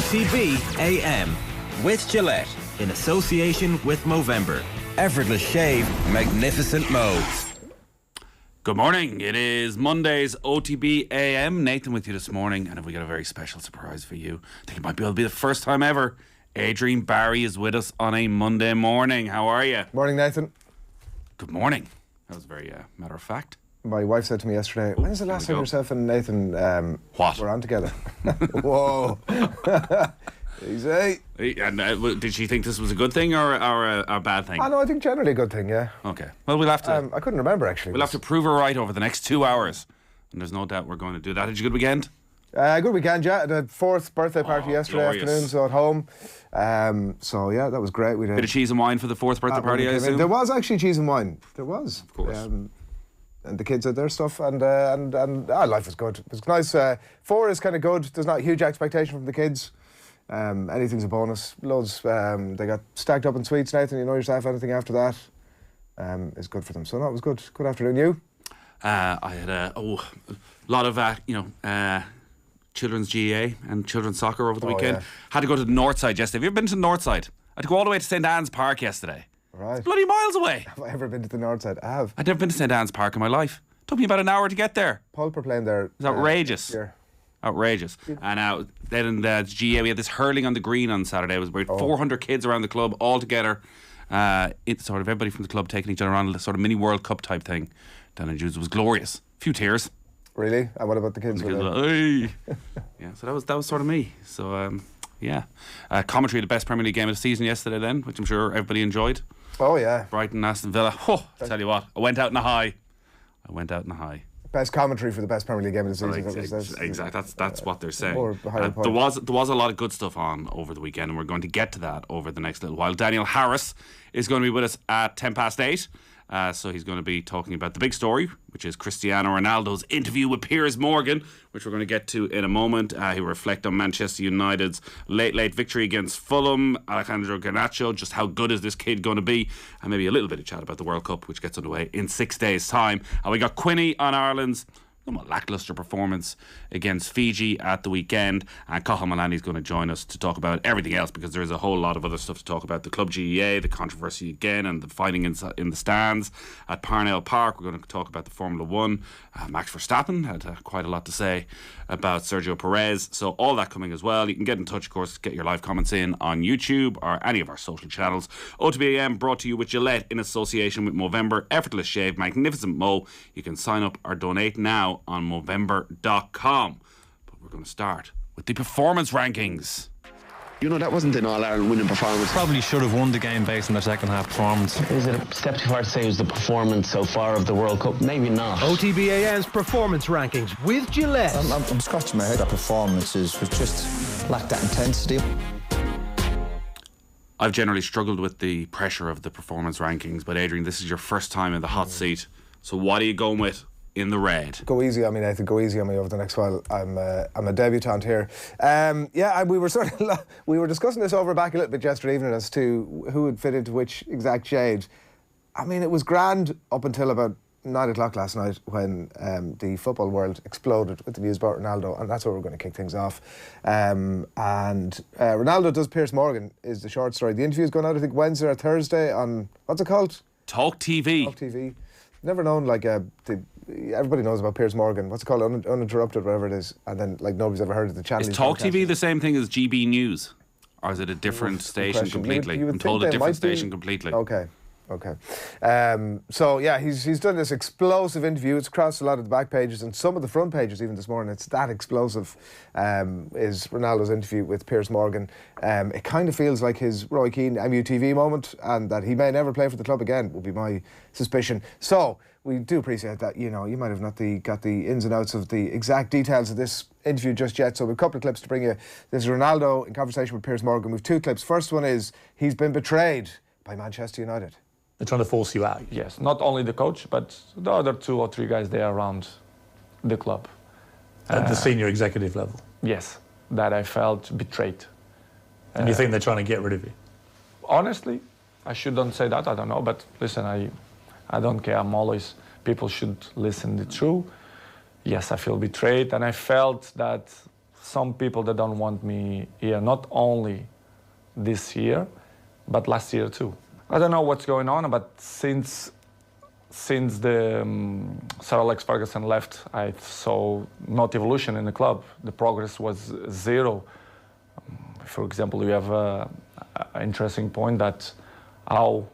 OTB AM with Gillette in association with Movember. Effortless shave, magnificent modes. Good morning. It is Monday's OTB AM. Nathan with you this morning, and we got a very special surprise for you. I think it might be able to be the first time ever. Adrian Barry is with us on a Monday morning. How are you? Morning, Nathan. Good morning. That was very matter of fact. My wife said to me yesterday, when's the last time yourself and Nathan were on together? Whoa. Easy. And did she think this was a good thing or a bad thing? I know, I think generally a good thing, yeah. Okay. Well, we'll have to... I couldn't remember, actually. We'll have to prove her right over the next 2 hours. And there's no doubt we're going to do that. Had you a good weekend? Good weekend, yeah. The 4th birthday party yesterday afternoon, so at home. So, yeah, that was great. We did bit of cheese and wine for the 4th birthday party, I assume? There was actually cheese and wine. There was. Of course. And the kids had their stuff, and life was good. It was nice. 4 is kind of good. There's not a huge expectation from the kids. Anything's a bonus. Loads. They got stacked up in sweets, Nathan. You know yourself. Anything after that is good for them. So no, it was good. Good afternoon. You? I had a lot of children's GAA and children's soccer over the weekend. Yeah. Had to go to the north side yesterday. Have you ever been to the north side? I had to go all the way to St Anne's Park yesterday. Right. It's bloody miles away. Have I ever been to the north side? I have. I'd never been to St Anne's Park in my life. Took me about an hour to get there. Pulp are playing there. It's outrageous. Here. Outrageous. And then in the GA we had this hurling on the green on Saturday. It was about 400 kids around the club all together. It's sort of everybody from the club taking each other around, a sort of mini World Cup type thing down in Jews. It was glorious. A few tears. Really? And what about the kids? Yeah, so that was sort of me. So commentary of the best Premier League game of the season yesterday then, which I'm sure everybody enjoyed. Oh yeah. Brighton, Aston Villa. Oh, I tell you what, I went out in a high. Best commentary for the best Premier League game of the season. Exactly. That's what they're saying. There was a lot of good stuff on over the weekend, and we're going to get to that over the next little while. Daniel Harris is going to be with us at 8:10. So he's going to be talking about the big story, which is Cristiano Ronaldo's interview with Piers Morgan, which we're going to get to in a moment. He'll reflect on Manchester United's late victory against Fulham, Alejandro Garnacho, just how good is this kid going to be, and maybe a little bit of chat about the World Cup, which gets underway in 6 days' time. And we got Quinny on Ireland's lacklustre performance against Fiji at the weekend, and Cathal Mullaney is going to join us to talk about everything else, because there's a whole lot of other stuff to talk about. The club GEA, the controversy again, and the fighting in the stands at Parnell Park. We're going to talk about the Formula 1. Max Verstappen had quite a lot to say about Sergio Perez, so all that coming as well. You can get in touch, of course, get your live comments in on YouTube or any of our social channels. OTB AM brought to you with Gillette in association with Movember. Effortless shave, magnificent mo. You can sign up or donate now on Movember.com. But we're going to start with the performance rankings. You know, that wasn't an All-Ireland winning performance. Probably should have won the game based on their second half performance. Is it a step too far to say it was the performance so far of the World Cup? Maybe not. OTB AM's performance rankings with Gillette. I'm scratching my head. That performances was just lacked that intensity. I've generally struggled with the pressure of the performance rankings, but Adrian, this is your first time in the hot seat. So what are you going with in the red? Go easy on me, Nathan. Go easy on me over the next while. I'm a debutant here. We were discussing this over back a little bit yesterday evening as to who would fit into which exact shade. I mean, it was grand up until about 9 o'clock last night when the football world exploded with the news about Ronaldo, and that's where we're going to kick things off. Ronaldo does Piers Morgan is the short story. The interview is going out, I think, Wednesday or Thursday on, what's it called? Talk TV. Talk TV. Never known, everybody knows about Piers Morgan. What's it called? Uninterrupted, whatever it is. And then, nobody's ever heard of the channel. Is Talk TV the same thing as GB News? Or is it a different station completely? I'm told a different station completely. Okay. He's done this explosive interview. It's crossed a lot of the back pages and some of the front pages even this morning. It's that explosive, is Ronaldo's interview with Piers Morgan. It kind of feels like his Roy Keane MUTV moment, and that he may never play for the club again, would be my suspicion. So we do appreciate that. You might have not got the ins and outs of the exact details of this interview just yet. So we have a couple of clips to bring you. This is Ronaldo in conversation with Piers Morgan. We have 2 clips. First one is he's been betrayed by Manchester United. They're trying to force you out. Yes, not only the coach, but the other 2 or 3 guys there around the club. At the senior executive level? Yes, that I felt betrayed. And you think they're trying to get rid of you? Honestly, I shouldn't say that, I don't know, but listen, I don't care, people should listen the truth. Yes, I feel betrayed, and I felt that some people that don't want me here, not only this year, but last year too. I don't know what's going on, but since the Sir Alex Ferguson left, I saw not evolution in the club. The progress was zero. For example, we have an interesting point that how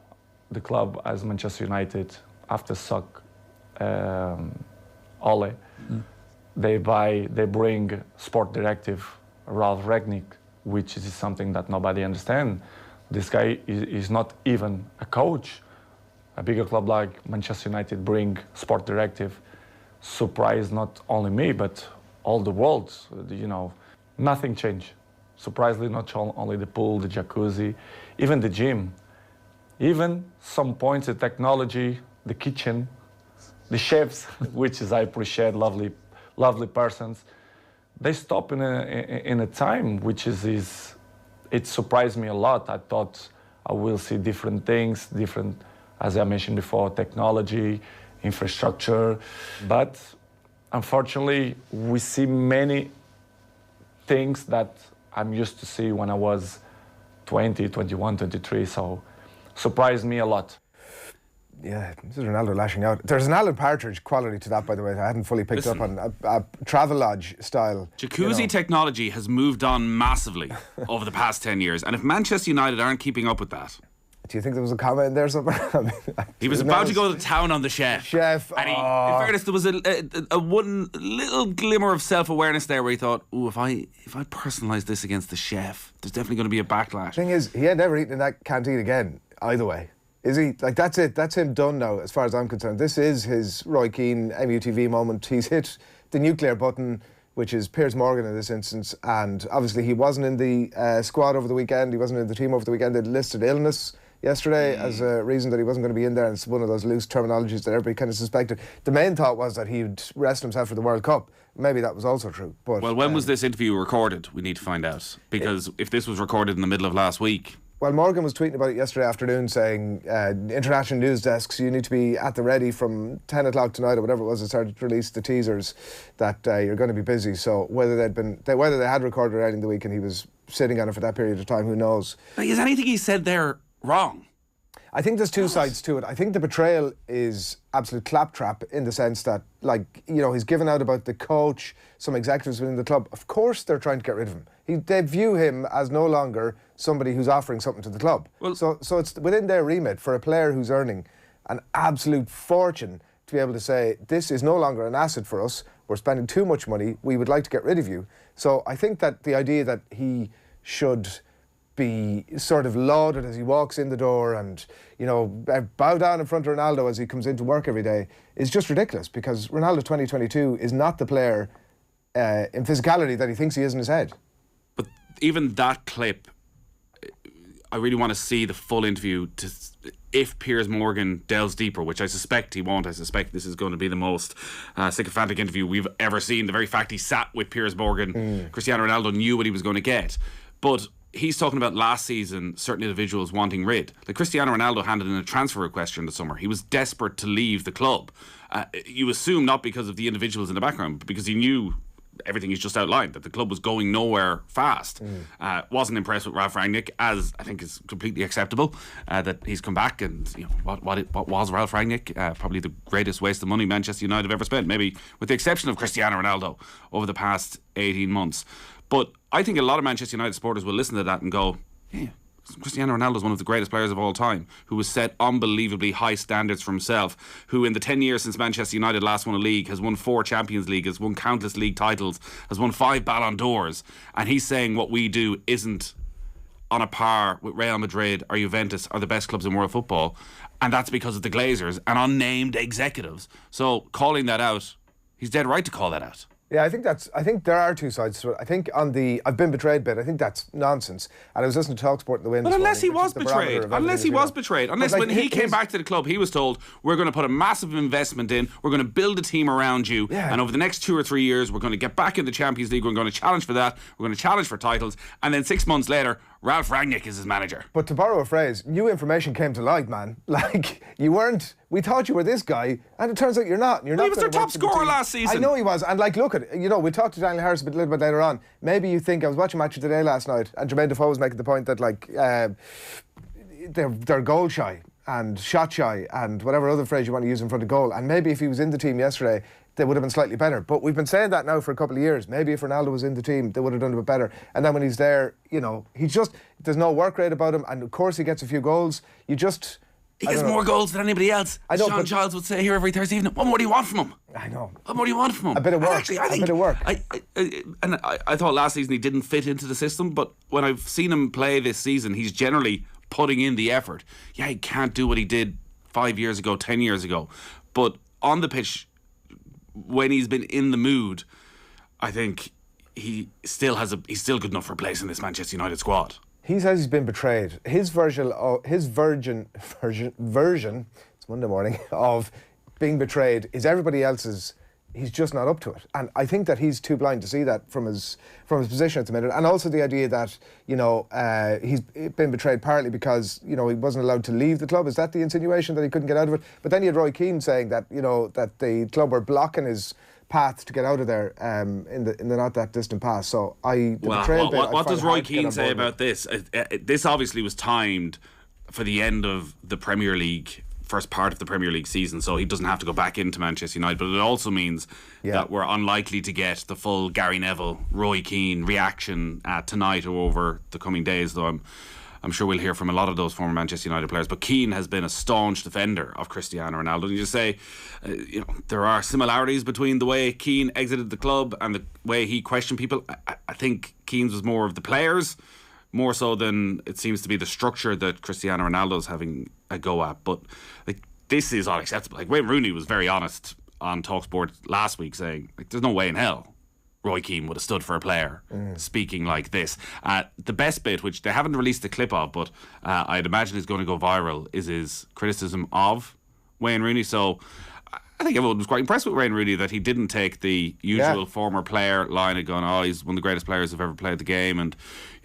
the club as Manchester United, after suck Ole, they bring sport directive Ralph Rangnick, which is something that nobody understands. This guy is not even a coach. A bigger club like Manchester United bring sport directive, surprised not only me but all the world. You know, nothing changed. Surprisingly, not only the pool, the jacuzzi, even the gym, even some points, the technology, the kitchen, the chefs, which is I appreciate, lovely persons. They stop in a time which is it surprised me a lot. I thought I will see different things, different, as I mentioned before, technology, infrastructure. But unfortunately, we see many things that I'm used to see when I was 20, 21, 23. So surprised me a lot. Yeah, this is Ronaldo lashing out. There's an Alan Partridge quality to that, by the way, that I hadn't fully picked up on. A Travelodge style. Jacuzzi technology has moved on massively over the past 10 years. And if Manchester United aren't keeping up with that... Do you think there was a comment in there somewhere? I mean, he was about to go to town on the chef. And in fairness, there was a one little glimmer of self-awareness there where he thought, "Oh, if I personalise this against the chef, there's definitely going to be a backlash." The thing is, he had never eaten in that canteen again, either way. Is he? Like, that's it. That's him done now, as far as I'm concerned. This is his Roy Keane MUTV moment. He's hit the nuclear button, which is Piers Morgan in this instance. And obviously, he wasn't in the squad over the weekend. He wasn't in the team over the weekend. They listed illness yesterday as a reason that he wasn't going to be in there. And it's one of those loose terminologies that everybody kind of suspected. The main thought was that he'd rest himself for the World Cup. Maybe that was also true. But well, when was this interview recorded? We need to find out. Because if this was recorded in the middle of last week... Well, Morgan was tweeting about it yesterday afternoon saying international news desks, you need to be at the ready from 10 o'clock tonight or whatever it was. It started to release the teasers that you're going to be busy. So whether they had recorded it early in the week and he was sitting on it for that period of time, who knows? Is anything he said there wrong? I think there's two sides to it. I think the betrayal is absolute claptrap in the sense that, like, you know, he's given out about the coach, some executives within the club. Of course they're trying to get rid of him. They view him as no longer somebody who's offering something to the club. Well, so it's within their remit for a player who's earning an absolute fortune to be able to say, this is no longer an asset for us, we're spending too much money, we would like to get rid of you. So I think that the idea that he should be sort of lauded as he walks in the door and, you know, bow down in front of Ronaldo as he comes into work every day is just ridiculous, because Ronaldo 2022 is not the player in physicality that he thinks he is in his head. But even that clip, I really want to see the full interview if Piers Morgan delves deeper, which I suspect he won't. I suspect this is going to be the most sycophantic interview we've ever seen. The very fact he sat with Piers Morgan, Cristiano Ronaldo knew what he was going to get. But he's talking about last season, certain individuals wanting rid. Like Cristiano Ronaldo handed in a transfer request during the summer. He was desperate to leave the club. You assume not because of the individuals in the background, but because he knew everything he's just outlined, that the club was going nowhere fast. Wasn't impressed with Ralph Rangnick, as I think is completely acceptable, that he's come back and, you know, what was Ralph Rangnick? Probably the greatest waste of money Manchester United have ever spent, maybe with the exception of Cristiano Ronaldo over the past 18 months. But I think a lot of Manchester United supporters will listen to that and go, yeah, Cristiano Ronaldo is one of the greatest players of all time, who has set unbelievably high standards for himself, who in the 10 years since Manchester United last won a league has won 4 Champions League, has won countless league titles, has won 5 Ballon d'Ors, and he's saying what we do isn't on a par with Real Madrid or Juventus or the best clubs in world football, and that's because of the Glazers and unnamed executives. So calling that out, he's dead right to call that out. Yeah, I think there are two sides to it. I think on the I've been betrayed bit, I think that's nonsense. And I was listening to TalkSport in the wind. But unless he was betrayed, unless when he came back to the club, he was told, we're going to put a massive investment in, we're going to build a team around you, and over the next 2 or 3 years, we're going to get back in the Champions League, we're going to challenge for that, we're going to challenge for titles, and then 6 months later, Ralph Rangnick is his manager. But to borrow a phrase, new information came to light, man. Like, we thought you were this guy, and it turns out you're not. You're not. He was their top scorer last season. I know he was, and like, look at, we'll talk to Daniel Harris a little bit later on. Maybe you think, I was watching Match of the Day last night, and Jermaine Defoe was making the point that, like, they're goal shy and shot shy and whatever other phrase you want to use in front of goal. And maybe if he was in the team yesterday, they would have been slightly better. But we've been saying that now for a couple of years. Maybe if Ronaldo was in the team, they would have done a bit better. And then when he's there, there's no work rate about him. And of course he gets a few goals. He gets more goals than anybody else. I know, Sean Childs would say here every Thursday evening, what more do you want from him? I know. What more do you want from him? A bit of work. Actually, I think, a bit of work. I thought last season he didn't fit into the system, but when I've seen him play this season, he's generally putting in the effort. Yeah, he can't do what he did 5 years ago, 10 years ago. But on the pitch, when he's been in the mood, I think he's still good enough for a place in this Manchester United squad. He says he's been betrayed. His version, it's Monday morning, of being betrayed is everybody else's. He's just not up to it, and I think that he's too blind to see that from his position at the minute, and also the idea that he's been betrayed partly because he wasn't allowed to leave the club. Is that the insinuation, that he couldn't get out of it? But then you had Roy Keane saying that that the club were blocking his path to get out of there in the not that distant past. So what does Roy Keane say about this? This obviously was timed for the end of the Premier League. First part of the Premier League season, so he doesn't have to go back into Manchester United, but it also means that we're unlikely to get the full Gary Neville, Roy Keane reaction tonight or over the coming days, though I'm sure we'll hear from a lot of those former Manchester United players. But Keane has been a staunch defender of Cristiano Ronaldo, and you just say there are similarities between the way Keane exited the club and the way he questioned people. I think Keane's was more of the players, more so than it seems to be the structure that Cristiano Ronaldo's having a go at. But this is unacceptable. Wayne Rooney was very honest on TalkSport last week, saying there's no way in hell Roy Keane would have stood for a player speaking like this. The best bit, which they haven't released the clip of, but I'd imagine is going to go viral, is his criticism of Wayne Rooney. So I think everyone was quite impressed with Wayne Rooney that he didn't take the usual former player line of going, he's one of the greatest players who've ever played the game, and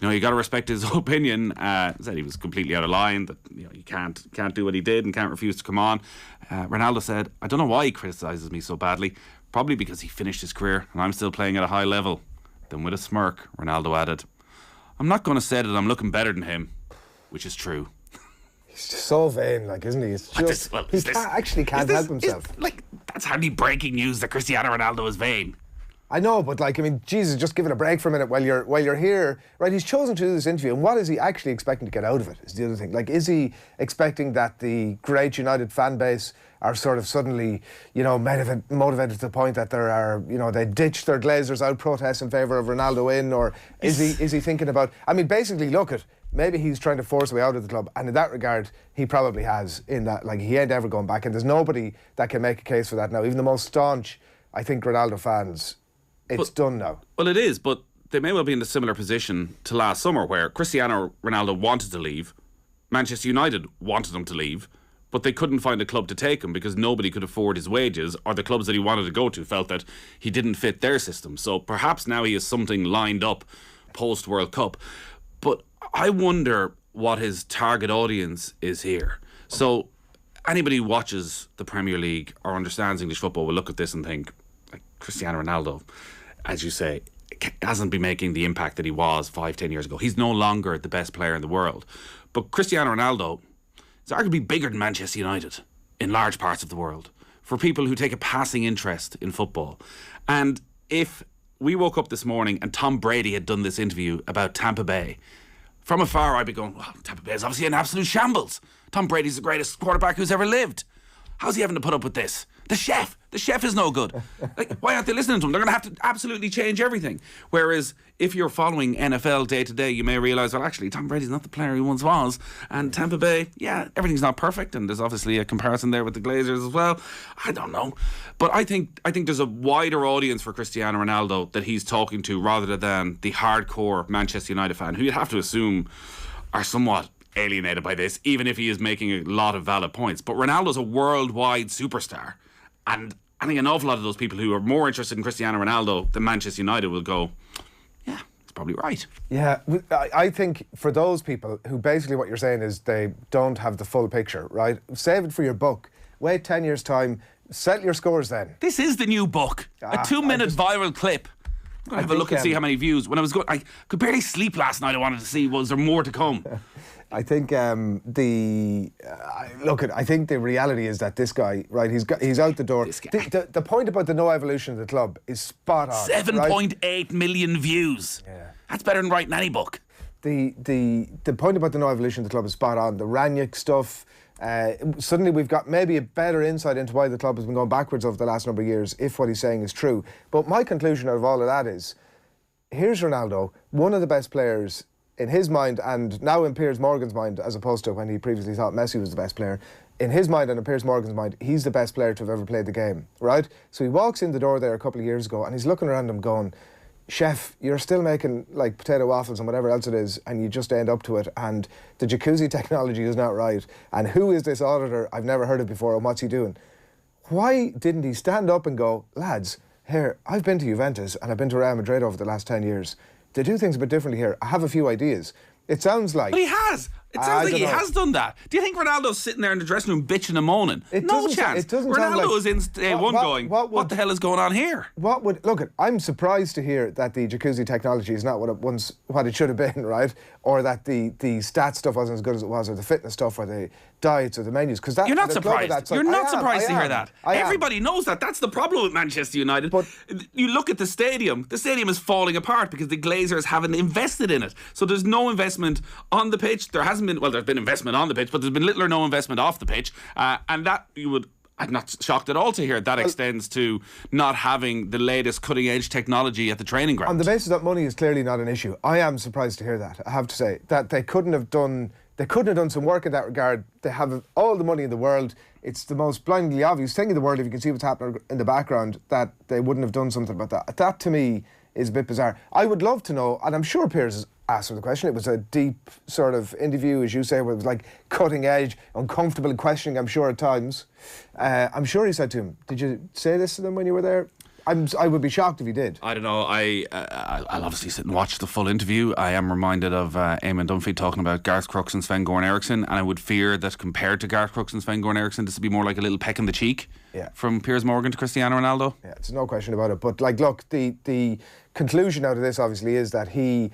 you got to respect his opinion. Said he was completely out of line, that you can't do what he did and can't refuse to come on. Ronaldo said, I don't know why he criticises me so badly, probably because he finished his career and I'm still playing at a high level. Then with a smirk, Ronaldo added, I'm not going to say that I'm looking better than him, which is true. He's just so vain, isn't he? It's just he can't help himself. That's hardly breaking news that Cristiano Ronaldo is vain. I know, but Jesus, just give it a break for a minute while you're here, right? He's chosen to do this interview, and what is he actually expecting to get out of it? Is the other thing. Is he expecting that the great United fan base are sort of suddenly, motivated to the point that there are, they ditched their Glazers out protests in favour of Ronaldo in, or is he thinking about? Basically, look at. Maybe he's trying to force a way out of the club, and in that regard, he probably has. In that, he ain't ever going back, and there's nobody that can make a case for that now. Even the most staunch, I think, Ronaldo fans, it's done now. Well, it is, but they may well be in a similar position to last summer, where Cristiano Ronaldo wanted to leave, Manchester United wanted him to leave, but they couldn't find a club to take him because nobody could afford his wages, or the clubs that he wanted to go to felt that he didn't fit their system. So perhaps now he has something lined up post-World Cup. But I wonder what his target audience is here. So anybody who watches the Premier League or understands English football will look at this and think, Cristiano Ronaldo, as you say, hasn't been making the impact that he was 5-10 years ago. He's no longer the best player in the world. But Cristiano Ronaldo is arguably bigger than Manchester United in large parts of the world for people who take a passing interest in football. And if we woke up this morning and Tom Brady had done this interview about Tampa Bay, from afar I'd be going, well, Tampa Bay is obviously an absolute shambles. Tom Brady's the greatest quarterback who's ever lived. How's he having to put up with this? The chef is no good. Why aren't they listening to him? They're going to have to absolutely change everything. Whereas if you're following NFL day to day, you may realise, well, actually, Tom Brady's not the player he once was. And Tampa Bay, everything's not perfect. And there's obviously a comparison there with the Glazers as well. I don't know. But I think there's a wider audience for Cristiano Ronaldo that he's talking to rather than the hardcore Manchester United fan, who you'd have to assume are somewhat alienated by this, even if he is making a lot of valid points. But Ronaldo's a worldwide superstar. And I think an awful lot of those people who are more interested in Cristiano Ronaldo than Manchester United will go, it's probably right. Yeah, I think for those people who basically what you're saying is they don't have the full picture, right? Save it for your book. Wait 10 years' time. Settle your scores then. This is the new book. A 2-minute viral clip. I'm going to have a look and see how many views. When I was going, I could barely sleep last night. I wanted to see, was there more to come? I think I think the reality is that this guy, right? He's out the door. The point about the no evolution of the club is spot on. 7.8 million views. Yeah. That's better than writing any book. The point about the no evolution of the club is spot on. The Ranić stuff. Suddenly we've got maybe a better insight into why the club has been going backwards over the last number of years, if what he's saying is true. But my conclusion out of all of that is, here's Ronaldo, one of the best players in his mind, and now in Piers Morgan's mind, as opposed to when he previously thought Messi was the best player. In his mind and in Piers Morgan's mind, he's the best player to have ever played the game, right? So he walks in the door there a couple of years ago and he's looking around him going, chef, you're still making like potato waffles and whatever else it is, and you just end up to it, and the jacuzzi technology is not right, and who is this auditor? I've never heard of before, and what's he doing? Why didn't he stand up and go, lads, here, I've been to Juventus and I've been to Real Madrid over the last 10 years. They do things a bit differently here. I have a few ideas. It sounds like... But he has. It sounds like he has done that. Do you think Ronaldo's sitting there in the dressing room bitching and moaning? No chance. Ronaldo is in day one going, what the hell is going on here? Look, I'm surprised to hear that the jacuzzi technology is not what it should have been, right? Or that the stat stuff wasn't as good as it was, or the fitness stuff, or the diets, or the menus. Because you're not surprised. You're not surprised to hear that. Everybody knows that. That's the problem with Manchester United. But you look at the stadium. The stadium is falling apart because the Glazers haven't invested in it. So there's no investment on the pitch. There hasn't been. Well, there's been investment on the pitch, but there's been little or no investment off the pitch, and that I'm not shocked at all to hear that extends to not having the latest cutting edge technology at the training ground. On the basis that money is clearly not an issue, I am surprised to hear that. I have to say that they couldn't have done some work in that regard. They have all the money in the world. It's the most blindingly obvious thing in the world, if you can see what's happening in the background, that they wouldn't have done something about that. That to me is a bit bizarre. I would love to know, and I'm sure Piers has asked for the question. It was a deep sort of interview, as you say, where it was like cutting edge, uncomfortable and questioning, I'm sure, at times. I'm sure he said to him, did you say this to them when you were there? I would be shocked if he did. I don't know. I'll obviously sit and watch the full interview. I am reminded of Eamon Dunphy talking about Garth Crooks and Sven-Goran Eriksson, and I would fear that compared to Garth Crooks and Sven-Goran Eriksson, this would be more like a little peck in the cheek from Piers Morgan to Cristiano Ronaldo. Yeah, there's no question about it. But like, look, the conclusion out of this obviously is that he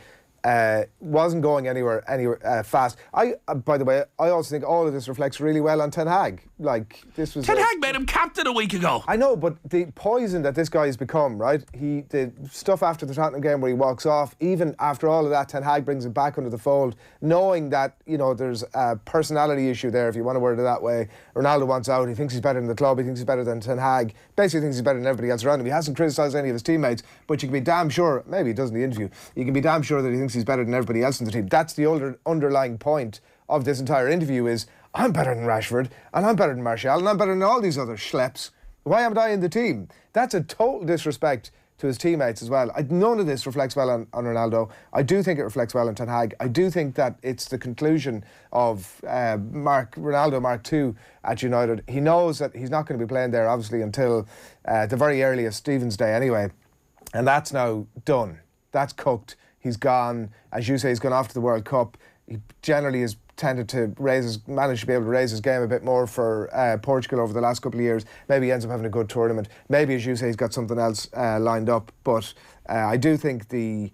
wasn't going anywhere fast. By the way, I also think all of this reflects really well on Ten Hag. Like, this was Ten Hag made him captain a week ago. I know, but the poison that this guy has become, right? The stuff after the Tottenham game where he walks off, even after all of that, Ten Hag brings him back under the fold, knowing that, you know, there's a personality issue there, if you want to word it that way. Ronaldo wants out. He thinks he's better than the club. He thinks he's better than Ten Hag. Basically thinks he's better than everybody else around him. He hasn't criticised any of his teammates, but you can be damn sure, maybe he does in the interview, you can be damn sure that he thinks he's better than everybody else in the team. That's the underlying point of this entire interview is, I'm better than Rashford, and I'm better than Martial, and I'm better than all these other schleps. Why am I in the team? That's a total disrespect to his teammates as well. None of this reflects well on Ronaldo. I do think it reflects well on Ten Hag. I do think that it's the conclusion of Ronaldo Mark II at United. He knows that he's not going to be playing there, obviously, until the very earliest Stephen's Day anyway. And that's now done. That's cooked. He's gone. As you say, he's gone off to the World Cup. He generally has tended to manage to be able to raise his game a bit more for Portugal over the last couple of years. Maybe he ends up having a good tournament. Maybe, as you say, he's got something else lined up. But I do think the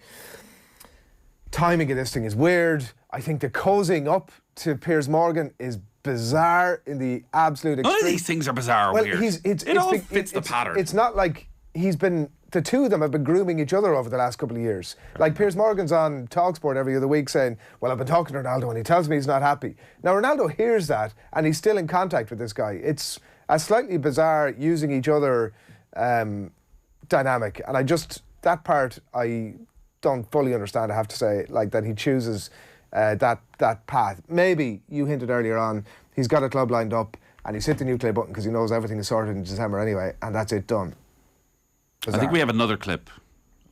timing of this thing is weird. I think the cozying up to Piers Morgan is bizarre in the absolute extreme. None of these things are bizarre or weird. It all fits the pattern. It's not like the two of them have been grooming each other over the last couple of years. Like, Piers Morgan's on TalkSport every other week saying, well, I've been talking to Ronaldo and he tells me he's not happy. Now, Ronaldo hears that and he's still in contact with this guy. It's a slightly bizarre using each other dynamic. And that part I don't fully understand, I have to say, like, that he chooses that path. Maybe, you hinted earlier on, he's got a club lined up and he's hit the nuclear button because he knows everything is sorted in December anyway, and that's it, done. Bizarre. I think we have another clip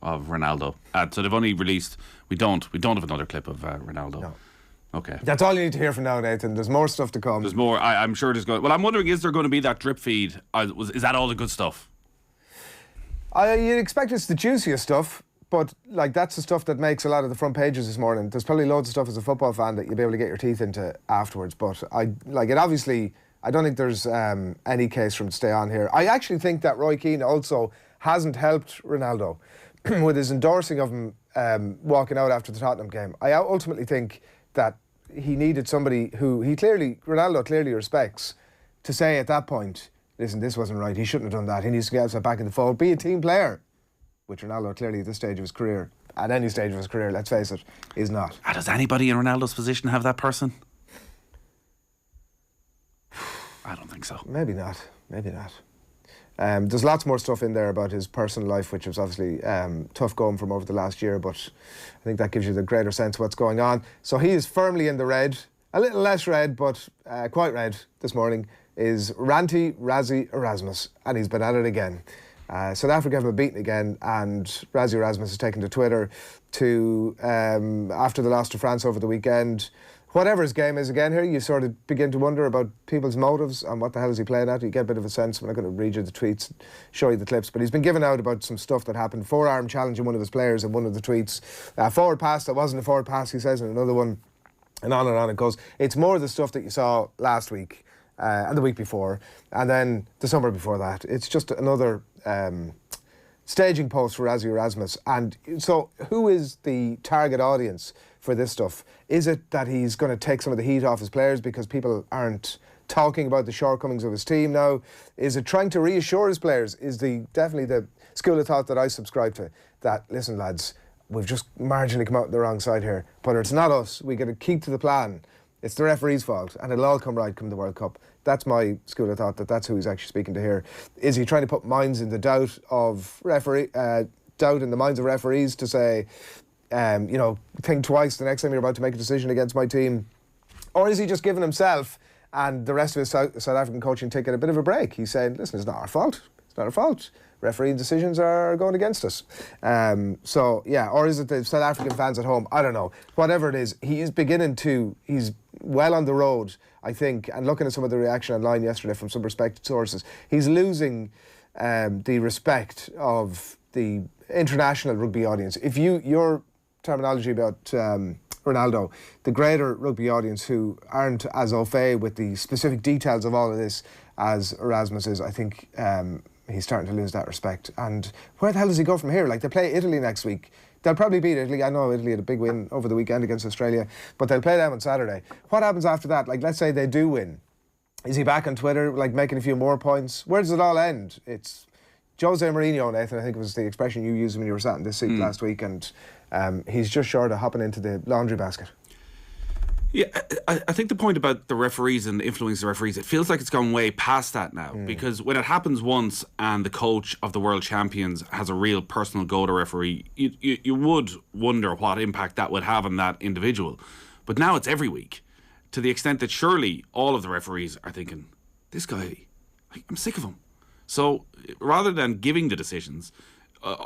of Ronaldo. So they've only released. We don't have another clip of Ronaldo. No. Okay. That's all you need to hear from now, Nathan. There's more stuff to come. There's more. I'm sure there's going. Well, I'm wondering, is there going to be that drip feed? Is that all the good stuff? You'd expect it's the juiciest stuff, But like that's the stuff that makes a lot of the front pages this morning. There's probably loads of stuff as a football fan that you'll be able to get your teeth into afterwards. But I don't think there's any case for him to stay on here. I actually think that Roy Keane also hasn't helped Ronaldo with his endorsing of him walking out after the Tottenham game. I ultimately think that he needed somebody who Ronaldo clearly respects to say at that point, listen, this wasn't right. He shouldn't have done that. He needs to get himself back in the fold. Be a team player. Which Ronaldo clearly at this stage of his career, at any stage of his career, let's face it, is not. Does anybody in Ronaldo's position have that person? I don't think so. Maybe not. There's lots more stuff in there about his personal life, which was obviously tough going from over the last year, but I think that gives you the greater sense of what's going on. So he is firmly in the red, a little less red, but quite red this morning, is Ranty Razzie Erasmus, and he's been at it again. South Africa have been beaten again, and Razzie Erasmus has taken to Twitter to, after the loss to France over the weekend, whatever his game is again here, you sort of begin to wonder about people's motives and what the hell is he playing at. You get a bit of a sense. I'm not going to read you the tweets, show you the clips, but he's been given out about some stuff that happened. Forearm challenging one of his players in one of the tweets. Forward pass that wasn't a forward pass, he says in another one, and on it goes. It's more of the stuff that you saw last week and the week before, and then the summer before that. It's just another staging post for Razzie Erasmus. And so who is the target audience for this stuff? Is it that he's going to take some of the heat off his players because people aren't talking about the shortcomings of his team now? Is it trying to reassure his players? Is definitely the school of thought that I subscribe to, that, listen lads, we've just marginally come out the wrong side here, but it's not us, we got to keep to the plan. It's the referee's fault, and it'll all come right come the World Cup. That's my school of thought, that's who he's actually speaking to here. Is he trying to put minds in the doubt in the minds of referees to say, think twice the next time you're about to make a decision against my team? Or is he just giving himself and the rest of his South African coaching ticket a bit of a break? He's saying, listen, it's not our fault. It's not our fault. Refereeing decisions are going against us. Or is it the South African fans at home? I don't know. Whatever it is, he's well on the road, I think, and looking at some of the reaction online yesterday from some respected sources, he's losing the respect of the international rugby audience. If your terminology about Ronaldo, the greater rugby audience who aren't as au fait with the specific details of all of this as Erasmus is, I think he's starting to lose that respect. And where the hell does he go from here? Like, they play Italy next week. They'll probably beat Italy. I know Italy had a big win over the weekend against Australia, but they'll play them on Saturday. What happens after that? Like, let's say they do win. Is he back on Twitter, like, making a few more points? Where does it all end? It's Jose Mourinho, Nathan, I think was the expression you used when you were sat in this seat last week, and he's just short of hopping into the laundry basket. Yeah, I think the point about the referees and the influence of the referees, it feels like it's gone way past that now. Because when it happens once and the coach of the world champions has a real personal go to referee, you would wonder what impact that would have on that individual. But now it's every week, to the extent that surely all of the referees are thinking, this guy, I'm sick of him. So rather than giving the decisions,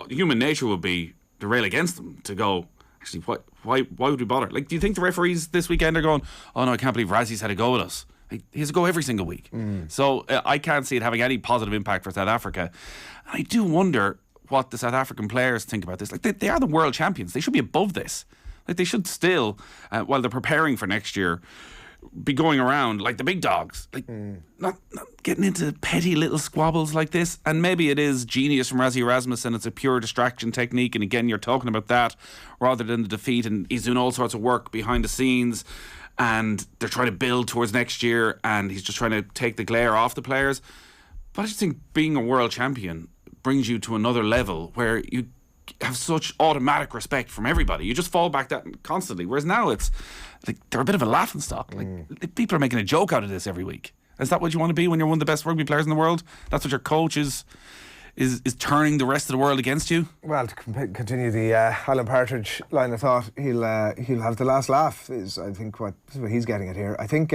human nature would be to rail against them, to go, actually, why would we bother? Like, do you think the referees this weekend are going, oh no, I can't believe Razzie's had a go at us? Like, he has a go every single week. So I can't see it having any positive impact for South Africa. And I do wonder what the South African players think about this. Like, they are the world champions. They should be above this. Like, they should still, while they're preparing for next year, be going around like the big dogs, like not getting into petty little squabbles like this. And maybe it is genius from Razzie Erasmus and it's a pure distraction technique, and again you're talking about that rather than the defeat, and he's doing all sorts of work behind the scenes and they're trying to build towards next year and he's just trying to take the glare off the players. But I just think being a world champion brings you to another level where you have such automatic respect from everybody. You just fall back that constantly. Whereas now it's like they're a bit of a laughing stock. Like people are making a joke out of this every week. Is that what you want to be when you're one of the best rugby players in the world? That's what your coach is turning the rest of the world against you? Well, to continue the Alan Partridge line of thought, he'll have the last laugh is, I think, what he's getting at here. I think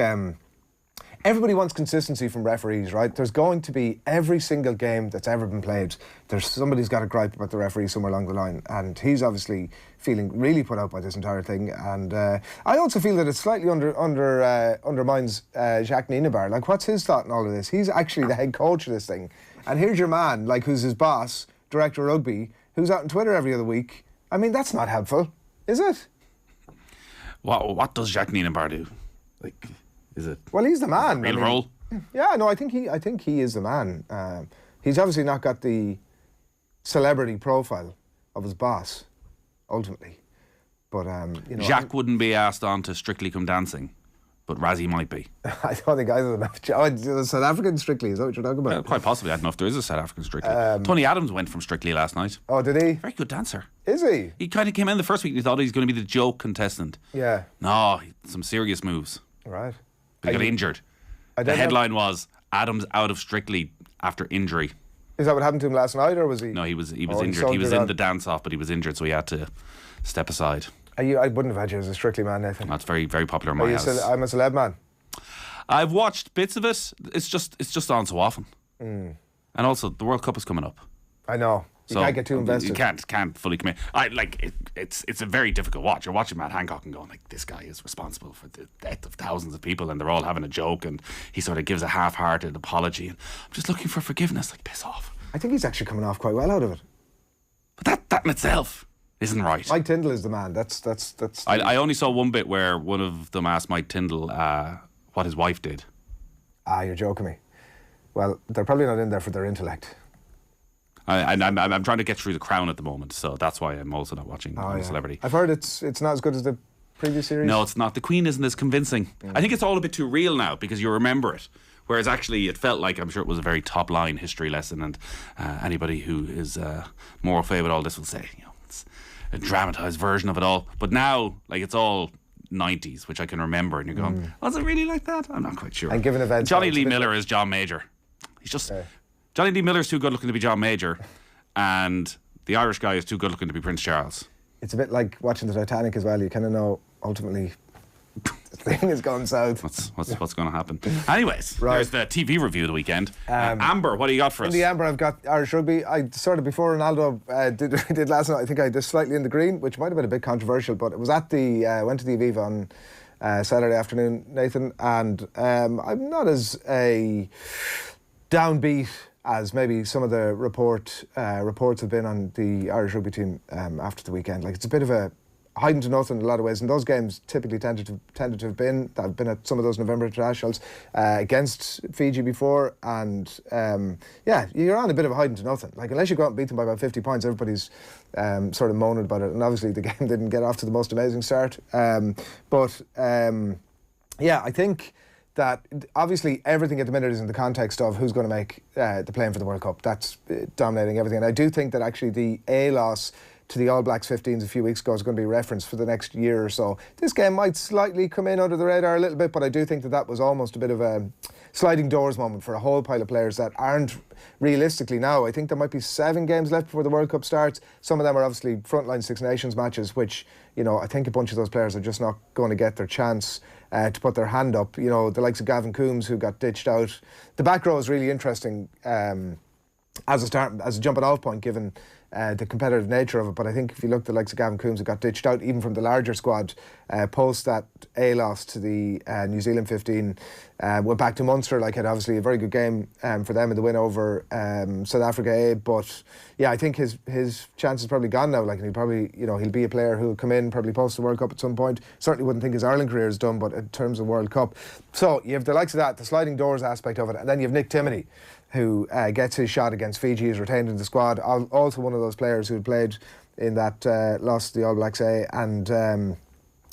everybody wants consistency from referees, right? There's going to be every single game that's ever been played. Somebody's got a gripe about the referee somewhere along the line, and he's obviously feeling really put out by this entire thing. And I also feel that it slightly undermines Jacques Nienaber. Like, what's his thought in all of this? He's actually the head coach of this thing, and here's your man, like, who's his boss, director of rugby, who's out on Twitter every other week, I mean, that's not helpful, is it? What does Jack Nienaber do? Like, is it? Well, he's the man. Real role? Yeah, no, I think he is the man. He's obviously not got the celebrity profile of his boss, ultimately. But Jack wouldn't be asked on to Strictly Come Dancing, but Razzie might be. I don't think either of them. The South African Strictly, is that what you're talking about? Quite possibly. I don't know if there is a South African Strictly. Tony Adams went from Strictly last night. Oh, did he? Very good dancer. Is he? He kind of came in the first week and he thought he was going to be the joke contestant. Yeah. No, some serious moves. Right. But he got injured. The headline was Adams out of Strictly after injury. Is that what happened to him last night, or was he? No, he was injured. He was in the dance-off, but he was injured, so he had to step aside. I wouldn't have had you as a Strictly man, Nathan. That's very, very popular in my house. I'm a celeb man. I've watched bits of it. It's just on so often. And also, the World Cup is coming up. I know. You can't get too invested. You can't fully commit. It's a very difficult watch. You're watching Matt Hancock and going like, this guy is responsible for the death of thousands of people, and they're all having a joke, and he sort of gives a half-hearted apology. And I'm just looking for forgiveness. Like, piss off. I think he's actually coming off quite well out of it. But that in itself isn't right. Mike Tyndall is the man. That's. I only saw one bit where one of them asked Mike Tyndall what his wife did. You're joking me. Well, they're probably not in there for their intellect. I'm trying to get through The Crown at the moment, so that's why I'm also not watching Celebrity. I've heard it's not as good as the previous series. No, it's not. The Queen isn't as convincing. I think it's all a bit too real now because you remember it. Whereas actually it felt like, I'm sure it was a very top-line history lesson, and anybody who is more au fait with all this will say, it's a dramatised version of it all. But now, like, it's all 90s, which I can remember, and you're going, was it really like that? I'm not quite sure. And given events, Johnny Lee Miller is John Major. He's just... Johnny Lee Miller's too good looking to be John Major, and the Irish guy is too good looking to be Prince Charles. It's a bit like watching the Titanic as well. You kind of know ultimately the thing is going south. What's going to happen? Anyways, there's the TV review of the weekend. Amber, what do you got for us? In the Amber, I've got Irish rugby. I sort of before Ronaldo did last night. I think I did slightly in the green, which might have been a bit controversial, but it was at the went to the Aviva on Saturday afternoon, Nathan, and I'm not as a downbeat as maybe some of the reports have been on the Irish rugby team after the weekend. Like, it's a bit of a hiding to nothing in a lot of ways, and those games typically tended to have been at some of those November internationals against Fiji before, and you're on a bit of a hiding to nothing. Like, unless you go out and beat them by about 50 points, everybody's sort of moaning about it, and obviously the game didn't get off to the most amazing start. I think that obviously everything at the minute is in the context of who's going to make the play-in for the World Cup. That's dominating everything. And I do think that actually the A loss to the All Blacks 15s a few weeks ago is going to be referenced for the next year or so. This game might slightly come in under the radar a little bit, but I do think that was almost a bit of a sliding doors moment for a whole pile of players that aren't realistically now. I think there might be 7 games left before the World Cup starts. Some of them are obviously frontline Six Nations matches, which, I think a bunch of those players are just not going to get their chance to put their hand up. The likes of Gavin Coombs, who got ditched out. The back row is really interesting as a jumping off point, given the competitive nature of it. But I think if you look at the likes of Gavin Coombs, who got ditched out even from the larger squad post that A loss to the New Zealand 15, went back to Munster, had obviously a very good game for them in the win over South Africa A. But I think his chance is probably gone now. And he'll probably, he'll be a player who'll come in, probably post the World Cup at some point. Certainly wouldn't think his Ireland career is done, but in terms of World Cup. So you have the likes of that, the sliding doors aspect of it, and then you have Nick Timoney, who gets his shot against Fiji, is retained in the squad. Also one of those players who played in that loss to the All Blacks A. And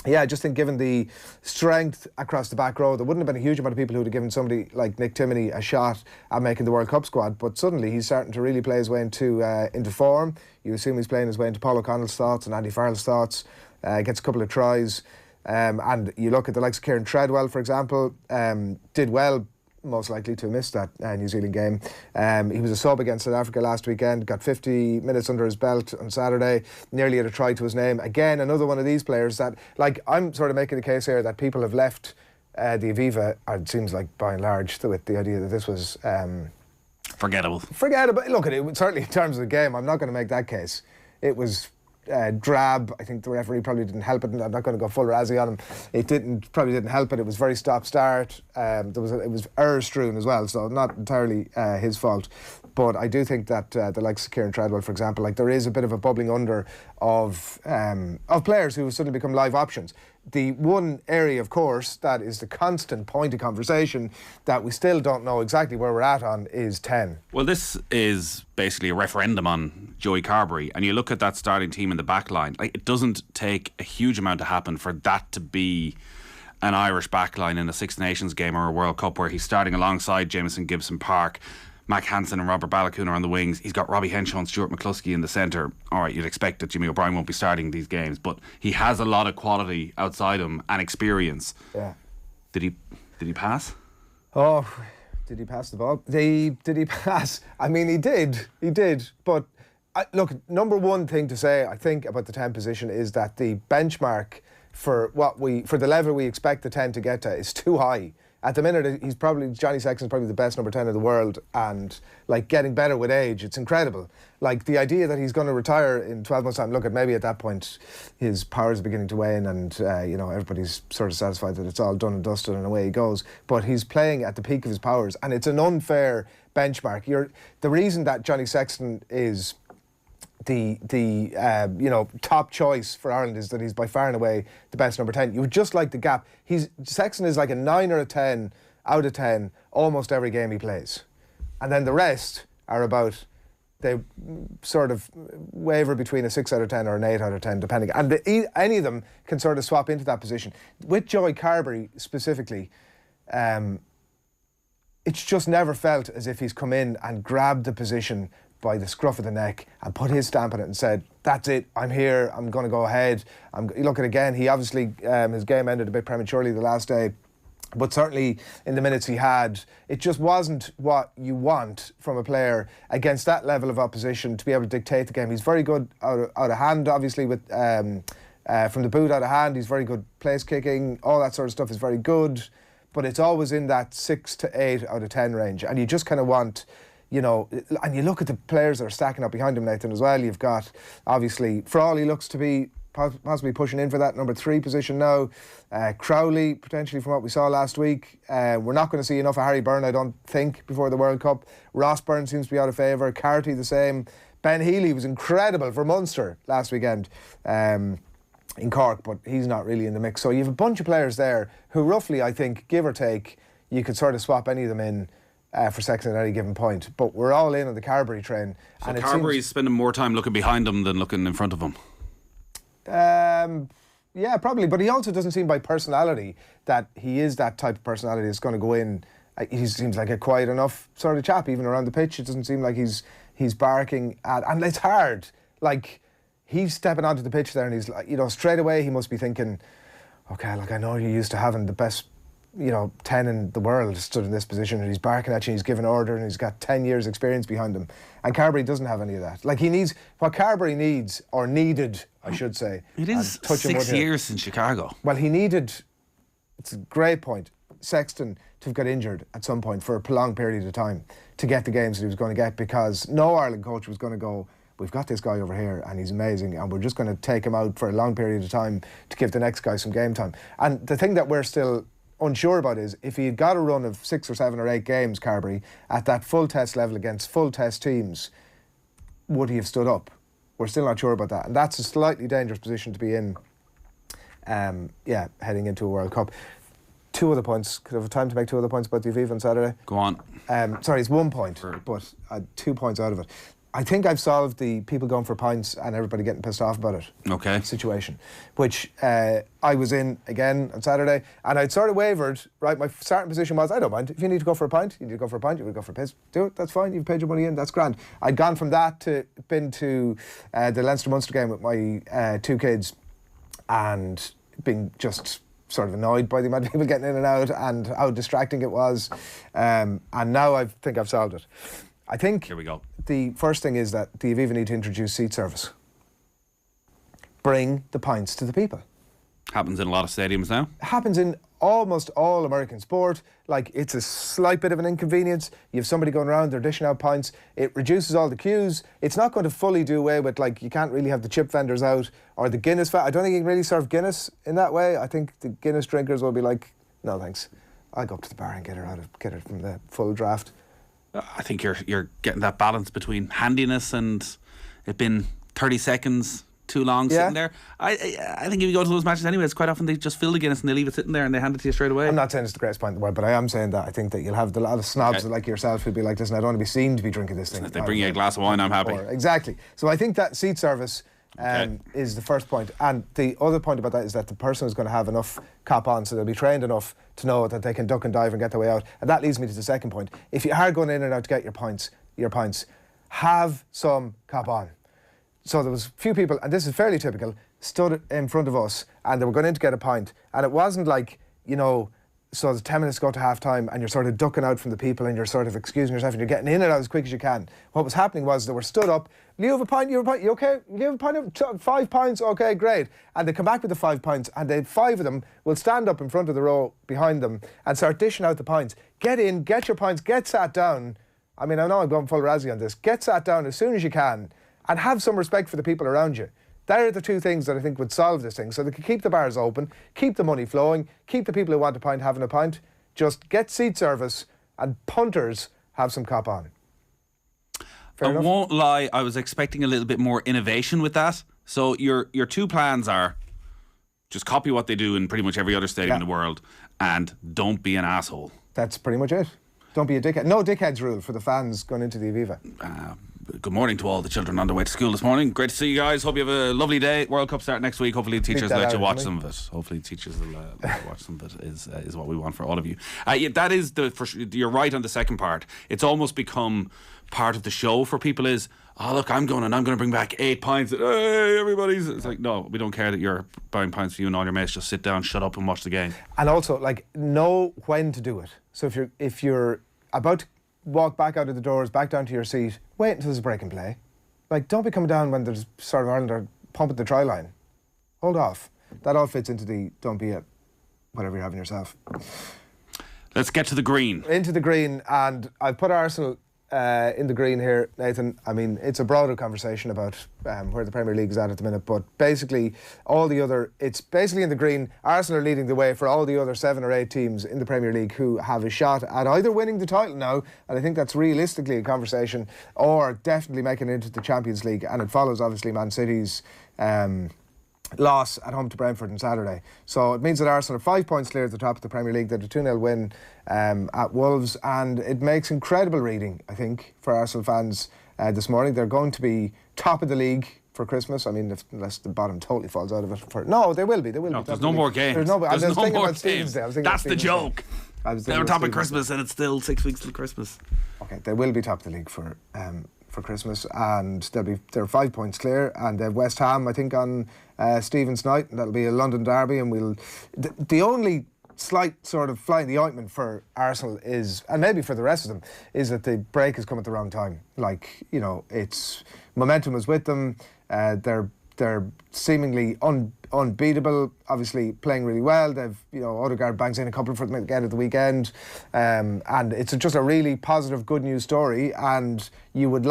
I just think given the strength across the back row, there wouldn't have been a huge amount of people who would have given somebody like Nick Timoney a shot at making the World Cup squad. But suddenly he's starting to really play his way into form. You assume he's playing his way into Paul O'Connell's thoughts and Andy Farrell's thoughts. Gets a couple of tries. And you look at the likes of Kieran Treadwell, for example, did well, most likely to have missed that New Zealand game. He was a sub against South Africa last weekend, got 50 minutes under his belt on Saturday, nearly had a try to his name. Again, another one of these players that, I'm sort of making a case here that people have left the Aviva, it seems like by and large, with the idea that this was forgettable. Look, certainly in terms of the game, I'm not going to make that case. It was drab. I think the referee probably didn't help it, and I'm not going to go full Razzie on him. It probably didn't help it. It was very stop-start. It was error-strewn as well, so not entirely his fault. But I do think that the likes of Kieran Treadwell, for example, like there is a bit of a bubbling under of players who have suddenly become live options. The one area, of course, that is the constant point of conversation that we still don't know exactly where we're at on is 10. Well, this is basically a referendum on Joey Carberry, and you look at that starting team in the back line, like, it doesn't take a huge amount to happen for that to be an Irish backline in a Six Nations game or a World Cup where he's starting alongside Jameson Gibson-Park. Mac Hansen and Robert Balakoon are on the wings. He's got Robbie Henshaw and Stuart McCluskey in the centre. All right, you'd expect that Jimmy O'Brien won't be starting these games, but he has a lot of quality outside him and experience. Yeah. Did he pass? Oh, did he pass the ball? Did he pass? I mean, he did. But look, number one thing to say, I think, about the 10 position is that the benchmark for the level we expect the 10 to get to is too high. At the minute, Johnny Sexton's probably the best number 10 in the world, and like getting better with age, it's incredible. Like the idea that he's going to retire in 12 months' time, look, at maybe at that point his powers are beginning to wane, and everybody's sort of satisfied that it's all done and dusted and away he goes. But he's playing at the peak of his powers, and it's an unfair benchmark. The reason that Johnny Sexton is the top choice for Ireland is that he's by far and away the best number 10. You would just like the gap. Sexton is like a 9 or a 10 out of 10 almost every game he plays, and then the rest are about, they sort of waver between a 6 out of 10 or an 8 out of 10 depending, and any of them can sort of swap into that position. With Joey Carberry specifically, it's just never felt as if he's come in and grabbed the position by the scruff of the neck and put his stamp on it and said, that's it, I'm here, I'm going to go ahead. Look at again, he obviously, his game ended a bit prematurely the last day, but certainly in the minutes he had, it just wasn't what you want from a player against that level of opposition to be able to dictate the game. He's very good out of hand, obviously, with from the boot out of hand. He's very good place kicking, all that sort of stuff is very good, but it's always in that 6 to 8 out of 10 range, and you just kind of want, and you look at the players that are stacking up behind him, Nathan, as well. You've got, obviously, for all he looks to be possibly pushing in for that number 3 position now. Crowley, potentially, from what we saw last week. We're not going to see enough of Harry Byrne, I don't think, before the World Cup. Ross Byrne seems to be out of favour. Carty the same. Ben Healy was incredible for Munster last weekend in Cork, but he's not really in the mix. So you have a bunch of players there who roughly, I think, give or take, you could sort of swap any of them in for Sexton at any given point, but we're all in on the Carberry train. So and Carberry's spending more time looking behind him than looking in front of him. Yeah, probably, but he also doesn't seem by personality that he is that type of personality that's going to go in. He seems like a quiet enough sort of chap, even around the pitch. It doesn't seem like he's barking at, and it's hard. Like, he's stepping onto the pitch there, and he's like, straight away he must be thinking, okay, like, I know you're used to having the best 10 in the world stood in this position, and he's barking at you, he's giving order, and he's got 10 years experience behind him, and Carberry doesn't have any of that. Like, he needs what Carberry needs, or needed, I should say. It is 6 years in Chicago. Well, he needed, it's a great point, Sexton to have got injured at some point for a prolonged period of time to get the games that he was going to get, because no Ireland coach was going to go, we've got this guy over here and he's amazing and we're just going to take him out for a long period of time to give the next guy some game time. And the thing that we're still unsure about is if he had got a run of 6 or 7 or 8 games, Carberry, at that full test level against full test teams, would he have stood up? We're still not sure about that, and that's a slightly dangerous position to be in, heading into a World Cup. 2 other points. Could I have time to make 2 other points about the Aviva on Saturday? Go on. Sorry, it's 1 point, but I had 2 points out of it. I think I've solved the people going for pints and everybody getting pissed off about it situation, which I was in again on Saturday, and I'd sort of wavered, right? My starting position was, I don't mind. If you need to go for a pint, you need to go for a pint, you need to go for a piss, do it, that's fine, you've paid your money in, that's grand. I'd gone from that to been to the Leinster-Munster game with my 2 kids and being just sort of annoyed by the amount of people getting in and out and how distracting it was, and now I think I've solved it. I think here we go. The first thing is that the Aviva need to introduce seat service. Bring the pints to the people. Happens in a lot of stadiums now. Happens in almost all American sport, like, it's a slight bit of an inconvenience. You have somebody going around, they're dishing out pints. It reduces all the queues. It's not going to fully do away with, like, you can't really have the chip vendors out or the Guinness. I don't think you can really serve Guinness in that way. I think the Guinness drinkers will be like, no thanks, I'll go up to the bar and get her from the full draft. I think you're getting that balance between handiness and it being 30 seconds too long sitting there. I think if you go to those matches anyway, it's quite often they just fill the Guinness and they leave it sitting there and they hand it to you straight away. I'm not saying it's the greatest pint in the world, but I am saying that I think that you'll have a lot of snobs like yourself who'll be like, listen, I don't want to be seen to be drinking this thing. If they bring you a glass of wine, I'm happy. Exactly. So I think that seat service is the first point. And the other point about that is that the person is going to have enough cop on, so they'll be trained enough to know that they can duck and dive and get their way out. And that leads me to the second point. If you are going in and out to get your pints, have some cop on. So there was a few people, and this is fairly typical, stood in front of us and they were going in to get a pint. And it wasn't like, so there's 10 minutes to go to half time and you're sort of ducking out from the people and you're sort of excusing yourself and you're getting in and out as quick as you can. What was happening was they were stood up. You have a pint, you okay? You have a pint, 5 pints, okay, great. And they come back with the 5 pints and 5 of them will stand up in front of the row behind them and start dishing out the pints. Get in, get your pints, get sat down. I mean, I know I'm going full Razzie on this. Get sat down as soon as you can and have some respect for the people around you. They're the two things that I think would solve this thing. So they could keep the bars open, keep the money flowing, keep the people who want a pint having a pint. Just get seat service and punters have some cop on. Fair enough? Won't lie, I was expecting a little bit more innovation with that. So your 2 plans are just copy what they do in pretty much every other stadium in the world and don't be an asshole. That's pretty much it. Don't be a dickhead. No dickheads rule for the fans going into the Aviva. Good morning to all the children on their way to school this morning. Great to see you guys. Hope you have a lovely day. World Cup start next week. Hopefully the teachers let you watch some of it. Hopefully the teachers will let you watch some of it is what we want for all of you. That is you're right on the second part. It's almost become part of the show for people is, oh look, I'm going to bring back 8 pints. Hey, everybody's. It's like, no, we don't care that you're buying pints for you and all your mates. Just sit down, shut up and watch the game. And also, like, know when to do it. So if you're about to walk back out of the doors, back down to your seat, wait until there's a break and play. Like, don't be coming down when there's sort of Ireland are pumping the try line. Hold off. That all fits into the don't be it, whatever you're having yourself. Let's get to the green. Into the green, and I've put Arsenal in the green here, Nathan. I mean, it's a broader conversation about where the Premier League is at the minute, but basically it's basically in the green. Arsenal are leading the way for all the other 7 or 8 teams in the Premier League who have a shot at either winning the title now, and I think that's realistically a conversation, or definitely making it into the Champions League, and it follows obviously Man City's loss at home to Brentford on Saturday. So it means that Arsenal are 5 points clear at the top of the Premier League. They had a 2-0 win at Wolves, and it makes incredible reading, I think, for Arsenal fans this morning. They're going to be top of the league for Christmas. I mean, unless the bottom totally falls out of it. No, they will be. They will be. There's no more games. There's no more games. That's the joke. They're on top of Christmas and it's still 6 weeks till Christmas. Okay, they will be top of the league for Christmas, and they're 5 points clear, and they have West Ham, I think, on Stephen's night, and that'll be a London derby, and the only slight sort of fly in the ointment for Arsenal is, and maybe for the rest of them, is that the break has come at the wrong time. Like, it's momentum is with them. They're seemingly unbeatable, obviously playing really well. They've, Odegaard bangs in a couple for them again at the weekend. And it's just a really positive, good news story. And you would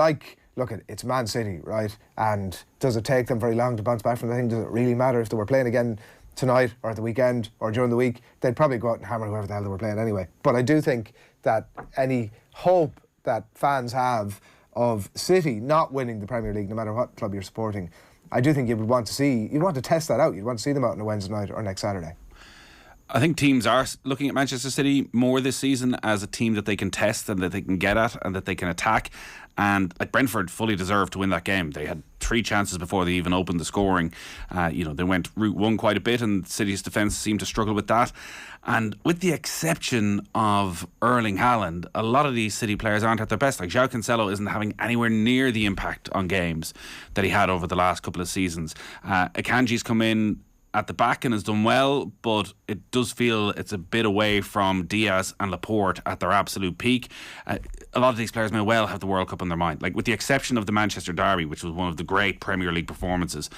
it's Man City, right? And does it take them very long to bounce back from the thing? Does it really matter if they were playing again tonight or at the weekend or during the week? They'd probably go out and hammer whoever the hell they were playing anyway. But I do think that any hope that fans have of City not winning the Premier League, no matter what club you're supporting, I do think you'd want to test that out. You'd want to see them out on a Wednesday night or next Saturday. I think teams are looking at Manchester City more this season as a team that they can test and that they can get at and that they can attack. And Brentford fully deserved to win that game. They had 3 chances before they even opened the scoring. They went route one quite a bit, and City's defence seemed to struggle with that. And with the exception of Erling Haaland, a lot of these City players aren't at their best. Like João Cancelo isn't having anywhere near the impact on games that he had over the last couple of seasons. Akanji's come in at the back and has done well, but it does feel it's a bit away from Diaz and Laporte at their absolute peak. A lot of these players may well have the World Cup on their mind. Like, with the exception of the Manchester derby, which was one of the great Premier League performances.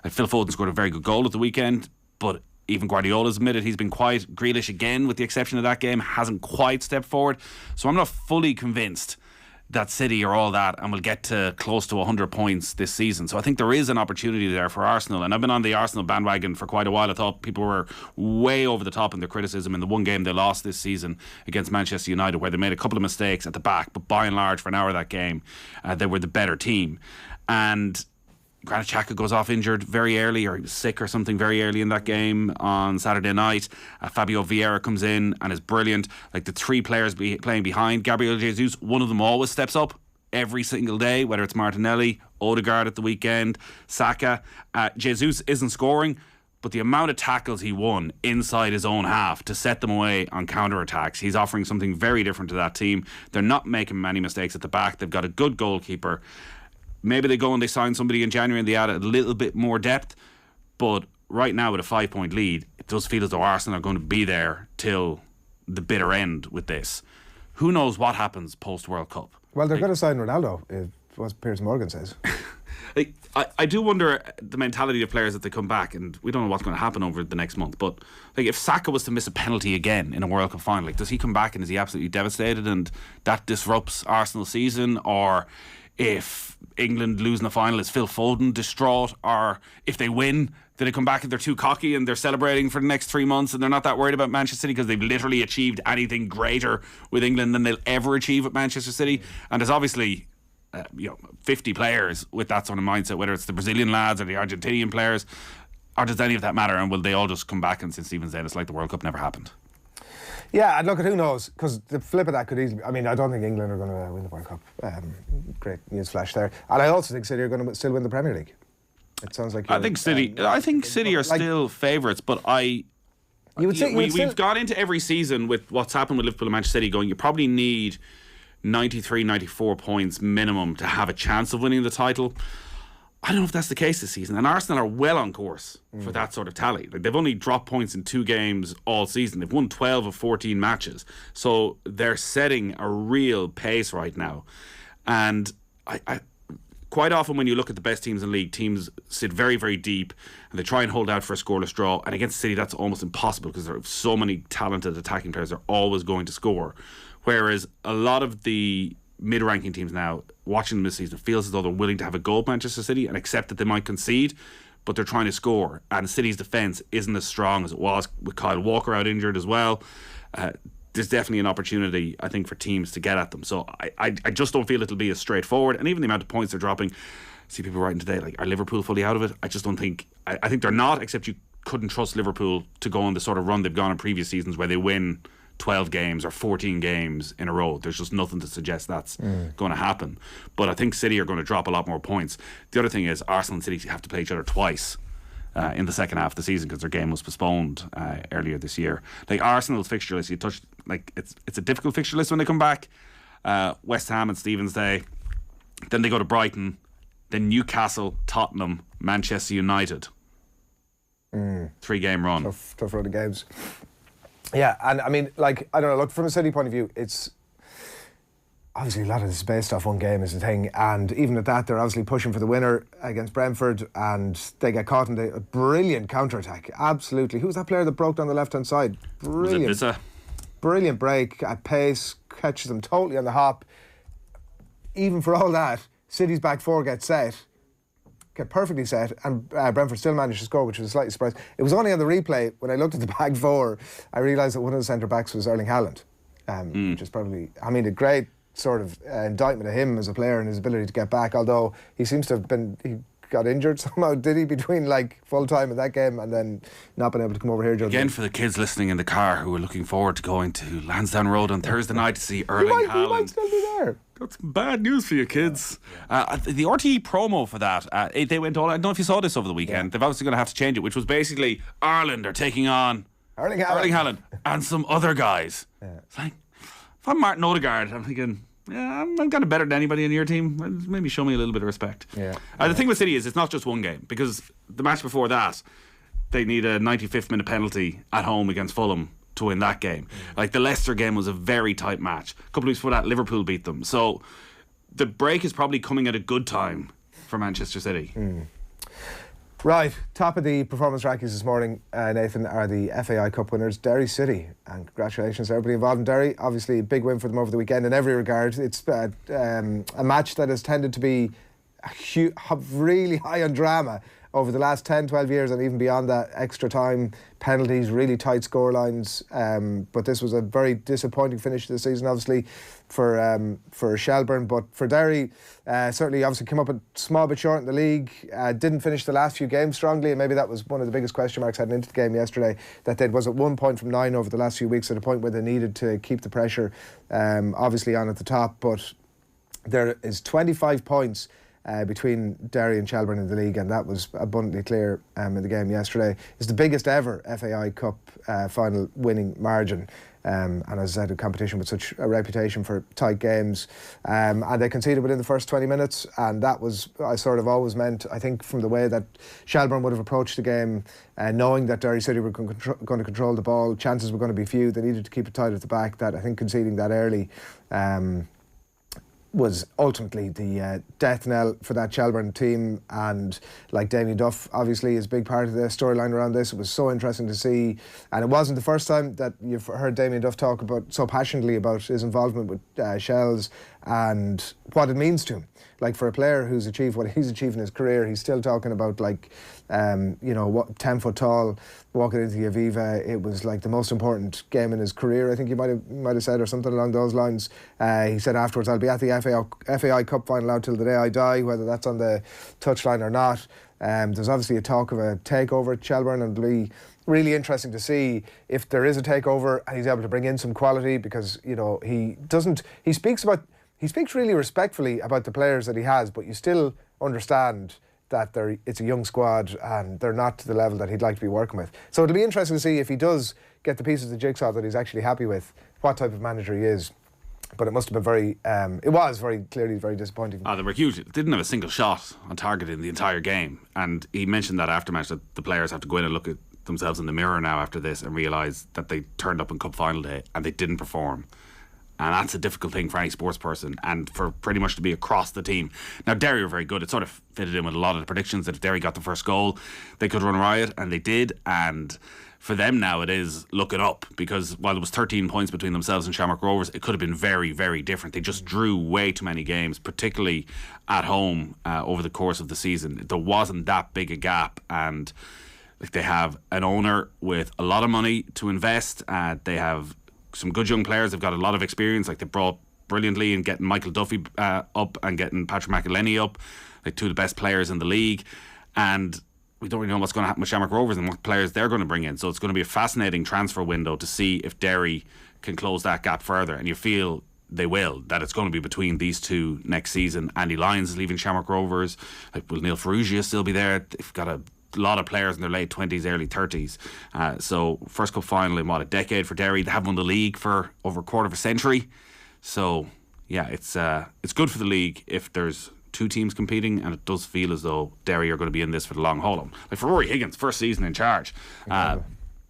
Phil Foden scored a very good goal at the weekend, but Even Guardiola's admitted he's been quiet. Grealish, again, with the exception of that game, hasn't quite stepped forward. So I'm not fully convinced that City are all that and will get to close to 100 points this season. So I think there is an opportunity there for Arsenal. And I've been on the Arsenal bandwagon for quite a while. I thought people were way over the top in their criticism in the one game they lost this season against Manchester United, where they made a couple of mistakes at the back, but by and large, for an hour of that game, they were the better team. And Granit Xhaka goes off injured very early, or he was sick or something very early in that game on Saturday night. Fabio Vieira comes in and is brilliant. Like the three players playing behind Gabriel Jesus, one of them always steps up every single day, whether it's Martinelli, Odegaard at the weekend, Saka. Jesus isn't scoring, but the amount of tackles he won inside his own half to set them away on counter-attacks, he's offering something very different to that team. They're not making many mistakes at the back. They've got a good goalkeeper. Maybe they go and they sign somebody in January and they add a little bit more depth. But right now, with a 5-point lead, it does feel as though Arsenal are going to be there till the bitter end with this. Who knows what happens post-World Cup? Well, they're going to sign Ronaldo, is what Piers Morgan says. I do wonder the mentality of players that they come back, and we don't know what's going to happen over the next month, but like if Saka was to miss a penalty again in a World Cup final, like does he come back and is he absolutely devastated and that disrupts Arsenal's season? Or if England lose in the final, is Phil Foden distraught? Or if they win, do they come back and they're too cocky and they're celebrating for the next 3 months and they're not that worried about Manchester City because they've literally achieved anything greater with England than they'll ever achieve at Manchester City? And there's obviously 50 players with that sort of mindset, whether it's the Brazilian lads or the Argentinian players. Or does any of that matter? And will they all just come back and since Stephen said it's like the World Cup never happened? Yeah, and look, who knows? Because the flip of that could easily... I mean, I don't think England are going to win the World Cup. Great news flash there. And I also think City are going to still win the Premier League. It sounds like... I think City are still favourites, but we've gone into every season with what's happened with Liverpool and Manchester City going, you probably need 93, 94 points minimum to have a chance of winning the title. I don't know if that's the case this season. And Arsenal are well on course for that sort of tally. Like they've only dropped points in 2 games all season. They've won 12 of 14 matches. So they're setting a real pace right now. And I quite often when you look at the best teams in the league, teams sit very, very deep and they try and hold out for a scoreless draw. And against City, that's almost impossible because there are so many talented attacking players. They're always going to score. Whereas a lot of the mid-ranking teams now, watching them this season, feels as though they're willing to have a go at Manchester City and accept that they might concede, but they're trying to score. And City's defence isn't as strong as it was with Kyle Walker out injured as well. There's definitely an opportunity, I think, for teams to get at them. So I just don't feel it'll be as straightforward. And even the amount of points they're dropping, I see people writing today, like, are Liverpool fully out of it? I just don't think... I think they're not, except you couldn't trust Liverpool to go on the sort of run they've gone in previous seasons where they win 12 games or 14 games in a row. There's just nothing to suggest that's going to happen. But I think City are going to drop a lot more points. The other thing is Arsenal and City have to play each other twice in the second half of the season because their game was postponed earlier this year. Like Arsenal's fixture list, you touched, like it's a difficult fixture list when they come back. West Ham and Stevens Day, then they go to Brighton, then Newcastle, Tottenham, Manchester United. 3-game run. Tough run of games. Yeah, and I mean, like, I don't know, look, from a City point of view, it's obviously a lot of this is based off one game is the thing, and even at that, they're obviously pushing for the winner against Brentford, and they get caught in a brilliant counter-attack, absolutely. Who was that player that broke down the left-hand side? Brilliant. Was it Brilliant break at pace, catches them totally on the hop. Even for all that, City's back four get perfectly set, and Brentford still managed to score, which was a slight surprise. It was only on the replay, when I looked at the back four, I realised that one of the centre-backs was Erling Haaland, which is probably, I mean, a great sort of indictment of him as a player and his ability to get back, although he seems to have he got injured somehow, did he, between like full time in that game and then not been able to come over here. Again, for the kids listening in the car who are looking forward to going to Lansdowne Road on Thursday night to see Erling Haaland. He might still be there. That's bad news for you kids. The RTE promo for that, they went all, I don't know if you saw this over the weekend, they're obviously going to have to change it, which was basically Ireland are taking on Erling Haaland and some other guys. It's like, if I'm Martin Odegaard, I'm thinking, yeah, I'm kind of better than anybody in your team. Maybe show me a little bit of respect. The thing with City is it's not just one game, because the match before that, they need a 95th minute penalty at home against Fulham to win that game. Like the Leicester game was a very tight match. A couple of weeks before that, Liverpool beat them. So the break is probably coming at a good time for Manchester City. Right, top of the performance rankings this morning, Nathan, are the FAI Cup winners, Derry City. And congratulations to everybody involved in Derry. Obviously, a big win for them over the weekend in every regard. It's a match that has tended to be really high on drama over the last 10, 12 years, and even beyond that, extra time, penalties, really tight scorelines. But this was a very disappointing finish to the season, obviously, for Shelbourne. But for Derry, certainly obviously came up a small bit short in the league, didn't finish the last few games strongly, and maybe that was one of the biggest question marks heading into the game yesterday, that they was at 1 point from 9 over the last few weeks, at a point where they needed to keep the pressure obviously on at the top. But there is 25 points between Derry and Shelbourne in the league, and that was abundantly clear in the game yesterday. It's the biggest ever FAI Cup final winning margin, and as I said, a competition with such a reputation for tight games, and they conceded within the first 20 minutes, and that was, I sort of always meant, I think, from the way that Shelbourne would have approached the game, knowing that Derry City were going to control the ball, chances were going to be few, they needed to keep it tight at the back, that I think conceding that early was ultimately the death knell for that Shelbourne team. And like Damien Duff obviously is a big part of the storyline around this. It was so interesting to see, and it wasn't the first time that you've heard Damien Duff talk about so passionately about his involvement with Shells and what it means to him. Like, for a player who's achieved what he's achieved in his career, he's still talking about, like, 10 foot tall, walking into the Aviva. It was like the most important game in his career, I think he might have said, or something along those lines. He said afterwards, I'll be at the FAI Cup final out till the day I die, whether that's on the touchline or not. There's obviously a talk of a takeover at Shelbourne, and it'll be really interesting to see if there is a takeover and he's able to bring in some quality, because he speaks really respectfully about the players that he has, but you still understand that it's a young squad and they're not to the level that he'd like to be working with. So it'll be interesting to see if he does get the pieces of the jigsaw that he's actually happy with, what type of manager he is. But it must have been it was very clearly very disappointing. They were huge. Didn't have a single shot on target in the entire game. And he mentioned that after match, that the players have to go in and look at themselves in the mirror now after this and realise that they turned up in cup final day and they didn't perform. And that's a difficult thing for any sports person, and for pretty much to be across the team. Now, Derry were very good. It sort of fitted in with a lot of the predictions that if Derry got the first goal, they could run riot, and they did. And for them now, it is looking up, because while there was 13 points between themselves and Shamrock Rovers, it could have been very, very different. They just drew way too many games, particularly at home over the course of the season. There wasn't that big a gap, and they have an owner with a lot of money to invest. They have some good young players. They've got a lot of experience. Like, they brought brilliantly in getting Michael Duffy up and getting Patrick McElhenney up, like two of the best players in the league. And we don't really know what's going to happen with Shamrock Rovers and what players they're going to bring in. So it's going to be a fascinating transfer window to see if Derry can close that gap further. And you feel they will, that it's going to be between these two next season. Andy Lyons is leaving Shamrock Rovers. Like, will Neil Ferrugia still be there? They've got a lot of players in their late 20s, early 30s. So first cup final in a decade for Derry. They haven't won the league for over a quarter of a century. So yeah, it's good for the league if there's two teams competing, and it does feel as though Derry are going to be in this for the long haul. Like, for Rory Higgins, first season in charge,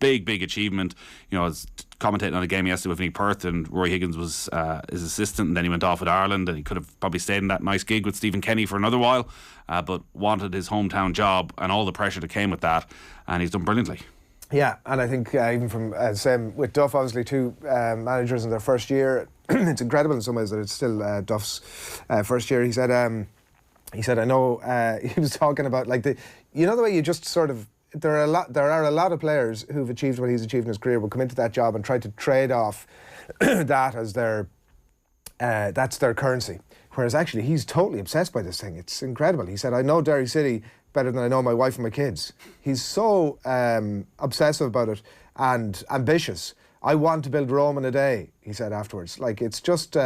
big achievement. I was commentating on a game yesterday with Nick Perth, and Rory Higgins was his assistant, and then he went off with Ireland, and he could have probably stayed in that nice gig with Stephen Kenny for another while, but wanted his hometown job and all the pressure that came with that, and he's done brilliantly. Yeah, and I think even from same with Duff, obviously two managers in their first year, it's incredible in some ways that it's still Duff's first year. He said I know he was talking about, like, the way you just sort of, there are a lot of players who've achieved what he's achieved in his career will come into that job and try to trade off that as that's their currency. Whereas actually he's totally obsessed by this thing. It's incredible. He said, I know Derry City better than I know my wife and my kids. He's so obsessive about it and ambitious. I want to build Rome in a day, he said afterwards. Like, it's just,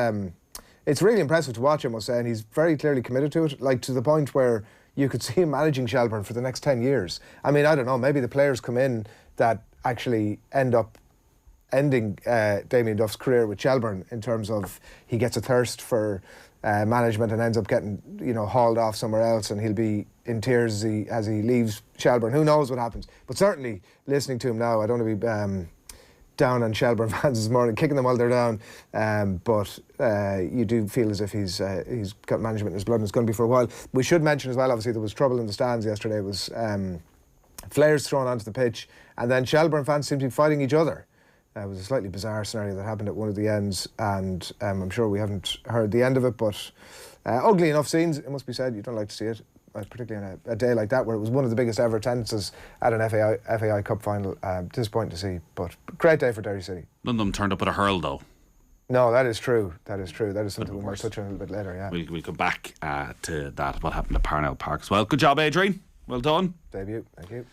it's really impressive to watch, I must say, and he's very clearly committed to it, like, to the point where you could see him managing Shelbourne for the next 10 years. I mean, I don't know, maybe the players come in that actually end up ending Damien Duff's career with Shelbourne, in terms of he gets a thirst for management and ends up getting, hauled off somewhere else, and he'll be in tears as he leaves Shelbourne. Who knows what happens? But certainly, listening to him now, I don't want to be down on Shelbourne fans this morning, kicking them while they're down. But you do feel as if he's got management in his blood and it's going to be for a while. We should mention as well, obviously, there was trouble in the stands yesterday. It was flares thrown onto the pitch, and then Shelbourne fans seemed to be fighting each other. It was a slightly bizarre scenario that happened at one of the ends, and I'm sure we haven't heard the end of it, but ugly enough scenes, it must be said. You don't like to see it, particularly on a day like that where it was one of the biggest ever attendances at an FAI Cup final. Disappointing to see, but great day for Derry City. None of them turned up at a hurl, though. No, that is true. That is something we might touch on a little bit later, yeah. We'll come back to that, what happened at Parnell Park as well. Good job, Adrian. Well done. Debut, thank you.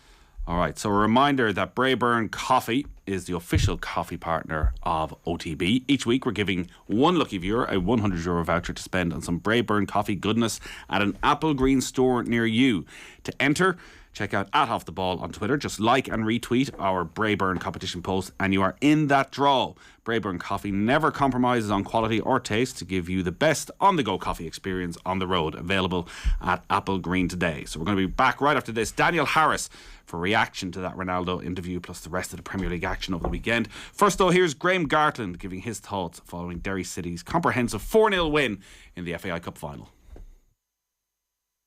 All right, so a reminder that Braeburn Coffee is the official coffee partner of OTB. Each week we're giving one lucky viewer a €100 voucher to spend on some Braeburn coffee goodness at an Apple Green store near you. To enter, check out @OffTheBall on Twitter. Just like and retweet our Braeburn competition post and you are in that draw. Braeburn Coffee never compromises on quality or taste to give you the best on-the-go coffee experience on the road. Available at Apple Green today. So we're going to be back right after this. Daniel Harris for reaction to that Ronaldo interview plus the rest of the Premier League action over the weekend. First though, here's Graham Gartland giving his thoughts following Derry City's comprehensive 4-0 win in the FAI Cup final.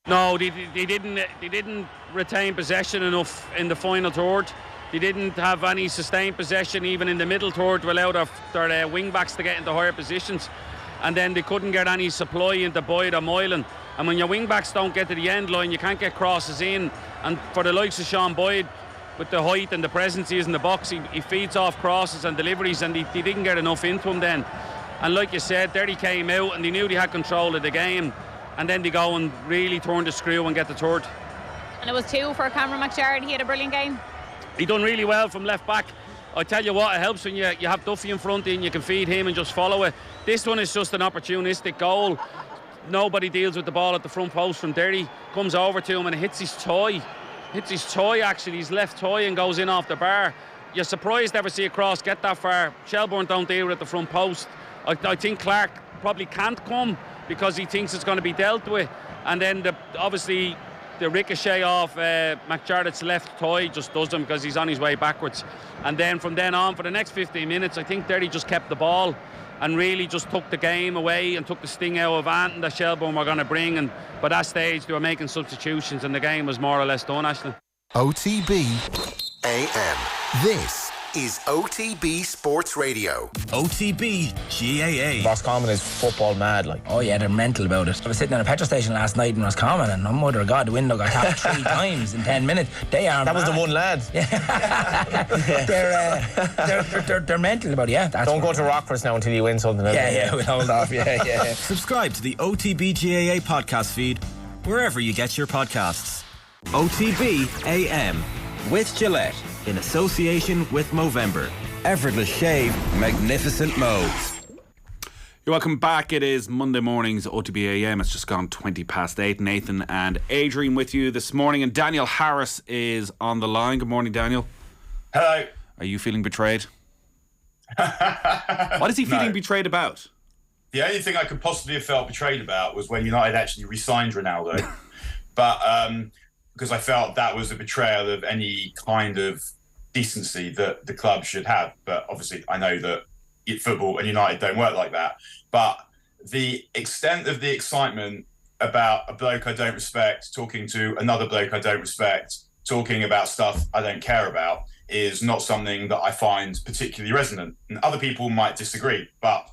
No, they didn't retain possession enough in the final third. They didn't have any sustained possession even in the middle third to allow their wing backs to get into higher positions, and then they couldn't get any supply into Boyd or Moylan. And when your wing backs don't get to the end line, you can't get crosses in. And for the likes of Sean Boyd, with the height and the presence he is in the box, he feeds off crosses and deliveries, and they didn't get enough into him then. And like you said, Derry came out and they knew they had control of the game, and then they go and really turn the screw and get the third. And it was 2 for Cameron McJard. He had a brilliant game. He done really well from left back. I tell you what, it helps when you have Duffy in front and you can feed him and just follow it. This one is just an opportunistic goal. Nobody deals with the ball at the front post from Derry. Comes over to him and it hits his thigh. Actually, his left thigh, and goes in off the bar. You're surprised to ever see a cross get that far. Shelbourne don't deal with it at the front post. I think Clark probably can't come because he thinks it's going to be dealt with. And then obviously the ricochet off McJard's left thigh just does him because he's on his way backwards. And then from then on, for the next 15 minutes, I think Derry just kept the ball and really just took the game away and took the sting out of anything that Shelbourne were going to bring. And by that stage, they were making substitutions and the game was more or less done, Ashley. OTB AM. This is OTB Sports Radio. OTB GAA. Roscommon is football mad, like. Oh yeah, they're mental about it. I was sitting in a petrol station last night in Roscommon, and oh mother of God, the window got tapped 3 times in 10 minutes. They are. That was the one lad. They're mental about it. Yeah. Don't go to Rockford now until you win something. Yeah, we'll hold off. Yeah. Subscribe to the OTB GAA podcast feed wherever you get your podcasts. OTB AM with Gillette in association with Movember. Effortless shave, magnificent modes. You're welcome back. It is Monday morning's OTB AM. It's just gone 8:20. Nathan and Adrian with you this morning, and Daniel Harris is on the line. Good morning, Daniel. Hello. Are you feeling betrayed? What is he feeling betrayed about? The only thing I could possibly have felt betrayed about was when United actually re-signed Ronaldo. But because I felt that was a betrayal of any kind of decency that the club should have. But obviously I know that football and United don't work like that. But the extent of the excitement about a bloke I don't respect talking to another bloke I don't respect, talking about stuff I don't care about, is not something that I find particularly resonant. And other people might disagree, but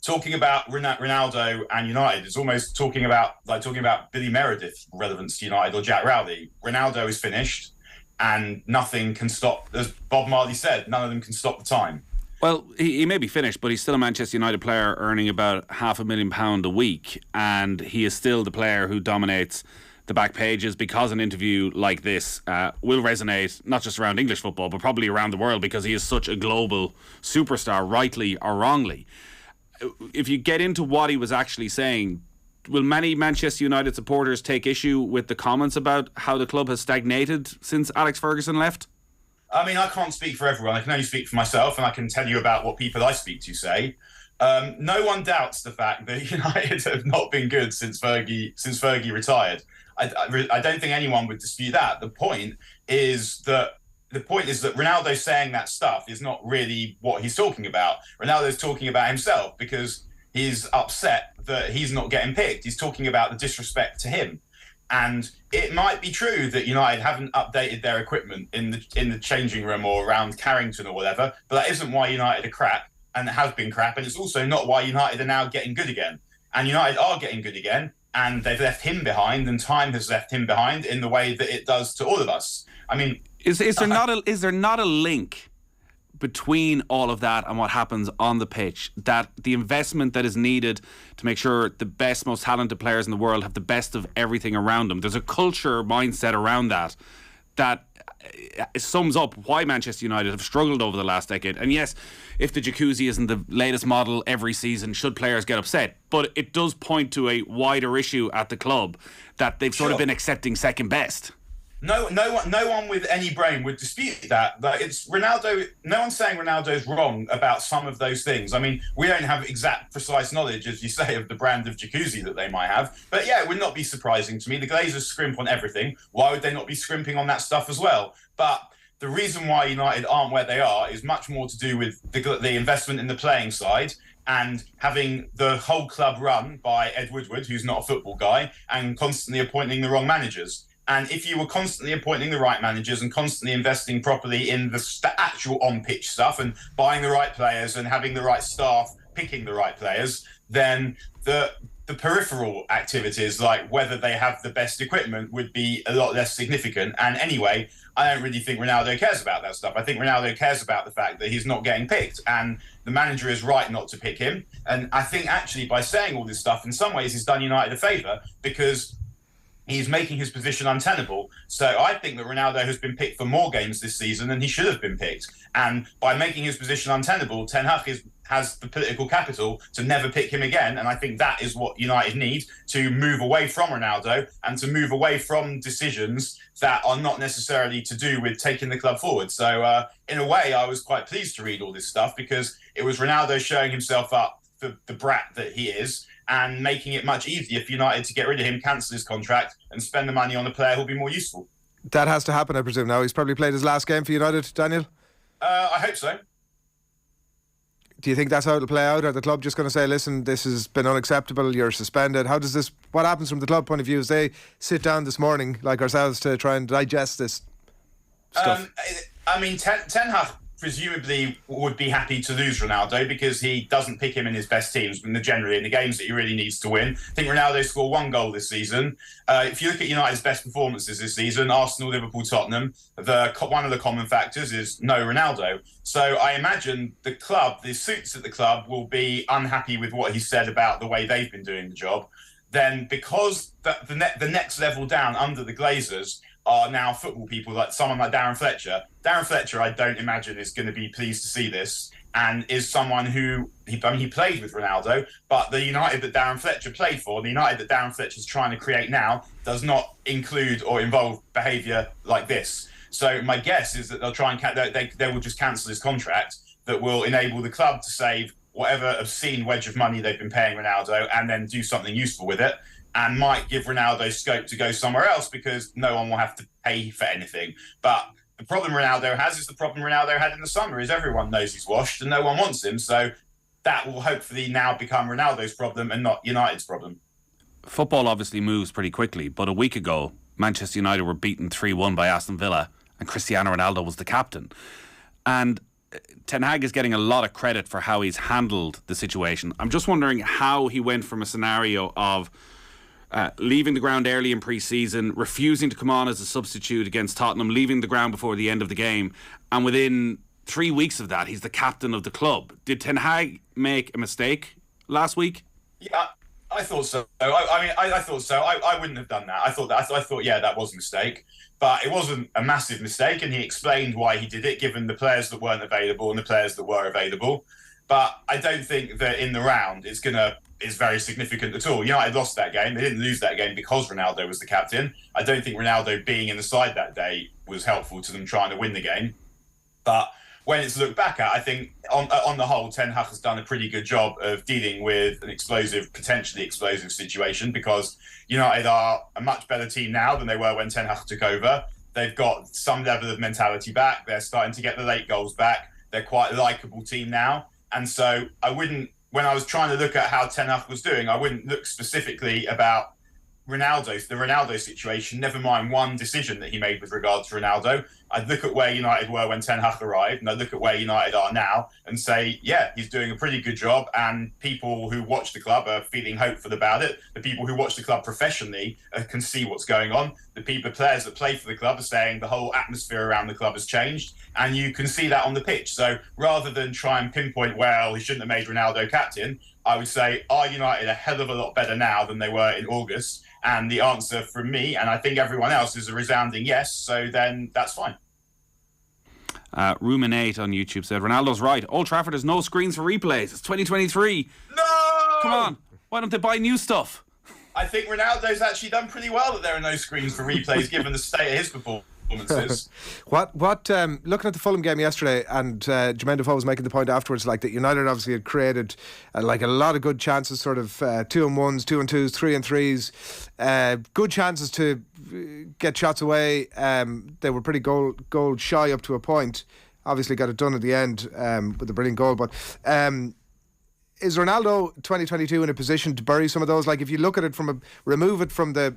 talking about Ronaldo and United is almost talking about Billy Meredith relevance to United or Jack Rowley. Ronaldo is finished and nothing can stop, as Bob Marley said, none of them can stop the time. Well, he may be finished, but he's still a Manchester United player earning about £500,000 a week, and he is still the player who dominates the back pages, because an interview like this will resonate not just around English football but probably around the world, because he is such a global superstar, rightly or wrongly. If you get into what he was actually saying, will many Manchester United supporters take issue with the comments about how the club has stagnated since Alex Ferguson left? I mean, I can't speak for everyone. I can only speak for myself, and I can tell you about what people I speak to say. No one doubts the fact that United have not been good since Fergie retired. I don't think anyone would dispute that. The point is that the point is that Ronaldo saying that stuff is not really what he's talking about. Ronaldo's talking about himself because he's upset that he's not getting picked. He's talking about the disrespect to him. And it might be true that United haven't updated their equipment in the changing room or around Carrington or whatever, but that isn't why United are crap, and it has been crap, and it's also not why United are now getting good again. And United are getting good again, and they've left him behind, and time has left him behind in the way that it does to all of us. I mean, is there not a link between all of that and what happens on the pitch, that the investment that is needed to make sure the best, most talented players in the world have the best of everything around them? There's a culture mindset around that sums up why Manchester United have struggled over the last decade. And yes, if the jacuzzi isn't the latest model every season, should players get upset? But it does point to a wider issue at the club that they've sort of been accepting second best. No one with any brain would dispute that. But it's Ronaldo. No one's saying Ronaldo's wrong about some of those things. I mean, we don't have exact, precise knowledge, as you say, of the brand of jacuzzi that they might have. But yeah, it would not be surprising to me. The Glazers scrimp on everything. Why would they not be scrimping on that stuff as well? But the reason why United aren't where they are is much more to do with the investment in the playing side and having the whole club run by Ed Woodward, who's not a football guy, and constantly appointing the wrong managers. And if you were constantly appointing the right managers and constantly investing properly in the actual on-pitch stuff and buying the right players and having the right staff picking the right players, then the peripheral activities, like whether they have the best equipment, would be a lot less significant. And anyway, I don't really think Ronaldo cares about that stuff. I think Ronaldo cares about the fact that he's not getting picked, and the manager is right not to pick him. And I think actually by saying all this stuff, in some ways he's done United a favour, because he's making his position untenable. So I think that Ronaldo has been picked for more games this season than he should have been picked. And by making his position untenable, Ten Hag has the political capital to never pick him again. And I think that is what United need, to move away from Ronaldo and to move away from decisions that are not necessarily to do with taking the club forward. So in a way, I was quite pleased to read all this stuff, because it was Ronaldo showing himself up for the brat that he is, and making it much easier for United to get rid of him, cancel his contract, and spend the money on a player who'll be more useful. That has to happen, I presume, now. He's probably played his last game for United, Daniel? I hope so. Do you think that's how it'll play out? Are the club just going to say, listen, this has been unacceptable, you're suspended? What happens from the club point of view as they sit down this morning, like ourselves, to try and digest this stuff? I mean, Ten Hag presumably would be happy to lose Ronaldo, because he doesn't pick him in his best teams, generally in the games that he really needs to win. I think Ronaldo scored 1 goal this season. If you look at United's best performances this season, Arsenal, Liverpool, Tottenham, one of the common factors is no Ronaldo. So I imagine the suits at the club will be unhappy with what he said about the way they've been doing the job. Then, because the next level down under the Glazers are now football people, like someone like Darren Fletcher. Darren Fletcher, I don't imagine, is going to be pleased to see this, and is someone who, he played with Ronaldo, but the United that Darren Fletcher played for, the United that Darren Fletcher's trying to create now, does not include or involve behaviour like this. So my guess is that they'll try and they will just cancel his contract, that will enable the club to save whatever obscene wedge of money they've been paying Ronaldo, and then do something useful with it, and might give Ronaldo scope to go somewhere else, because no one will have to pay for anything. But the problem Ronaldo has is the problem Ronaldo had in the summer, is everyone knows he's washed and no one wants him. So that will hopefully now become Ronaldo's problem and not United's problem. Football obviously moves pretty quickly, but a week ago, Manchester United were beaten 3-1 by Aston Villa, and Cristiano Ronaldo was the captain. And Ten Hag is getting a lot of credit for how he's handled the situation. I'm just wondering how he went from a scenario of leaving the ground early in pre-season, refusing to come on as a substitute against Tottenham, leaving the ground before the end of the game, and within 3 weeks of that, he's the captain of the club. Did Ten Hag make a mistake last week? Yeah, I thought so. I thought so. I wouldn't have done that. I thought, yeah, that was a mistake. But it wasn't a massive mistake, and he explained why he did it, given the players that weren't available and the players that were available. But I don't think that in the round is very significant at all. United lost that game. They didn't lose that game because Ronaldo was the captain. I don't think Ronaldo being in the side that day was helpful to them trying to win the game. But when it's looked back at, I think on the whole, Ten Hag has done a pretty good job of dealing with an potentially explosive situation, because United are a much better team now than they were when Ten Hag took over. They've got some level of mentality back. They're starting to get the late goals back. They're quite a likeable team now. And so when I was trying to look at how Ten Hag was doing, I wouldn't look specifically about the Ronaldo situation, never mind one decision that he made with regard to Ronaldo. I'd look at where United were when Ten Hag arrived, and I'd look at where United are now and say, yeah, he's doing a pretty good job, and people who watch the club are feeling hopeful about it. The people who watch the club professionally can see what's going on. The players that play for the club are saying the whole atmosphere around the club has changed, and you can see that on the pitch. So rather than try and pinpoint, well, he shouldn't have made Ronaldo captain, I would say, are United a hell of a lot better now than they were in August? And the answer from me, and I think everyone else, is a resounding yes. So then that's fine. Ruminate on YouTube said, Ronaldo's right. Old Trafford has no screens for replays. It's 2023. No! Come on. Why don't they buy new stuff? I think Ronaldo's actually done pretty well that there are no screens for replays given the state of his performances. Looking at the Fulham game yesterday, and Jermaine Defoe was making the point afterwards, like that United obviously had created like a lot of good chances, sort of 2-on-1s, 2-on-2s, 3-on-3s, good chances to get shots away. They were pretty goal shy up to a point. Obviously got it done at the end with a brilliant goal, but is Ronaldo 2022 in a position to bury some of those? Like if you look at it remove it from the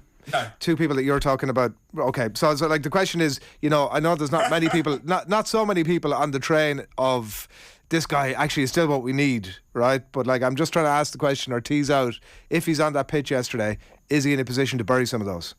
two people that you're talking about. Okay, so like the question is, I know there's not many people, not so many people on the train of this guy actually is still what we need, right? But like I'm just trying to ask the question or tease out, if he's on that pitch yesterday, is he in a position to bury some of those?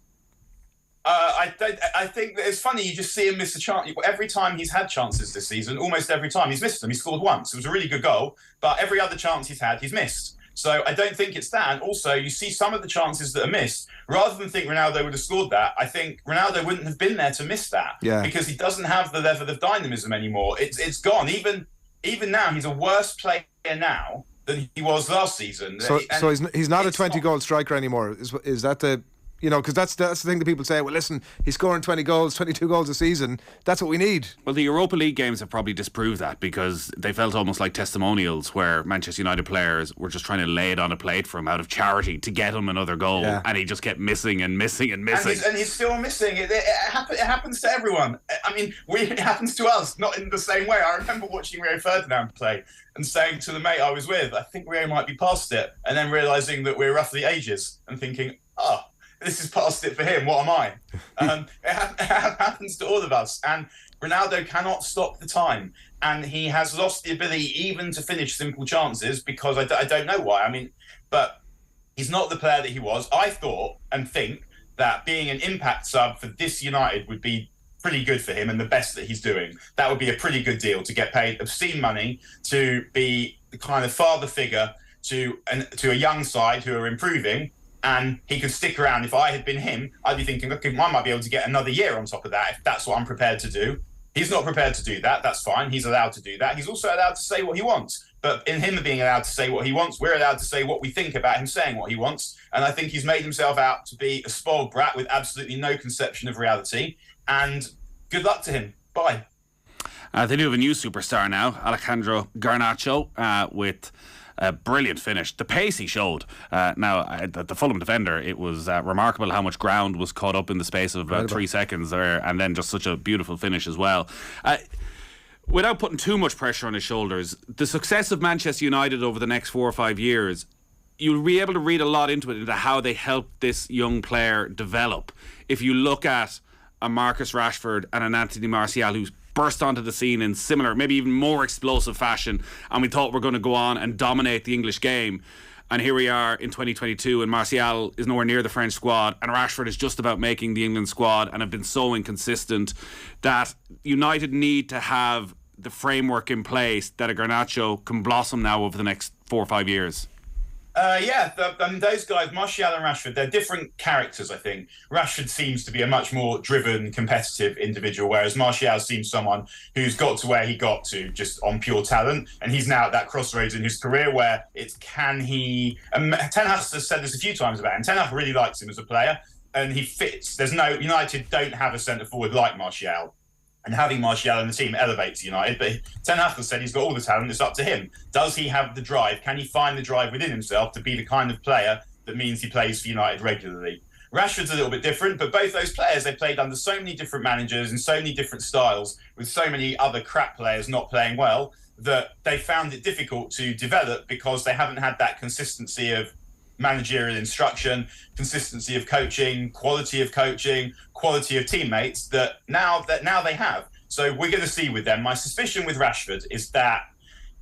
I think that it's funny, you just see him miss a chance. Every time he's had chances this season, almost every time he's missed them. He scored once. It was a really good goal, but every other chance he's had, he's missed. So I don't think it's that. And also, you see some of the chances that are missed. Rather than think Ronaldo would have scored that, I think Ronaldo wouldn't have been there to miss that. Yeah. Because he doesn't have the level of dynamism anymore. It's gone. Even now, he's a worse player now than he was last season. So he's not a 20-goal striker anymore. Is that the... because that's the thing that people say, well, listen, he's scoring 20 goals, 22 goals a season. That's what we need. Well, the Europa League games have probably disproved that, because they felt almost like testimonials where Manchester United players were just trying to lay it on a plate for him out of charity to get him another goal. Yeah. And he just kept missing and missing and missing. And he's still missing. It happens to everyone. I mean, it happens to us, not in the same way. I remember watching Rio Ferdinand play and saying to the mate I was with, I think Rio might be past it. And then realising that we're roughly ages and thinking, this is past it for him. What am I? It happens to all of us. And Ronaldo cannot stop the time. And he has lost the ability even to finish simple chances, because I don't know why. I mean, but he's not the player that he was. I thought and think that being an impact sub for this United would be pretty good for him and the best that he's doing. That would be a pretty good deal, to get paid obscene money to be the kind of father figure to a young side who are improving. And he could stick around. If I had been him, I'd be thinking, okay, I might be able to get another year on top of that if that's what I'm prepared to do. He's not prepared to do that. That's fine. He's allowed to do that. He's also allowed to say what he wants. But in him being allowed to say what he wants, we're allowed to say what we think about him saying what he wants. And I think he's made himself out to be a spoiled brat with absolutely no conception of reality. And good luck to him. Bye. They do have a new superstar now, Alejandro Garnacho, with a brilliant finish. The pace he showed. The Fulham defender, it was remarkable how much ground was caught up in the space of about 3 seconds there, and then just such a beautiful finish as well. Without putting too much pressure on his shoulders, the success of Manchester United over the next 4 or 5 years, you'll be able to read a lot into it, into how they helped this young player develop. If you look at a Marcus Rashford and an Anthony Martial who's burst onto the scene in similar, maybe even more explosive fashion, and we thought we're going to go on and dominate the English game, and here we are in 2022 and Martial is nowhere near the French squad and Rashford is just about making the England squad and have been so inconsistent that United need to have the framework in place that a Garnacho can blossom now over the next 4 or 5 years. Those guys, Martial and Rashford, they're different characters, I think. Rashford seems to be a much more driven, competitive individual, whereas Martial seems someone who's got to where he got to just on pure talent, and he's now at that crossroads in his career where it's can he... Ten Hag has said this a few times about him. Ten Hag really likes him as a player, and he fits. United don't have a centre-forward like Martial. And having Martial in the team elevates United. But Ten Hag has said he's got all the talent. It's up to him. Does he have the drive? Can he find the drive within himself to be the kind of player that means he plays for United regularly? Rashford's a little bit different, but both those players, they played under so many different managers and so many different styles, with so many other crap players not playing well, that they found it difficult to develop because they haven't had that consistency of managerial instruction, consistency of coaching, quality of teammates that now they have. So we're going to see with them. My suspicion with Rashford is that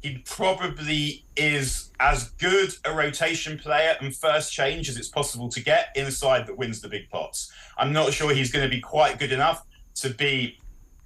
he probably is as good a rotation player and first change as it's possible to get in a side that wins the big pots. I'm not sure he's going to be quite good enough to be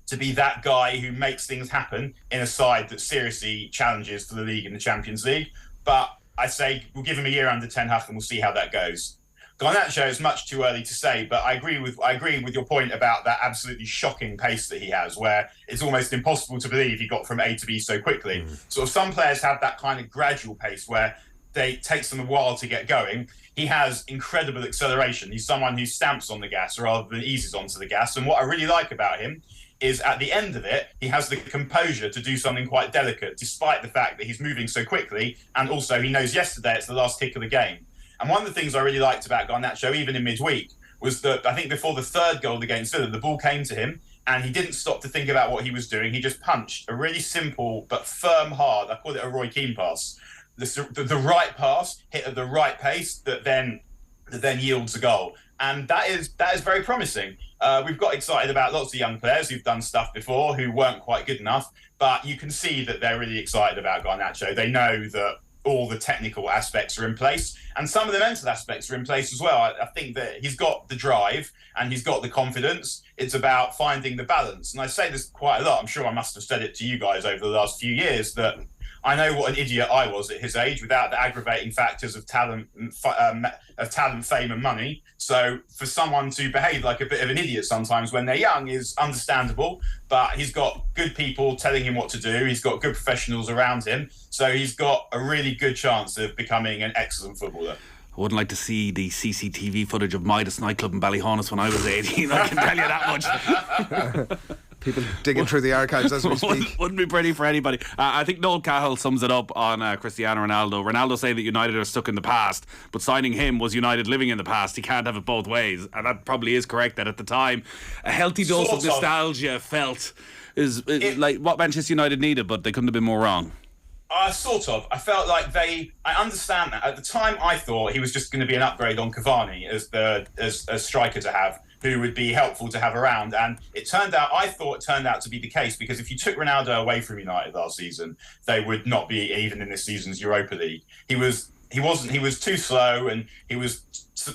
that guy who makes things happen in a side that seriously challenges for the league and the Champions League. But I say we'll give him a year under Ten Hag and we'll see how that goes. Garnacho is much too early to say, but I agree with your point about that absolutely shocking pace that he has, where it's almost impossible to believe he got from A to B so quickly. Sort of some players have that kind of gradual pace where it takes them a while to get going. He has incredible acceleration. He's someone who stamps on the gas rather than eases onto the gas. And what I really like about him is at the end of it, he has the composure to do something quite delicate, despite the fact that he's moving so quickly. And also he knows yesterday it's the last kick of the game. And one of the things I really liked about Garnacho, even in midweek, was that I think before the third goal against Fulham, the ball came to him and he didn't stop to think about what he was doing. He just punched a really simple but firm, hard, I call it a Roy Keane pass. The right pass, hit at the right pace that then yields a goal. And that is very promising. We've got excited about lots of young players who've done stuff before who weren't quite good enough, but you can see that they're really excited about Garnacho. They know that all the technical aspects are in place and some of the mental aspects are in place as well. I think that he's got the drive and he's got the confidence. It's about finding the balance. And I say this quite a lot. I'm sure I must have said it to you guys over the last few years that I know what an idiot I was at his age without the aggravating factors of talent, fame and money. So for someone to behave like a bit of an idiot sometimes when they're young is understandable, but he's got good people telling him what to do. He's got good professionals around him. So he's got a really good chance of becoming an excellent footballer. I wouldn't like to see the CCTV footage of Midas nightclub in Ballyhonus when I was 18. I can tell you that much. People digging through the archives as we speak. Wouldn't be pretty for anybody. I think Noel Cahill sums it up on Cristiano Ronaldo. Ronaldo saying that United are stuck in the past, but signing him was United living in the past. He can't have it both ways. And that probably is correct, that at the time a healthy dose of nostalgia felt is like what Manchester United needed, but they couldn't have been more wrong. Sort of. I felt like I understand that. At the time, I thought he was just going to be an upgrade on Cavani as striker to have, who would be helpful to have around. And I thought it turned out to be the case, because if you took Ronaldo away from United last season, they would not be even in this season's Europa League. He was too slow, and he was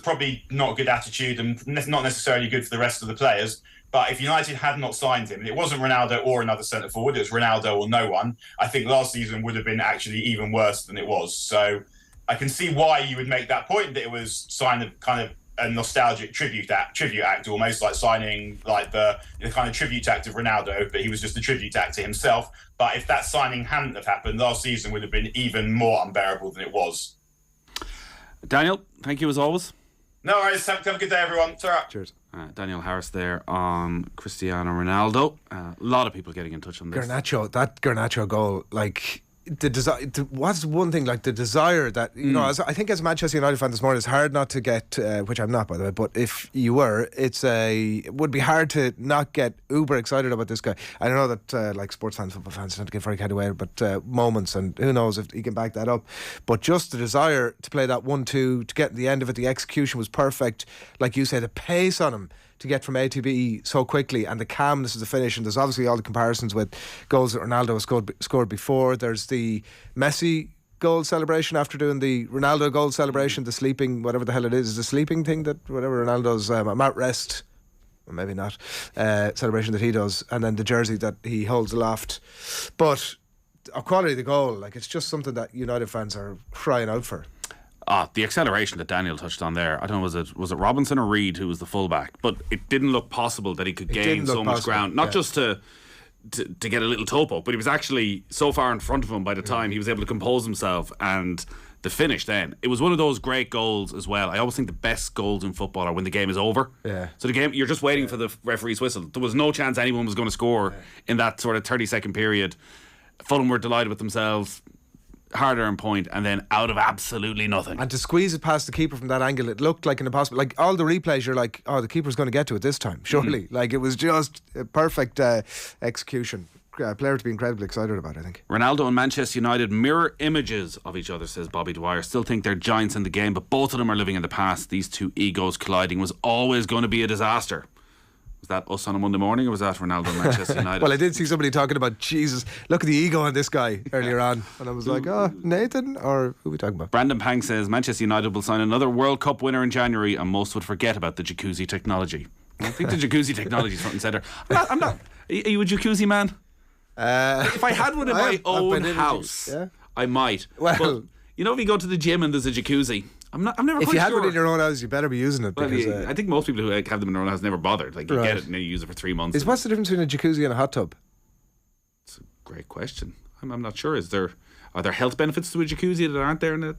probably not good attitude and not necessarily good for the rest of the players. But if United had not signed him, and it wasn't Ronaldo or another centre forward, it was Ronaldo or no one, I think last season would have been actually even worse than it was. So I can see why you would make that point, that it was signed of kind of a nostalgic tribute act, almost like signing like the kind of tribute act of Ronaldo, but he was just a tribute act to himself. But if that signing hadn't have happened, last season would have been even more unbearable than it was. Daniel, thank you as always. No worries. Have a good day, everyone. It's all right. Cheers. Daniel Harris there on Cristiano Ronaldo. A lot of people getting in touch on this. That Garnacho goal, like what's one thing, like the desire that you know, I think as a Manchester United fan this morning, it's hard not to get, which I'm not by the way, but if you were, it would be hard to not get uber excited about this guy. I know that like sports fans, football fans tend to get very carried away, but moments, and who knows if he can back that up, but just the desire to play that 1-2, to get to the end of it, the execution was perfect, like you say, the pace on him to get from A to B so quickly, and the calmness of the finish. And there's obviously all the comparisons with goals that Ronaldo has scored before. There's the Messi goal celebration after doing the Ronaldo goal celebration, the sleeping, whatever the hell it is the sleeping thing, that whatever Ronaldo's I'm at rest, or maybe not, celebration that he does, and then the jersey that he holds aloft. But a quality of the goal, like, it's just something that United fans are crying out for. The acceleration that Daniel touched on there, I don't know, was it Robinson or Reid who was the fullback? But it didn't look possible that he could gain so much ground, not just to get a little topo, but he was actually so far in front of him by the time he was able to compose himself. And the finish then, it was one of those great goals as well. I always think the best goals in football are when the game is over. So the game, you're just waiting for the referee's whistle. There was no chance anyone was going to score in that sort of 30-second period. Fulham were delighted with themselves. hard-earned point, and then out of absolutely nothing. And to squeeze it past the keeper from that angle, it looked like an impossible. Like all the replays, you're like, oh, the keeper's going to get to it this time, surely. Like it was just a perfect execution. Player to be incredibly excited about, I think. Ronaldo and Manchester United mirror images of each other, says Bobby Dwyer. Still think they're giants in the game, but both of them are living in the past. These two egos colliding was always going to be a disaster. Was that us on a Monday morning, or was that Ronaldo and Manchester United? Well, I did see somebody talking about, Jesus, look at the ego on this guy earlier on. And I was like, oh, Nathan? Or who are we talking about? Brandon Pang says Manchester United will sign another World Cup winner in January, and most would forget about the jacuzzi technology. I think the jacuzzi technology is front and centre. I'm not. Are you a jacuzzi man? If I had one in my own house, I might. Well, but, you know, if you go to the gym and there's a jacuzzi, I'm never quite sure. If you had one in your own house, you better be using it. Well, because, I think most people who have them in their own house never bothered. Like, you get it and you use it for 3 months. What's the difference between a jacuzzi and a hot tub? It's a great question. I'm not sure. Are there health benefits to a jacuzzi that aren't there in it?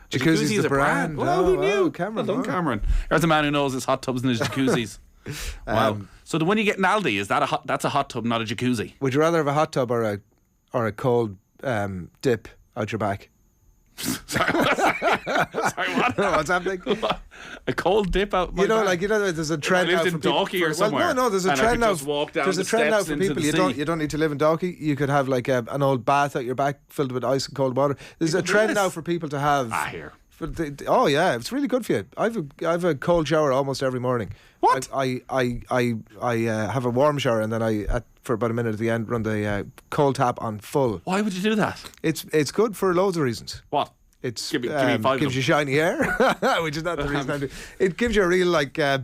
Jacuzzi is a brand. Well, who knew? Cameron. Well done, Cameron. There's a man who knows his hot tubs and his jacuzzis. Wow. So the one you get in Aldi, that's a hot tub, not a jacuzzi? Would you rather have a hot tub or a cold dip out your back? Sorry, what? What's happening? A cold dip out my back? There's a trend now for people. Dalkey or somewhere. Well, no, there's a trend now. There's a trend now for people. You don't need to live in Dalkey. You could have like an old bath out your back filled with ice and cold water. There's a trend now for people to have. Here. Oh yeah, it's really good for you. I have a cold shower almost every morning. What? I have a warm shower and then for about a minute at the end run the cold tap on full. Why would you do that? It's good for loads of reasons. What? It's give me five gives you shiny hair, which is not the reason I do. It gives you a real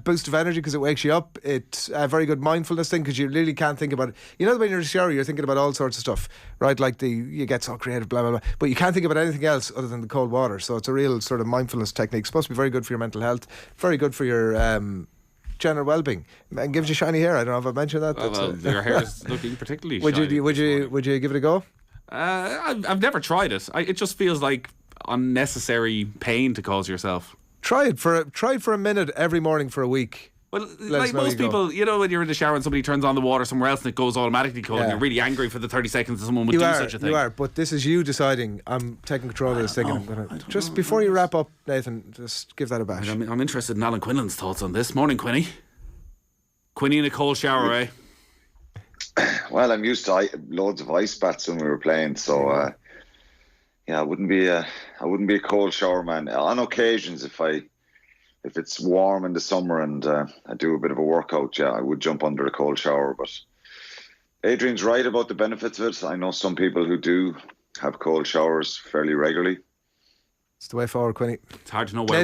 boost of energy because it wakes you up. It's a very good mindfulness thing because you really can't think about it. You know, when you're in the shower, you're thinking about all sorts of stuff, right? Like you get so creative, blah blah blah, but you can't think about anything else other than the cold water. So it's a real sort of mindfulness technique. It's supposed to be very good for your mental health, very good for your general well-being, and gives you shiny hair. I don't know if I've mentioned that. Well, your hair is looking particularly would shiny. Would you give it a go? I've never tried it. It just feels like unnecessary pain to cause yourself. Try it for a minute every morning for a week. Well, like most people, you know, when you're in the shower and somebody turns on the water somewhere else and it goes automatically cold, and you're really angry for the 30 seconds that someone would do such a thing. You are, but this is you deciding, I'm taking control of this thing. And I'm gonna just before you wrap up, Nathan, just give that a bash. I'm interested in Alan Quinlan's thoughts on this. Morning, Quinny. Quinny in a cold shower, eh? Well, I'm used to loads of ice baths when we were playing, so I wouldn't be a cold shower man. On occasions, if it's warm in the summer and I do a bit of a workout, I would jump under a cold shower. But Adrian's right about the benefits of it. I know some people who do have cold showers fairly regularly. It's the way forward, Quinny. It's hard to know where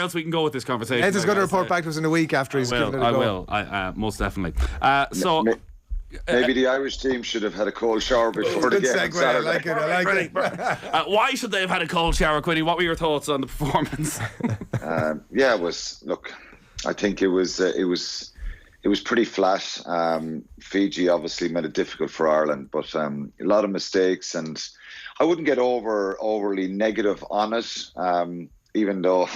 else we can go with this conversation. Nathan's going to report back to us in a week after he's given it a go. I will, most definitely. Maybe the Irish team should have had a cold shower before the game. Good segue. I like it. Why should they have had a cold shower, Quinny? What were your thoughts on the performance? It was. Look, I think it was pretty flat. Fiji obviously made it difficult for Ireland, but a lot of mistakes, and I wouldn't get overly negative on it. Even though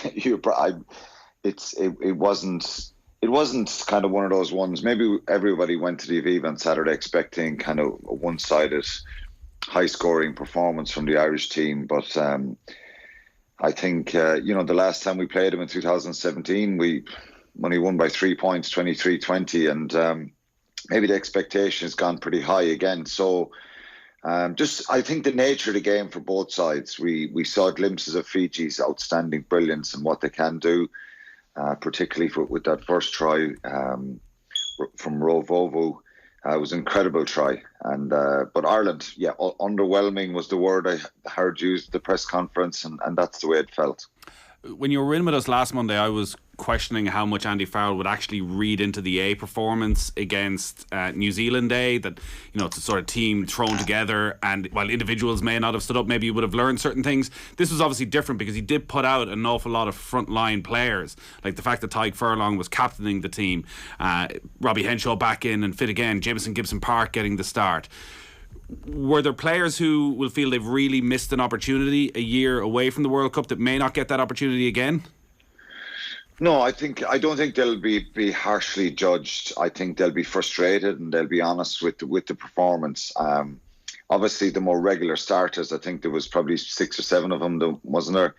it wasn't kind of one of those ones. Maybe everybody went to the Aviva on Saturday expecting kind of a one-sided, high-scoring performance from the Irish team. But I think, the last time we played them in 2017, we only won by 3 points, 23-20. And maybe the expectation has gone pretty high again. So I think the nature of the game for both sides, we saw glimpses of Fiji's outstanding brilliance and what they can do. Particularly with that first try from Rovovu. It was an incredible try. And but Ireland, underwhelming was the word I heard used at the press conference, and that's the way it felt. When you were in with us last Monday, I was questioning how much Andy Farrell would actually read into the A performance against New Zealand Day, that, you know, it's a sort of team thrown together, and while individuals may not have stood up, maybe you would have learned certain things. This was obviously different because he did put out an awful lot of frontline players, like the fact that Tyke Furlong was captaining the team, Robbie Henshaw back in and fit again, Jameson Gibson Park getting the start. Were there players who will feel they've really missed an opportunity a year away from the World Cup that may not get that opportunity again? No, I don't think they'll be harshly judged. I think they'll be frustrated and they'll be honest with the performance. obviously the more regular starters, I think there was probably 6 or 7 of them, wasn't there?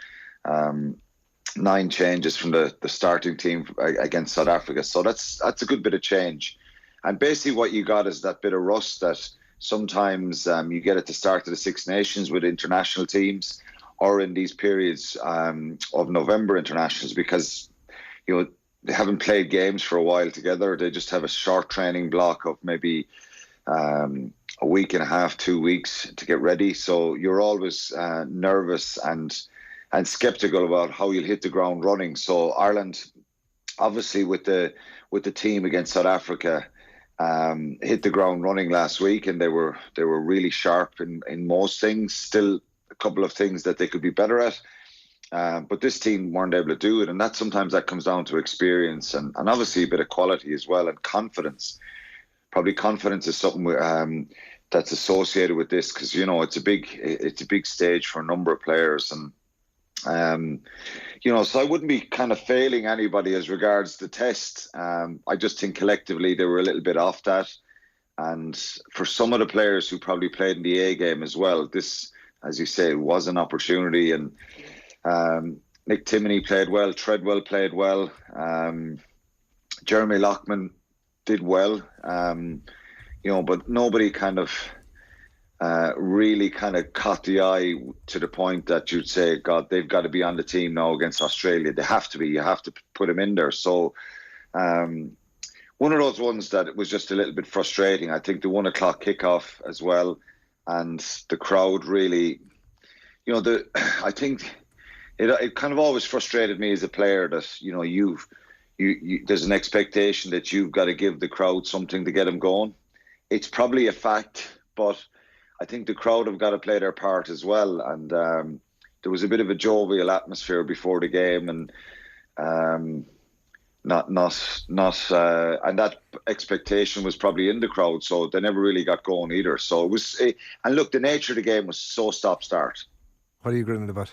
9 changes from the starting team against South Africa. So that's a good bit of change. And basically what you got is that bit of rust that sometimes you get at the start of the Six Nations with international teams, or in these periods of November internationals, because they haven't played games for a while together. They just have a short training block of maybe a week and a half, 2 weeks to get ready. So you're always nervous and sceptical about how you'll hit the ground running. So Ireland, obviously with the team against South Africa, hit the ground running last week, and they were really sharp in most things. Still a couple of things that they could be better at. But this team weren't able to do it, and sometimes that comes down to experience and obviously a bit of quality as well, and confidence. Probably confidence is something that's associated with this, because it's a big stage for a number of players, and so I wouldn't be kind of failing anybody as regards the test. I just think collectively they were a little bit off that, and for some of the players who probably played in the A game as well, this, as you say, was an opportunity. And Nick Timoney played well, Treadwell played well, Jeremy Loughman did well, but nobody kind of really kind of caught the eye to the point that you'd say, God, they've got to be on the team now against Australia. They have to be. You have to put them in there. So one of those ones that it was just a little bit frustrating. I think the 1 o'clock kickoff as well, and the crowd really, I think it kind of always frustrated me as a player that, there's an expectation that you've got to give the crowd something to get them going. It's probably a fact, but I think the crowd have got to play their part as well. And there was a bit of a jovial atmosphere before the game, and and that expectation was probably in the crowd, so they never really got going either. So it was, and look, the nature of the game was so stop-start. What are you grinning about?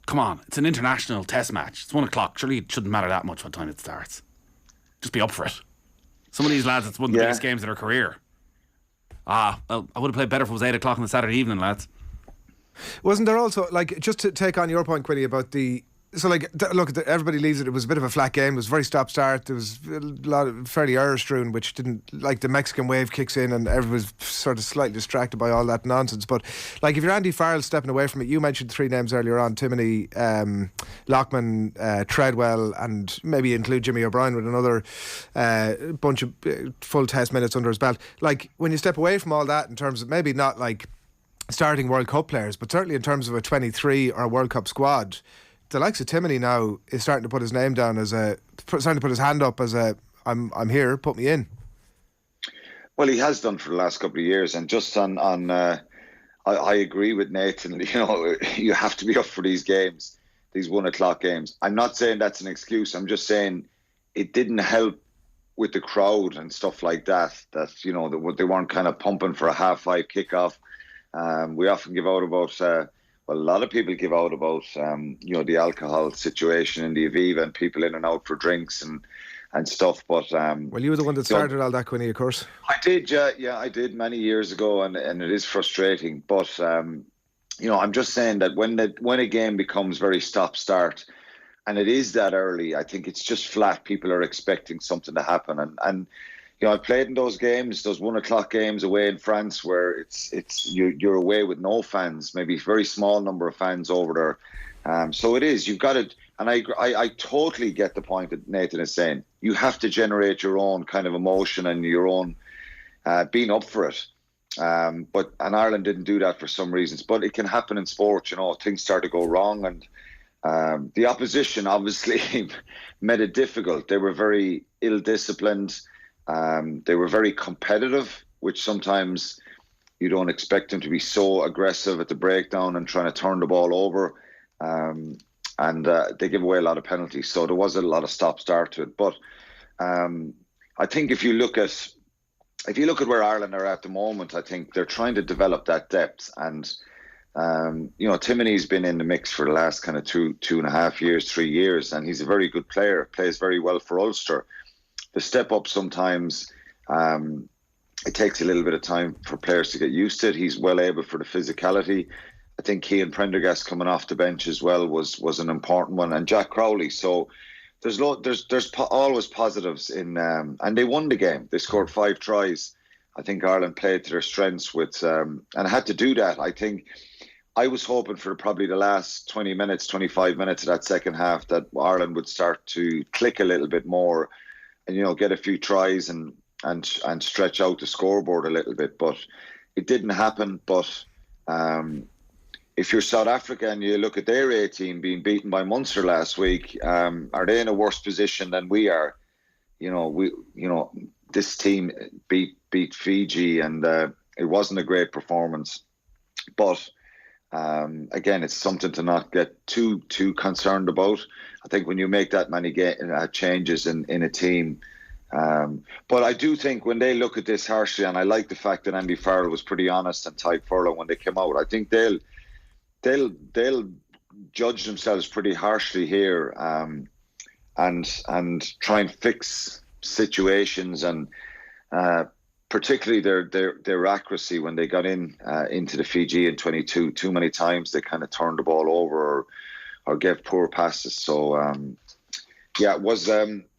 Come on, it's an international test match. It's 1 o'clock. Surely it shouldn't matter that much what time it starts. Just be up for it. Some of these lads, it's one of the biggest games of their career. Well, I would have played better if it was 8 o'clock on the Saturday evening, lads. Wasn't there also, just to take on your point, Quinny, about everybody leaves it. It was a bit of a flat game. It was very stop-start. There was a lot of fairly Irish-strewn, which didn't, the Mexican wave kicks in and everyone's sort of slightly distracted by all that nonsense. But, if you're Andy Farrell stepping away from it, you mentioned 3 names earlier on, Timoney, Loughman, Treadwell, and maybe include Jimmy O'Brien with another bunch of full test minutes under his belt. When you step away from all that in terms of maybe not starting World Cup players, but certainly in terms of a 23 or a World Cup squad, the likes of Timoney now is starting to put his name down starting to put his hand up as I'm here, put me in. Well, he has done for the last couple of years, and just on I agree with Nathan. You have to be up for these games, these 1 o'clock games. I'm not saying that's an excuse. I'm just saying it didn't help with the crowd and stuff like that. That they weren't kind of pumping for a 5:30 kickoff. We often give out about. A lot of people give out about, the alcohol situation in the Aviva and people in and out for drinks and stuff. But well, you were the one that started all that, Quinny, of course. I did, yeah, I did many years ago, and it is frustrating. But I'm just saying that when a game becomes very stop-start, and it is that early, I think it's just flat. People are expecting something to happen, and I played in those games, those 1 o'clock games away in France, where you're away with no fans, maybe a very small number of fans over there. So it is, you've got to, and I totally get the point that Nathan is saying. You have to generate your own kind of emotion and your own being up for it. And Ireland didn't do that for some reasons, but it can happen in sport. Things start to go wrong, and the opposition obviously made it difficult. They were very ill-disciplined. They were very competitive, which sometimes you don't expect them to be so aggressive at the breakdown and trying to turn the ball over. And they give away a lot of penalties. So there was a lot of stop-start to it. But I think if you look at where Ireland are at the moment, I think they're trying to develop that depth. And Timoney's been in the mix for the last kind of 2.5 years, 3 years, and he's a very good player. Plays very well for Ulster. The step up sometimes, it takes a little bit of time for players to get used to it. He's well able for the physicality. I think Cian Prendergast coming off the bench as well was an important one, and Jack Crowley. So there's always positives in, and they won the game. They scored 5 tries. I think Ireland played to their strengths and had to do that. I think I was hoping for probably the last 20 minutes, 25 minutes of that second half that Ireland would start to click a little bit more, and get a few tries and stretch out the scoreboard a little bit. But it didn't happen. But if you're South Africa and you look at their A team being beaten by Munster last week, are they in a worse position than we are? This team beat Fiji, and it wasn't a great performance. But again, it's something to not get too concerned about. I think when you make that many changes in a team. But I do think when they look at this harshly, and I like the fact that Andy Farrell was pretty honest and Tyke Furlong when they came out, I think they'll judge themselves pretty harshly here, and try and fix situations, and particularly their accuracy when they got into the Fiji in 22. Too many times they kind of turned the ball over or gave poor passes. So it was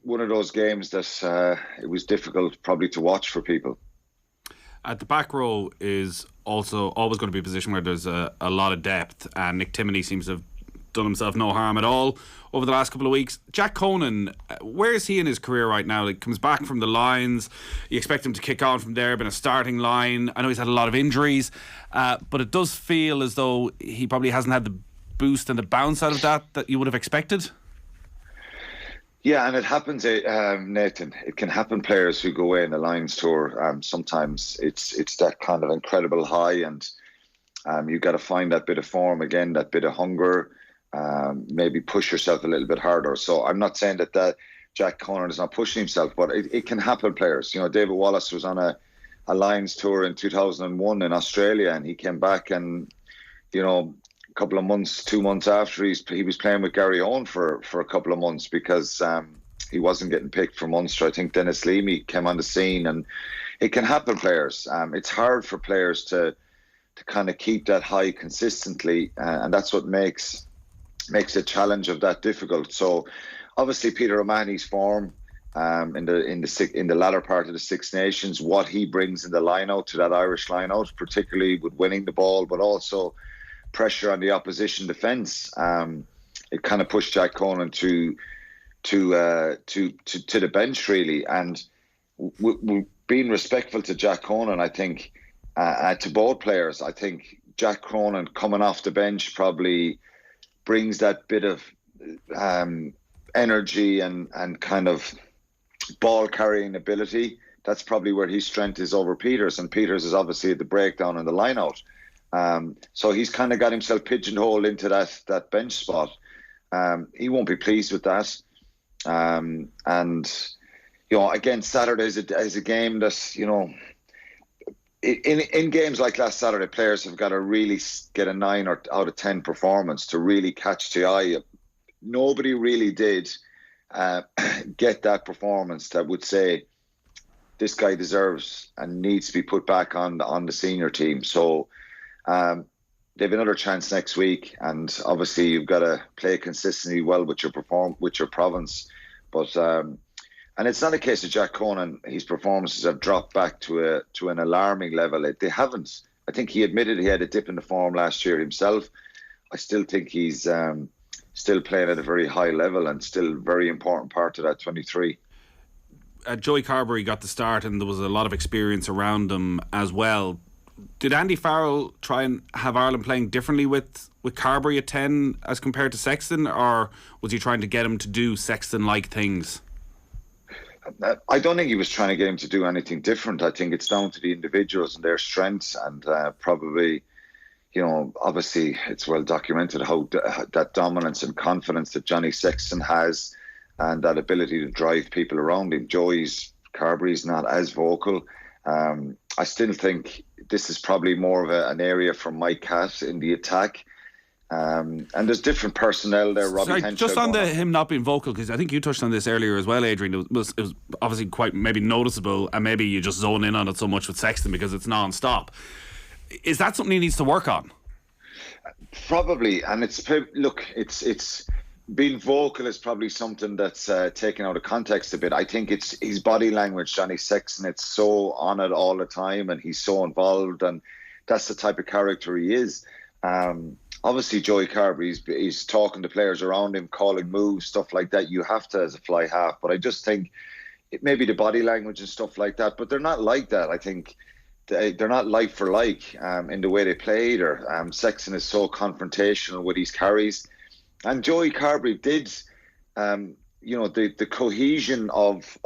one of those games that it was difficult probably to watch for people. At the back row is also always going to be a position where there's a lot of depth, and Nick Timoney seems to have done himself no harm at all over the last couple of weeks. Jack Conan, where is he in his career right now? He comes back from the lines. You expect him to kick on from there, been a starting line. I know he's had a lot of injuries, but it does feel as though he probably hasn't had the boost and the bounce out of that you would have expected. Yeah, and it happens, Nathan. It can happen. Players who go away in the Lions tour, sometimes it's that kind of incredible high, and you got to find that bit of form again, that bit of hunger. Maybe push yourself a little bit harder. So I'm not saying that Jack Conan is not pushing himself, but it can happen. Players, David Wallace was on a Lions tour in 2001 in Australia, and he came back, and a couple of months, 2 months after, he was playing with Gary Owen for a couple of months because he wasn't getting picked for Munster. I think Dennis Leamy came on the scene, and it can happen. Players, it's hard for players to kind of keep that high consistently, and that's what makes a challenge of that difficult. So obviously Peter O'Mahony's form in the latter part of the Six Nations, what he brings in the line-out to that Irish line-out, particularly with winning the ball, but also pressure on the opposition defence. It kind of pushed Jack Conan to the bench really, and being respectful to Jack Conan, I think, to both players, I think Jack Conan coming off the bench probably brings that bit of energy and kind of ball carrying ability. That's probably where his strength is over Peters, and Peters is obviously at the breakdown and the line out. So he's kind of got himself pigeonholed into that bench spot. He won't be pleased with that. And again, Saturday is a game that's, in games like last Saturday, players have got to really get a 9 out of 10 performance to really catch the eye. Nobody really did get that performance that would say this guy deserves and needs to be put back on the senior team. So they've another chance next week, and obviously you've got to play consistently well with your province. But and it's not a case of Jack Conan, his performances have dropped back to an alarming level. They haven't. I think he admitted he had a dip in the form last year himself. I still think he's still playing at a very high level and still a very important part of that 23. Joey Carberry got the start, and there was a lot of experience around him as well. Did Andy Farrell try and have Ireland playing differently with Carberry at 10 as compared to Sexton, or was he trying to get him to do Sexton-like things? I don't think he was trying to get him to do anything different. I think it's down to the individuals and their strengths, and probably, obviously it's well documented how that dominance and confidence that Johnny Sexton has, and that ability to drive people around him. Carberry's not as vocal. I still think this is probably more of an area for Mike Catt in the attack, And there's different personnel there. Robbie Henshaw just on him not being vocal, because I think you touched on this earlier as well, Adrian. It was obviously quite maybe noticeable, and maybe you just zone in on it so much with Sexton because it's non-stop. Is that something he needs to work on? Probably, and it's being vocal is probably something that's taken out of context a bit. I think it's his body language, Johnny Sexton. It's so on it all the time, and he's so involved, and that's the type of character he is. Obviously, Joey Carberry, he's talking to players around him, calling moves, stuff like that. You have to as a fly half, but I just think it may be the body language and stuff like that, but they're not like that. I think they're not like for like in the way they played. Or Sexton is so confrontational with his carries, and Joey Carberry did, the cohesion of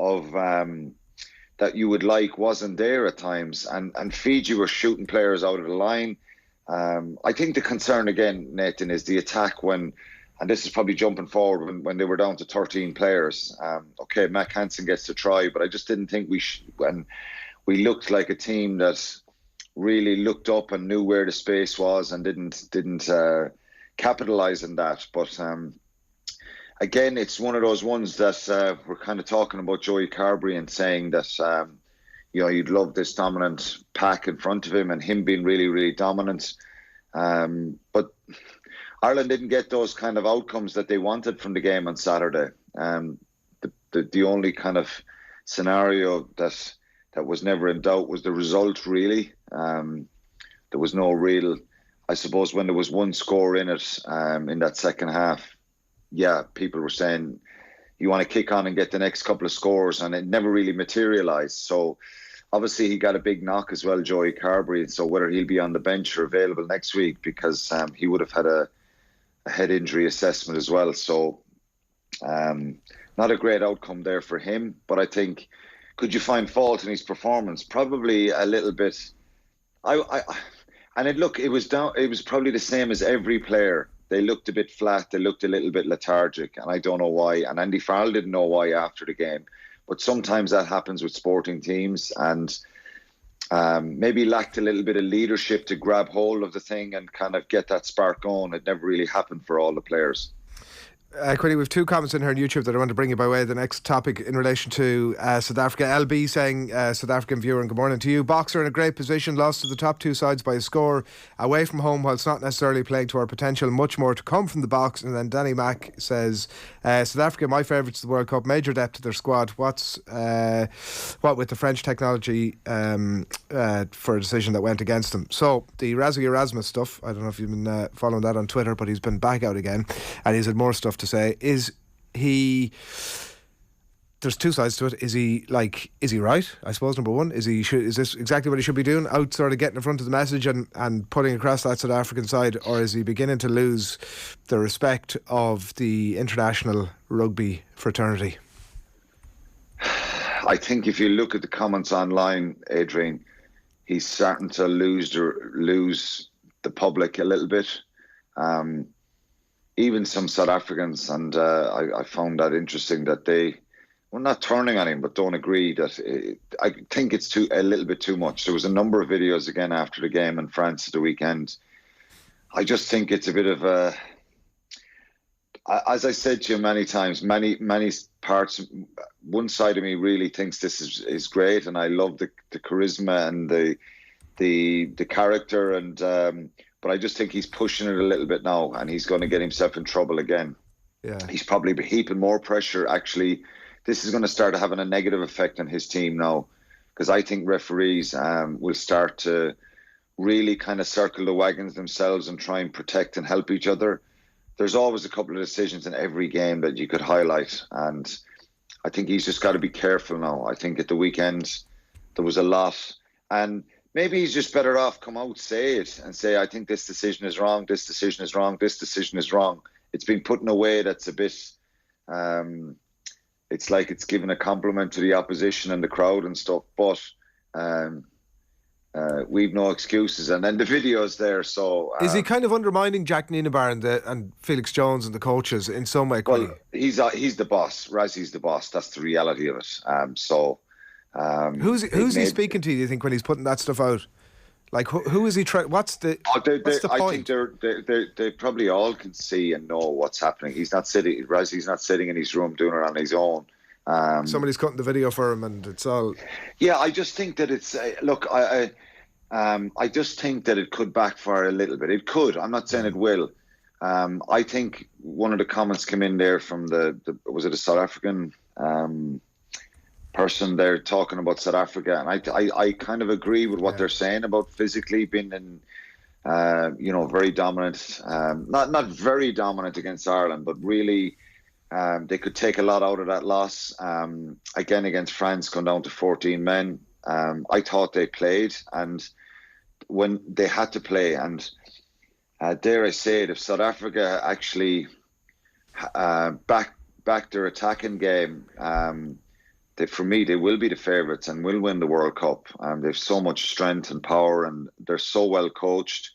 that you would like wasn't there at times, and Fiji were shooting players out of the line. I think the concern again, Nathan, is the attack when, and this is probably jumping forward, when they were down to 13 players. Okay, Mac Hansen gets to try, but I just didn't think when we looked like a team that really looked up and knew where the space was and didn't capitalise on that. But again, it's one of those ones that we're kind of talking about Joey Carberry and saying that you'd love this dominant pack in front of him and him being really, really dominant. But Ireland didn't get those kind of outcomes that they wanted from the game on Saturday. The only kind of scenario that was never in doubt was the result, really. There was no real, I suppose, when there was one score in it in that second half, people were saying, you want to kick on and get the next couple of scores, and it never really materialised. So obviously he got a big knock as well, Joey Carberry, so whether he'll be on the bench or available next week, because he would have had a head injury assessment as well. So not a great outcome there for him, but I think, could you find fault in his performance? Probably a little bit. It was probably the same as every player. They looked a bit flat. They looked a little bit lethargic, and I don't know why. And Andy Farrell didn't know why after the game. But sometimes that happens with sporting teams, and maybe lacked a little bit of leadership to grab hold of the thing and kind of get that spark going. It never really happened for all the players. Quinny, we have two comments in here on YouTube that I want to bring you by way of the next topic in relation to South Africa. LB saying, South African viewer, and good morning to you. Boxer in a great position, lost to the top two sides by a score, away from home whilst not necessarily playing to our potential, much more to come from the box. And then Danny Mack says, South Africa, my favourites to the World Cup, major depth to their squad. What with the French technology for a decision that went against them? So the Erasmus stuff, I don't know if you've been following that on Twitter, but he's been back out again, and he's had more stuff to say. There's two sides to it. Is he right? I suppose number one, is this exactly what he should be doing, out sort of getting in front of the message and putting across that South African side, or is he beginning to lose the respect of the international rugby fraternity? I think if you look at the comments online, Adrian, he's starting to lose the public a little bit. Even some South Africans, and I found that interesting that we're not turning on him, but don't agree that I think it's a little bit too much. There was a number of videos again after the game in France at the weekend. I just think it's a bit of a, as I said to you many times, many parts, one side of me really thinks this is great, and I love the charisma and the character, and but I just think he's pushing it a little bit now, and he's going to get himself in trouble again. Yeah, he's probably heaping more pressure. Actually, this is going to start having a negative effect on his team now, because I think referees will start to really kind of circle the wagons themselves and try and protect and help each other. There's always a couple of decisions in every game that you could highlight, and I think he's just got to be careful now. I think at the weekend there was a lot, and maybe he's just better off come out, say it, and say, I think this decision is wrong, this decision is wrong, this decision is wrong. It's been put in a way that's a bit, it's like it's giving a compliment to the opposition and the crowd and stuff, but we've no excuses. And then the video's there, so... is he kind of undermining Jack Nienaber and Felix Jones and the coaches in some way? Well, he's the boss. Razzie's the boss. That's the reality of it. Who's he speaking to, do you think, when he's putting that stuff out? Like, who is he trying? What's the what's the I point? think they probably all can see and know what's happening. He's not sitting in his room doing it on his own. Somebody's cutting the video for him, and it's all. Yeah, I just think that it's look. I just think that it could backfire a little bit. It could. I'm not saying it will. I think one of the comments came in there from was it a South African person there talking about South Africa, and I kind of agree with what they're saying about physically being in, very dominant. Not very dominant against Ireland, but really they could take a lot out of that loss. Again, against France, going down to 14 men. I thought they played, and when they had to play, and dare I say it, if South Africa actually back their attacking game, for me, they will be the favourites and will win the World Cup. They have so much strength and power, and they're so well coached.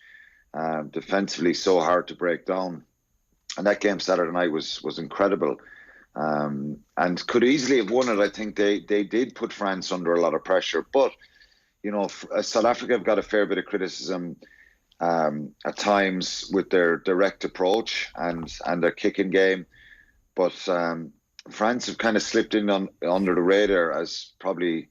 Defensively, so hard to break down. And that game Saturday night was incredible, and could easily have won it. I think they did put France under a lot of pressure, but South Africa have got a fair bit of criticism at times with their direct approach and their kicking game, but France have kind of slipped in under the radar as probably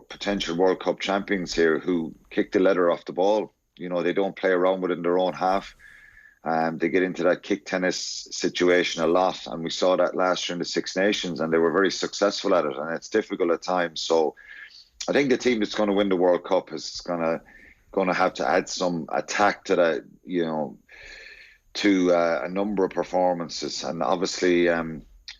potential World Cup champions here, who kick the leather off the ball. They don't play around within their own half. They get into that kick tennis situation a lot, and we saw that last year in the Six Nations, and they were very successful at it, and it's difficult at times. So I think the team that's going to win the World Cup is going to have to add some attack to that, to a number of performances. And obviously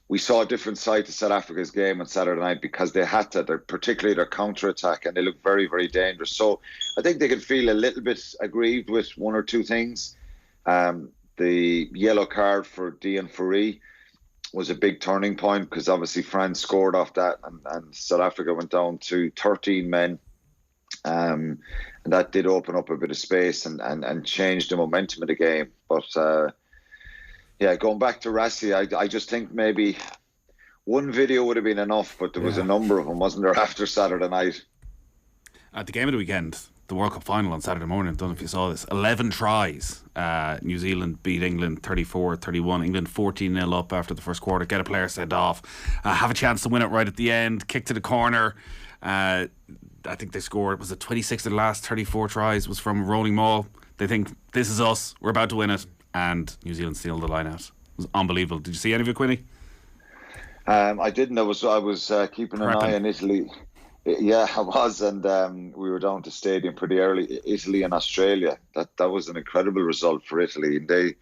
we saw a different side to South Africa's game on Saturday night because they had to, particularly their counter-attack, and they looked very, very dangerous. So I think they could feel a little bit aggrieved with one or two things. The yellow card for Dian Fourie was a big turning point, because obviously France scored off that, and South Africa went down to 13 men. And that did open up a bit of space and change the momentum of the game. But going back to Rassie, I just think maybe one video would have been enough, but there was a number of them, wasn't there, after Saturday night? At the game of the weekend, the World Cup final on Saturday morning, I don't know if you saw this, 11 tries. New Zealand beat England 34-31. England 14-0 up after the first quarter, get a player sent off, have a chance to win it right at the end, kick to the corner. I think they scored, was it 26 of the last 34 tries was from rolling maul. They think, this is us, we're about to win it, and New Zealand steal the line out. It was unbelievable. Did you see any of it, Quinny? I didn't. I was keeping an eye on Italy. Yeah, I was, and we were down to stadium pretty early. Italy and Australia. That was an incredible result for Italy. And they,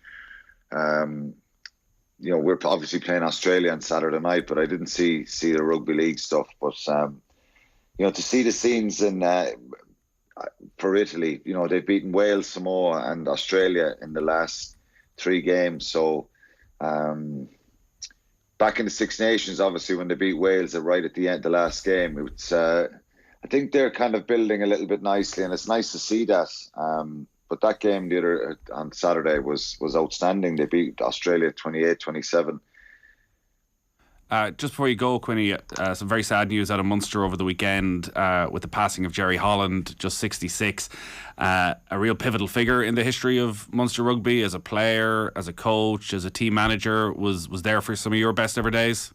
we're obviously playing Australia on Saturday night, but I didn't see the rugby league stuff. But to see the scenes in for Italy, they've beaten Wales, Samoa, and Australia in the last 3 games. So back in the Six Nations, obviously, when they beat Wales right at the end, the last game, it's I think they're kind of building a little bit nicely, and it's nice to see that. But that game on Saturday was outstanding. They beat Australia 28-27. Just before you go, Quinny, some very sad news out of Munster over the weekend with the passing of Jerry Holland, just 66. A real pivotal figure in the history of Munster rugby, as a player, as a coach, as a team manager, was there for some of your best ever days.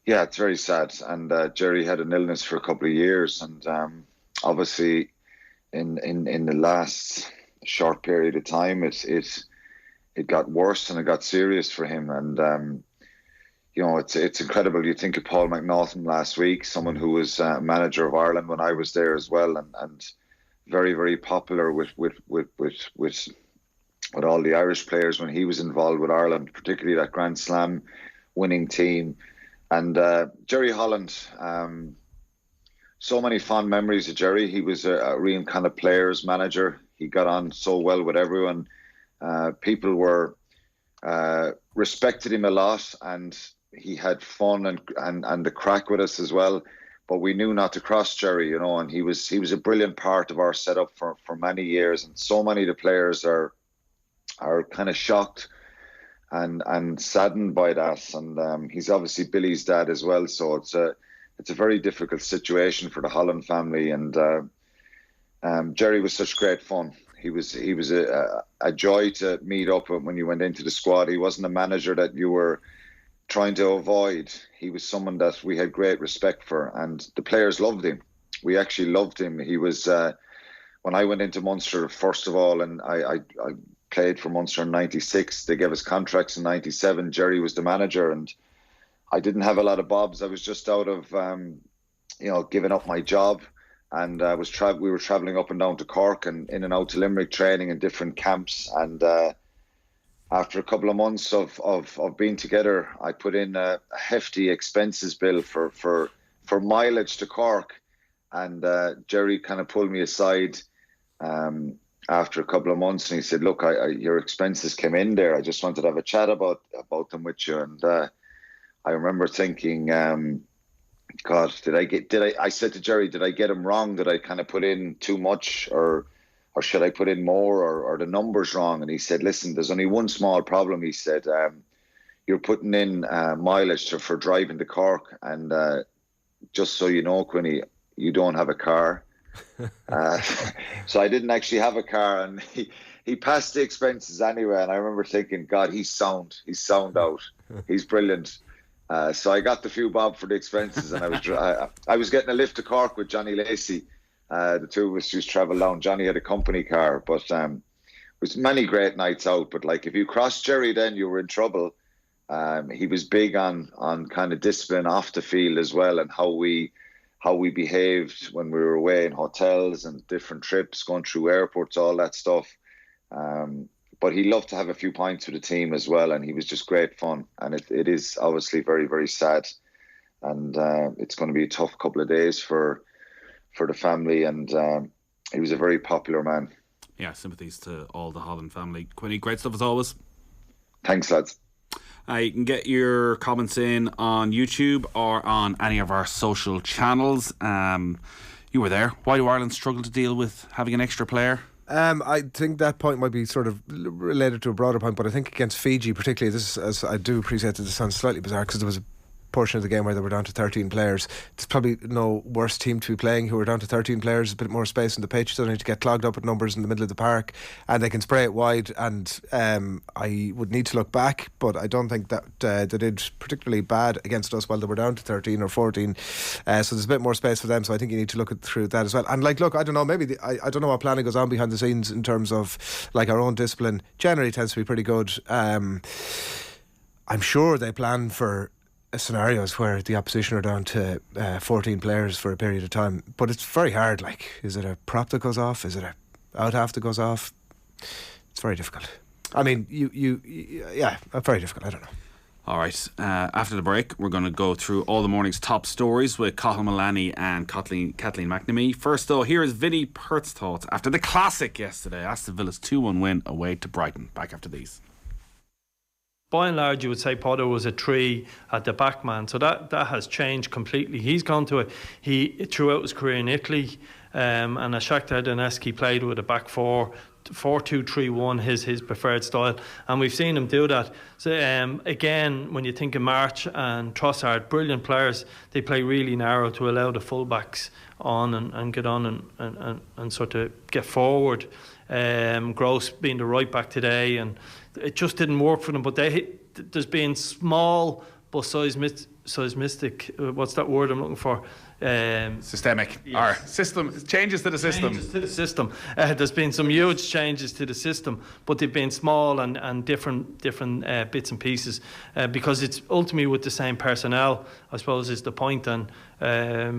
Yeah, it's very sad. And Jerry had an illness for a couple of years, and obviously in the last short period of time, it got worse and it got serious for him. And it's incredible. You think of Paul McNaughton last week, someone who was manager of Ireland when I was there as well, and very, very popular with all the Irish players when he was involved with Ireland, particularly that Grand Slam winning team. And Jerry Holland, so many fond memories of Jerry. He was a real kind of players manager. He got on so well with everyone. People were respected him a lot, and he had fun and the crack with us as well. But we knew not to cross Jerry, and he was a brilliant part of our setup for many years. And so many of the players are kind of shocked and saddened by that. And he's obviously Billy's dad as well, so it's a very difficult situation for the Holland family. And Jerry was such great fun. He was a joy to meet up when you went into the squad. He wasn't a manager that you were trying to avoid. He was someone that we had great respect for, and the players loved him. We actually loved him. He was when I went into Munster, first of all, and I played for Munster in '96. They gave us contracts in '97. Jerry was the manager, and I didn't have a lot of bobs. I was just out of giving up my job. And we were travelling up and down to Cork and in and out to Limerick, training in different camps. And after a couple of months of being together, I put in a hefty expenses bill for mileage to Cork. And Jerry kind of pulled me aside after a couple of months, and he said, "Look, your expenses came in there. I just wanted to have a chat about them with you." And I remember thinking, God, I said to Jerry, did I get him wrong? Did I kind of put in too much, or should I put in more, or the numbers wrong? And he said, "Listen, there's only one small problem." He said, "You're putting in mileage for driving to Cork, and just so you know, Quinny, you don't have a car." So I didn't actually have a car, and he passed the expenses anyway. And I remember thinking, God, he's sound out. He's brilliant. So I got the few bob for the expenses, and I was getting a lift to Cork with Johnny Lacey. The two of us used to travel down. Johnny had a company car, but it was many great nights out. But like, if you crossed Jerry, then you were in trouble. He was big on kind of discipline off the field as well, and how we behaved when we were away in hotels and different trips, going through airports, all that stuff. But he loved to have a few pints with the team as well, and he was just great fun. And it is obviously very, very sad, and it's going to be a tough couple of days for the family. And he was a very popular man. Yeah, sympathies to all the Holland family. Quinny, great stuff as always. Thanks, lads. You can get your comments in on YouTube or on any of our social channels. You were there. Why do Ireland struggle to deal with having an extra player? I think that point might be sort of related to a broader point, but I think against Fiji particularly, this, as I do appreciate that this sounds slightly bizarre, because there was a portion of the game where they were down to 13 players. It's probably no worse team to be playing who are down to 13 players, a bit more space in the pitch, so they don't need to get clogged up with numbers in the middle of the park, and they can spray it wide. And I would need to look back, but I don't think that they did particularly bad against us while they were down to 13 or 14, so there's a bit more space for them. So I think you need to look through that as well. And like, look, I don't know, maybe I don't know what planning goes on behind the scenes in terms of, like, our own discipline generally tends to be pretty good. I'm sure they plan for scenarios where the opposition are down to 14 players for a period of time, but it's very hard. Like, is it a prop that goes off? Is it a out half that goes off? It's very difficult. I mean, very difficult. I don't know. All right, after the break, we're going to go through all the morning's top stories with Cathal Mullaney and Kathleen McNamee. First, though, here is Vinnie Perth's thoughts after the classic yesterday, Aston Villa's 2-1 win away to Brighton. Back after these. By and large, you would say Potter was a 3 at the back man, so that has changed completely. He's gone to he throughout his career in Italy, and at Shakhtar Donetsk he played with a back 4-2-3-1, his preferred style, and we've seen him do that. So again, when you think of March and Trossard, brilliant players, they play really narrow to allow the fullbacks on and get on and sort of get forward. Gross being the right back today, and it just didn't work for them. But there's been small but seismic. What's that word I'm looking for? Systemic. Yes. Or system changes to the system. There's been some huge changes to the system, but they've been small and different bits and pieces, because it's ultimately with the same personnel, I suppose, is the point. And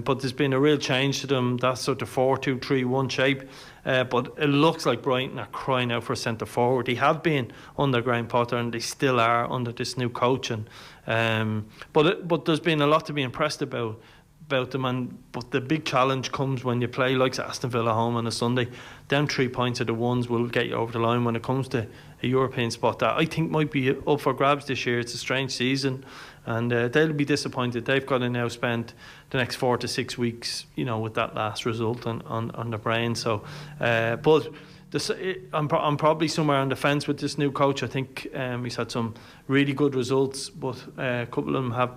but there's been a real change to them. That sort of 4-2-3-1 shape. But it looks like Brighton are crying out for a centre forward. They have been under Graham Potter, and they still are under this new coach. And but there's been a lot to be impressed about them. But the big challenge comes when you play like Aston Villa home on a Sunday. Them 3 points are the ones will get you over the line when it comes to a European spot that I think might be up for grabs this year. It's a strange season, and they'll be disappointed. They've got to now spend the next 4 to 6 weeks, with that last result on the brain. So, but I'm probably somewhere on the fence with this new coach. I think he's had some really good results, but a couple of them have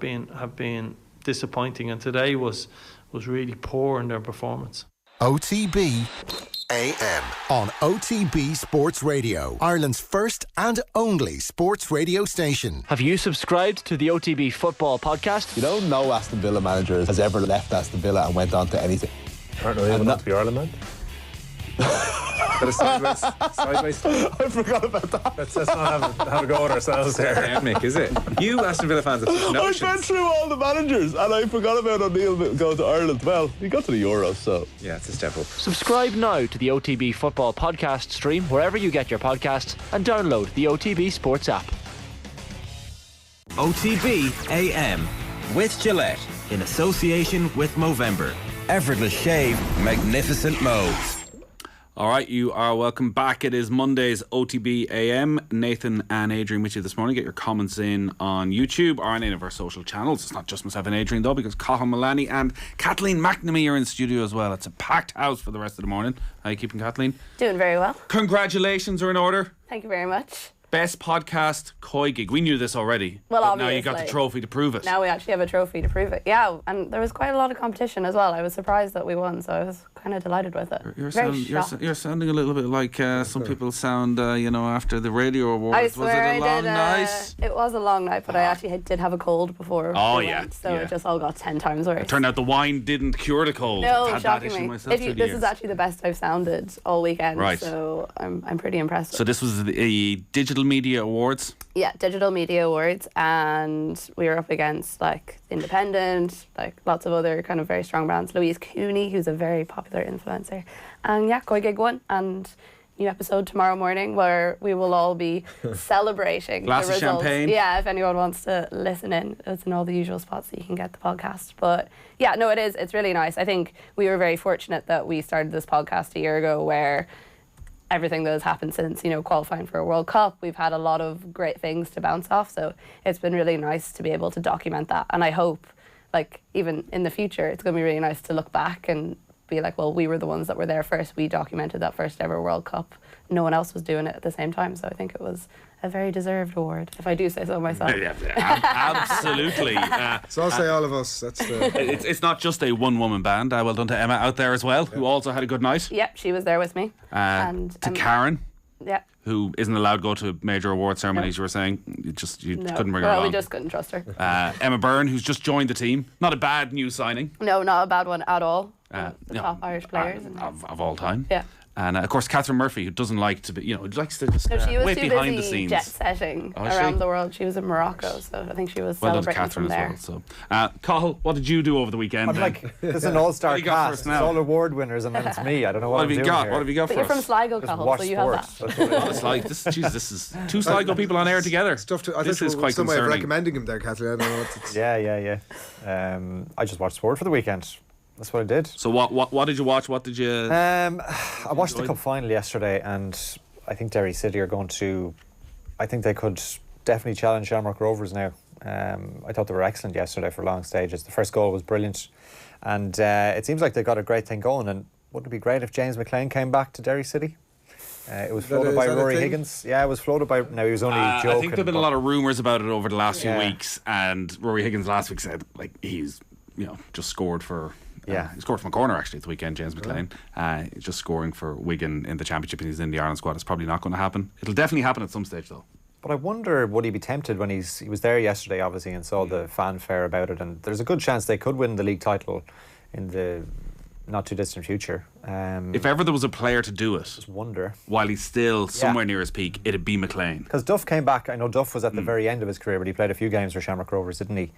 been disappointing, and today was really poor in their performance. OTB AM on OTB Sports Radio, Ireland's first and only sports radio station. Have you subscribed to the OTB Football Podcast? You know, no Aston Villa manager has ever left Aston Villa and went on to anything. Aren't they able to be Ireland man? Bit of sideways. I forgot about that. Let's not have a go at ourselves there. Mick, is it? You Aston Villa fans have such notions. I went through all the managers and I forgot about O'Neill going to Ireland. Well, he got to the Euros, so... Yeah, it's a step up. Subscribe now to the OTB Football Podcast stream wherever you get your podcasts and download the OTB Sports app. OTB AM with Gillette in association with Movember. Effortless shave, magnificent modes. All right, you are welcome back. It is Monday's OTB AM. Nathan and Adrian with you this morning. Get your comments in on YouTube or on any of our social channels. It's not just myself and Adrian though, because Cathal Mullaney and Kathleen McNamee are in studio as well. It's a packed house for the rest of the morning. How are you keeping, Kathleen? Doing very well. Congratulations are in order. Thank you very much. Best podcast Koi gig. We knew this already. Well, but obviously. now you got the trophy to prove it. Now we actually have a trophy to prove it. Yeah, and there was quite a lot of competition as well. I was surprised that we won, so I was kind of delighted with it. You're sounding a little bit like some people sound, after the radio awards. I swear was it a long night? It was a long night, but I actually did have a cold before. Oh, we yeah. went, so it just all got 10 times worse. It turned out the wine didn't cure the cold. No, I've had that issue shockingly. myself through the This years. is actually the best I've sounded all weekend, Right. so I'm pretty impressed. So this was the Digital Media Awards. Yeah, Digital Media Awards, and we were up against like Independent, like lots of other kind of very strong brands. Louise Cooney, who's a very popular influencer, and yeah, Koi Gig won. And new episode tomorrow morning where we will all be celebrating Glass the of results. champagne. Yeah, if anyone wants to listen in, it's in all the usual spots that you can get the podcast. But yeah, no, it is. It's really nice. I think we were very fortunate that we started this podcast a year ago, where everything that has happened since, qualifying for a World Cup, we've had a lot of great things to bounce off. So it's been really nice to be able to document that. And I hope, even in the future, it's going to be really nice to look back and be like, well, we were the ones that were there first. We documented that first ever World Cup. No one else was doing it at the same time. So I think it was a very deserved award, if I do say so myself. Yeah, absolutely. So I'll say all of us. That's it's not just a one-woman band. Well done to Emma out there as well, who also had a good night. Yep, she was there with me. And to Karen. Yeah. Who isn't allowed to go to major award ceremonies, you were saying. You couldn't bring her along. We just couldn't trust her. Emma Byrne, who's just joined the team. Not a bad new signing. No, not a bad one at all. Top Irish players. Of all time. Yeah. And of course, Catherine Murphy, who doesn't like to be, likes to just she was wait too behind busy the scenes. jet setting around the world. She was in Morocco, so I think she was Well done to celebrating Catherine from there. as well. So, Cathal, what did you do over the weekend? There's an all-star cast. It's all award winners, and then it's me. I don't know what I'm doing here. What have you got But for you're us? from Sligo, Cathal, so you have that. It's like this is two Sligo people on air together. This is quite some way of concerning. recommending him there, Kathleen. I don't know what it's... Yeah. I just watched sport for the weekend. That's what I did. So what did you watch? What did you... I watched the cup final yesterday, and I think Derry City are going to... I think they could definitely challenge Shamrock Rovers now. I thought they were excellent yesterday for long stages. The first goal was brilliant, and it seems like they got a great thing going. And wouldn't it be great if James McLean came back to Derry City? It was floated by Rory Higgins. Yeah, it was floated by... No, he was only joking. I think there have been a lot of rumours about it over the last few weeks, and Rory Higgins last week said he's just scored for... he scored from a corner actually at the weekend, James McLean. Just scoring for Wigan in the Championship, and he's in the Ireland squad. It's probably not going to happen. It'll definitely happen at some stage though. But I wonder, would he be tempted when he was there yesterday, obviously, and saw the fanfare about it, and there's a good chance they could win the league title in the not too distant future. If ever there was a player to do it, just wonder, while he's still somewhere near his peak, it'd be McLean. Because Duff came back. I know Duff was at the very end of his career, but he played a few games for Shamrock Rovers, didn't he?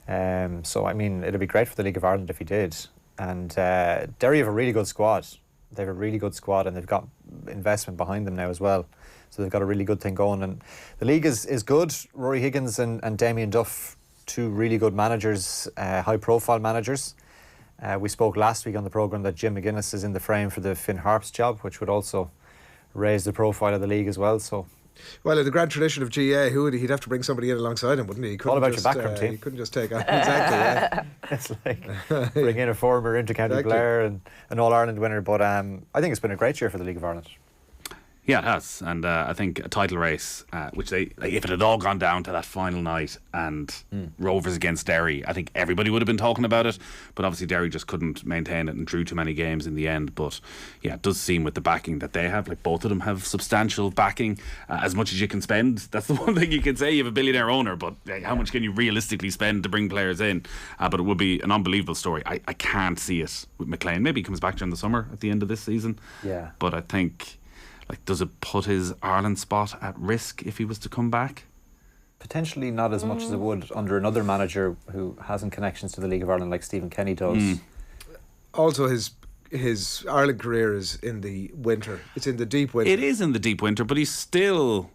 So I mean, it'd be great for the League of Ireland if he did. And Derry have a really good squad. They have a really good squad, and they've got investment behind them now as well. So they've got a really good thing going. And the league is good. Rory Higgins and Damien Duff, two really good managers, high-profile managers. We spoke last week on the programme that Jim McGuinness is in the frame for the Finn Harps job, which would also raise the profile of the league as well. So, well, in the grand tradition of GA, he'd have to bring somebody in alongside him, wouldn't he? All about your backroom team. He couldn't just take on. Exactly, yeah. It's like bring in a former inter-county player and an All-Ireland winner. But I think it's been a great year for the League of Ireland. Yeah, it has, and I think a title race, which if it had all gone down to that final night and Rovers against Derry, I think everybody would have been talking about it. But obviously Derry just couldn't maintain it and drew too many games in the end. But yeah, it does seem with the backing that they have, like both of them have substantial backing, as much as you can spend. That's the one thing you can say. You have a billionaire owner, but how much can you realistically spend to bring players in? But it would be an unbelievable story. I can't see it with McLean. Maybe he comes back during the summer at the end of this season. Yeah, but I think. Like, does it put his Ireland spot at risk if he was to come back? Potentially not as much as it would under another manager who hasn't connections to the League of Ireland like Stephen Kenny does. Also, his Ireland career is in the winter. It's in the deep winter. It is in the deep winter, but he's still,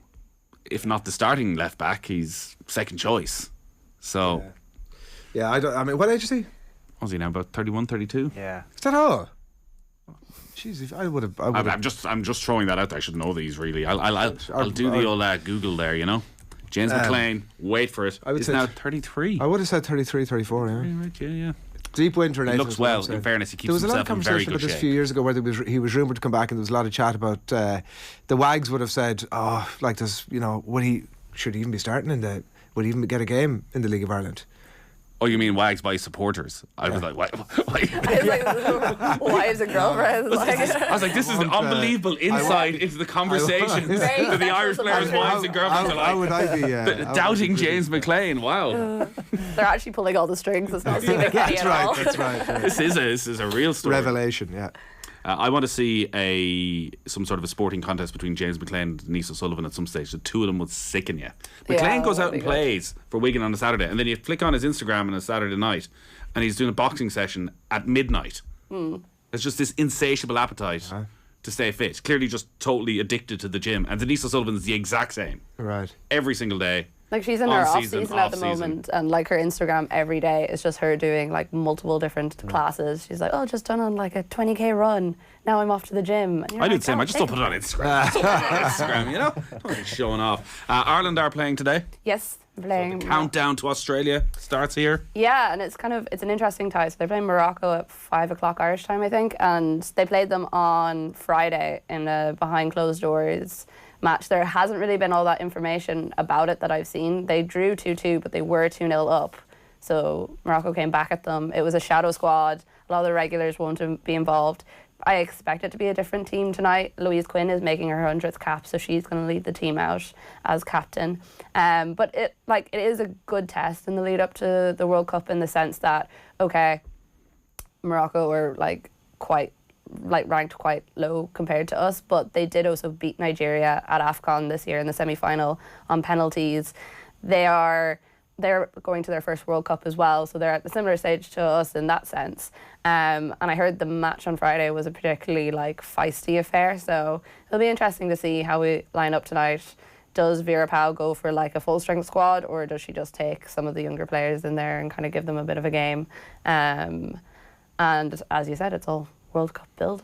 if not the starting left back, he's second choice. So, yeah, I mean, what age is he? What's he now? About 31, 32? Yeah. Is that all? Jeez, I would have. I'm just throwing that out there. I should know these really. I'll do the old Google there. You know, James McLean. Wait for it. He's now 33. I would have said 33, 34. Yeah. Right, yeah. Deep winter. He looks well. In fairness, he keeps himself in very good shape. There was a lot of conversation about this a few years ago where he was rumoured to come back, and there was a lot of chat about the Wags would have said, like this, should he even be starting would he even get a game in the League of Ireland? Oh, you mean Wags by supporters? I was like, why? Wives and girlfriends. I was like, this is an unbelievable insight into the conversations that the Irish players' wives and girlfriends are like. How would I be doubting James McLean? Wow. They're actually pulling all the strings. It's not Stephen Kenny at all. That's right. Yeah. This is a real story. Revelation, yeah. I want to see some sort of a sporting contest between James McLean and Denise O'Sullivan at some stage. The two of them would sicken you. McLean goes out and plays for Wigan on a Saturday, and then you flick on his Instagram on a Saturday night, and he's doing a boxing session at midnight. It's just this insatiable appetite to stay fit. Clearly just totally addicted to the gym. And Denise O'Sullivan's the exact same. Right. Every single day. Like, she's in her off-season at the moment, and like her Instagram every day is just her doing like multiple different classes. She's like, just done on like a 20k run. Now I'm off to the gym. I do the same. I just don't put it on Instagram. You know, don't be showing off. Ireland are playing today. Yes, playing. So the countdown to Australia starts here. Yeah, and it's an interesting tie. So they're playing Morocco at 5 o'clock Irish time, I think, and they played them on Friday in a behind closed doors match. There hasn't really been all that information about it that I've seen. They drew 2-2, but they were 2-0 up. So Morocco came back at them. It was a shadow squad. A lot of the regulars won't be involved. I expect it to be a different team tonight. Louise Quinn is making her 100th cap, so she's going to lead the team out as captain. But it is a good test in the lead up to the World Cup, in the sense that, okay, Morocco were ranked quite low compared to us, but they did also beat Nigeria at AFCON this year in the semi-final on penalties. They're going to their first World Cup as well, so they're at a similar stage to us in that sense. And I heard the match on Friday was a particularly feisty affair, so it'll be interesting to see how we line up tonight. Does Vera Pauw go for a full strength squad, or does she just take some of the younger players in there and kind of give them a bit of a game? And as you said, it's all World Cup build.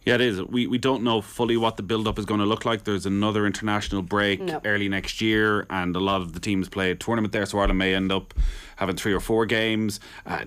Yeah, it is. We don't know fully what the build-up is going to look like. There's another international break early next year, and a lot of the teams play a tournament there, so Ireland may end up having 3 or 4 games.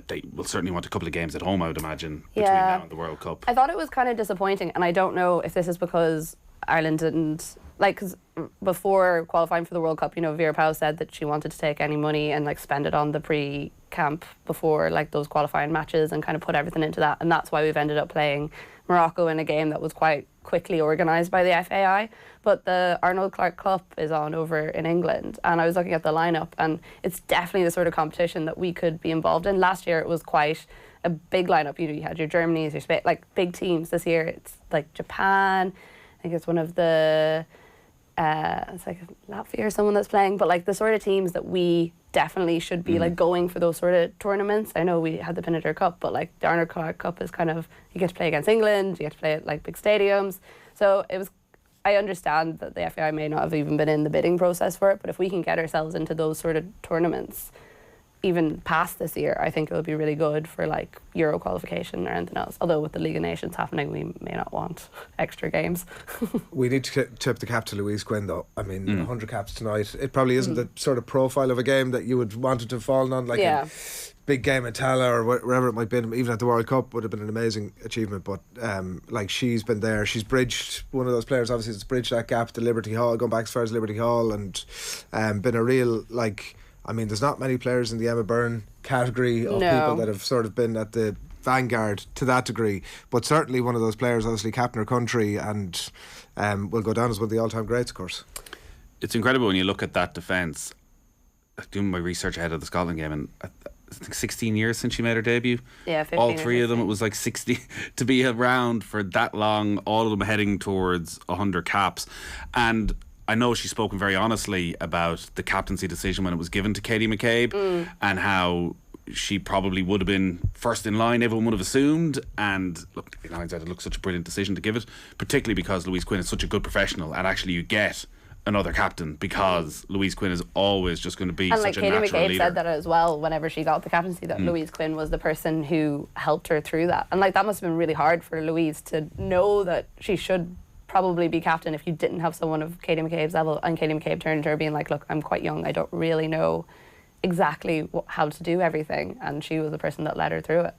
They will certainly want a couple of games at home, I would imagine, between now and the World Cup. I thought it was kind of disappointing, and I don't know if this is because Ireland didn't... because before qualifying for the World Cup, Vera Pauw said that she wanted to take any money and spend it on the pre-camp before those qualifying matches and kind of put everything into that, and that's why we've ended up playing Morocco in a game that was quite quickly organised by the FAI. But the Arnold Clark Cup is on over in England, and I was looking at the lineup, and it's definitely the sort of competition that we could be involved in. Last year it was quite a big lineup. You had your Germanys, your Spain, big teams. This year it's Japan. I think it's one of the it's Latvia or someone that's playing, but the sort of teams that we definitely should be going for those sort of tournaments. I know we had the Pinnacle Cup, but the Arnold Clark Cup is kind of, you get to play against England, you get to play at big stadiums. So I understand that the FAI may not have even been in the bidding process for it, but if we can get ourselves into those sort of tournaments, even past this year, I think it would be really good for Euro qualification or anything else. Although with the League of Nations happening, we may not want extra games. We need to tip the cap to Louise Quinn, though. I mean, 100 caps tonight. It probably isn't the sort of profile of a game that you would want it to have fallen on, big game at Tala or wherever it might be, even at the World Cup, would have been an amazing achievement. But like, she's been there, she's bridged, one of those players obviously that's bridged that gap to Liberty Hall, going back as far as Liberty Hall, and been a real, like, I mean, there's not many players in the Emma Byrne category of people that have sort of been at the vanguard to that degree, but certainly one of those players, obviously captain her country, and will go down as one of the all-time greats, of course. It's incredible when you look at that defence. Doing my research ahead of the Scotland game, and I think 16 years since she made her debut. Yeah, 15 all three of them, it was like 60 to be around for that long, all of them heading towards 100 caps. And I know she's spoken very honestly about the captaincy decision when it was given to Katie McCabe, and how she probably would have been first in line, everyone would have assumed. And look, in hindsight, it looks such a brilliant decision to give it, particularly because Louise Quinn is such a good professional, and actually you get another captain because Louise Quinn is always just going to be such a natural leader. And like Katie McCabe said that as well whenever she got the captaincy, that Louise Quinn was the person who helped her through that. And like, that must have been really hard for Louise to know that she should probably be captain if you didn't have someone of Katie McCabe's level. And Katie McCabe turned to her being like, look, I'm quite young, I don't really know exactly how to do everything, and she was the person that led her through it.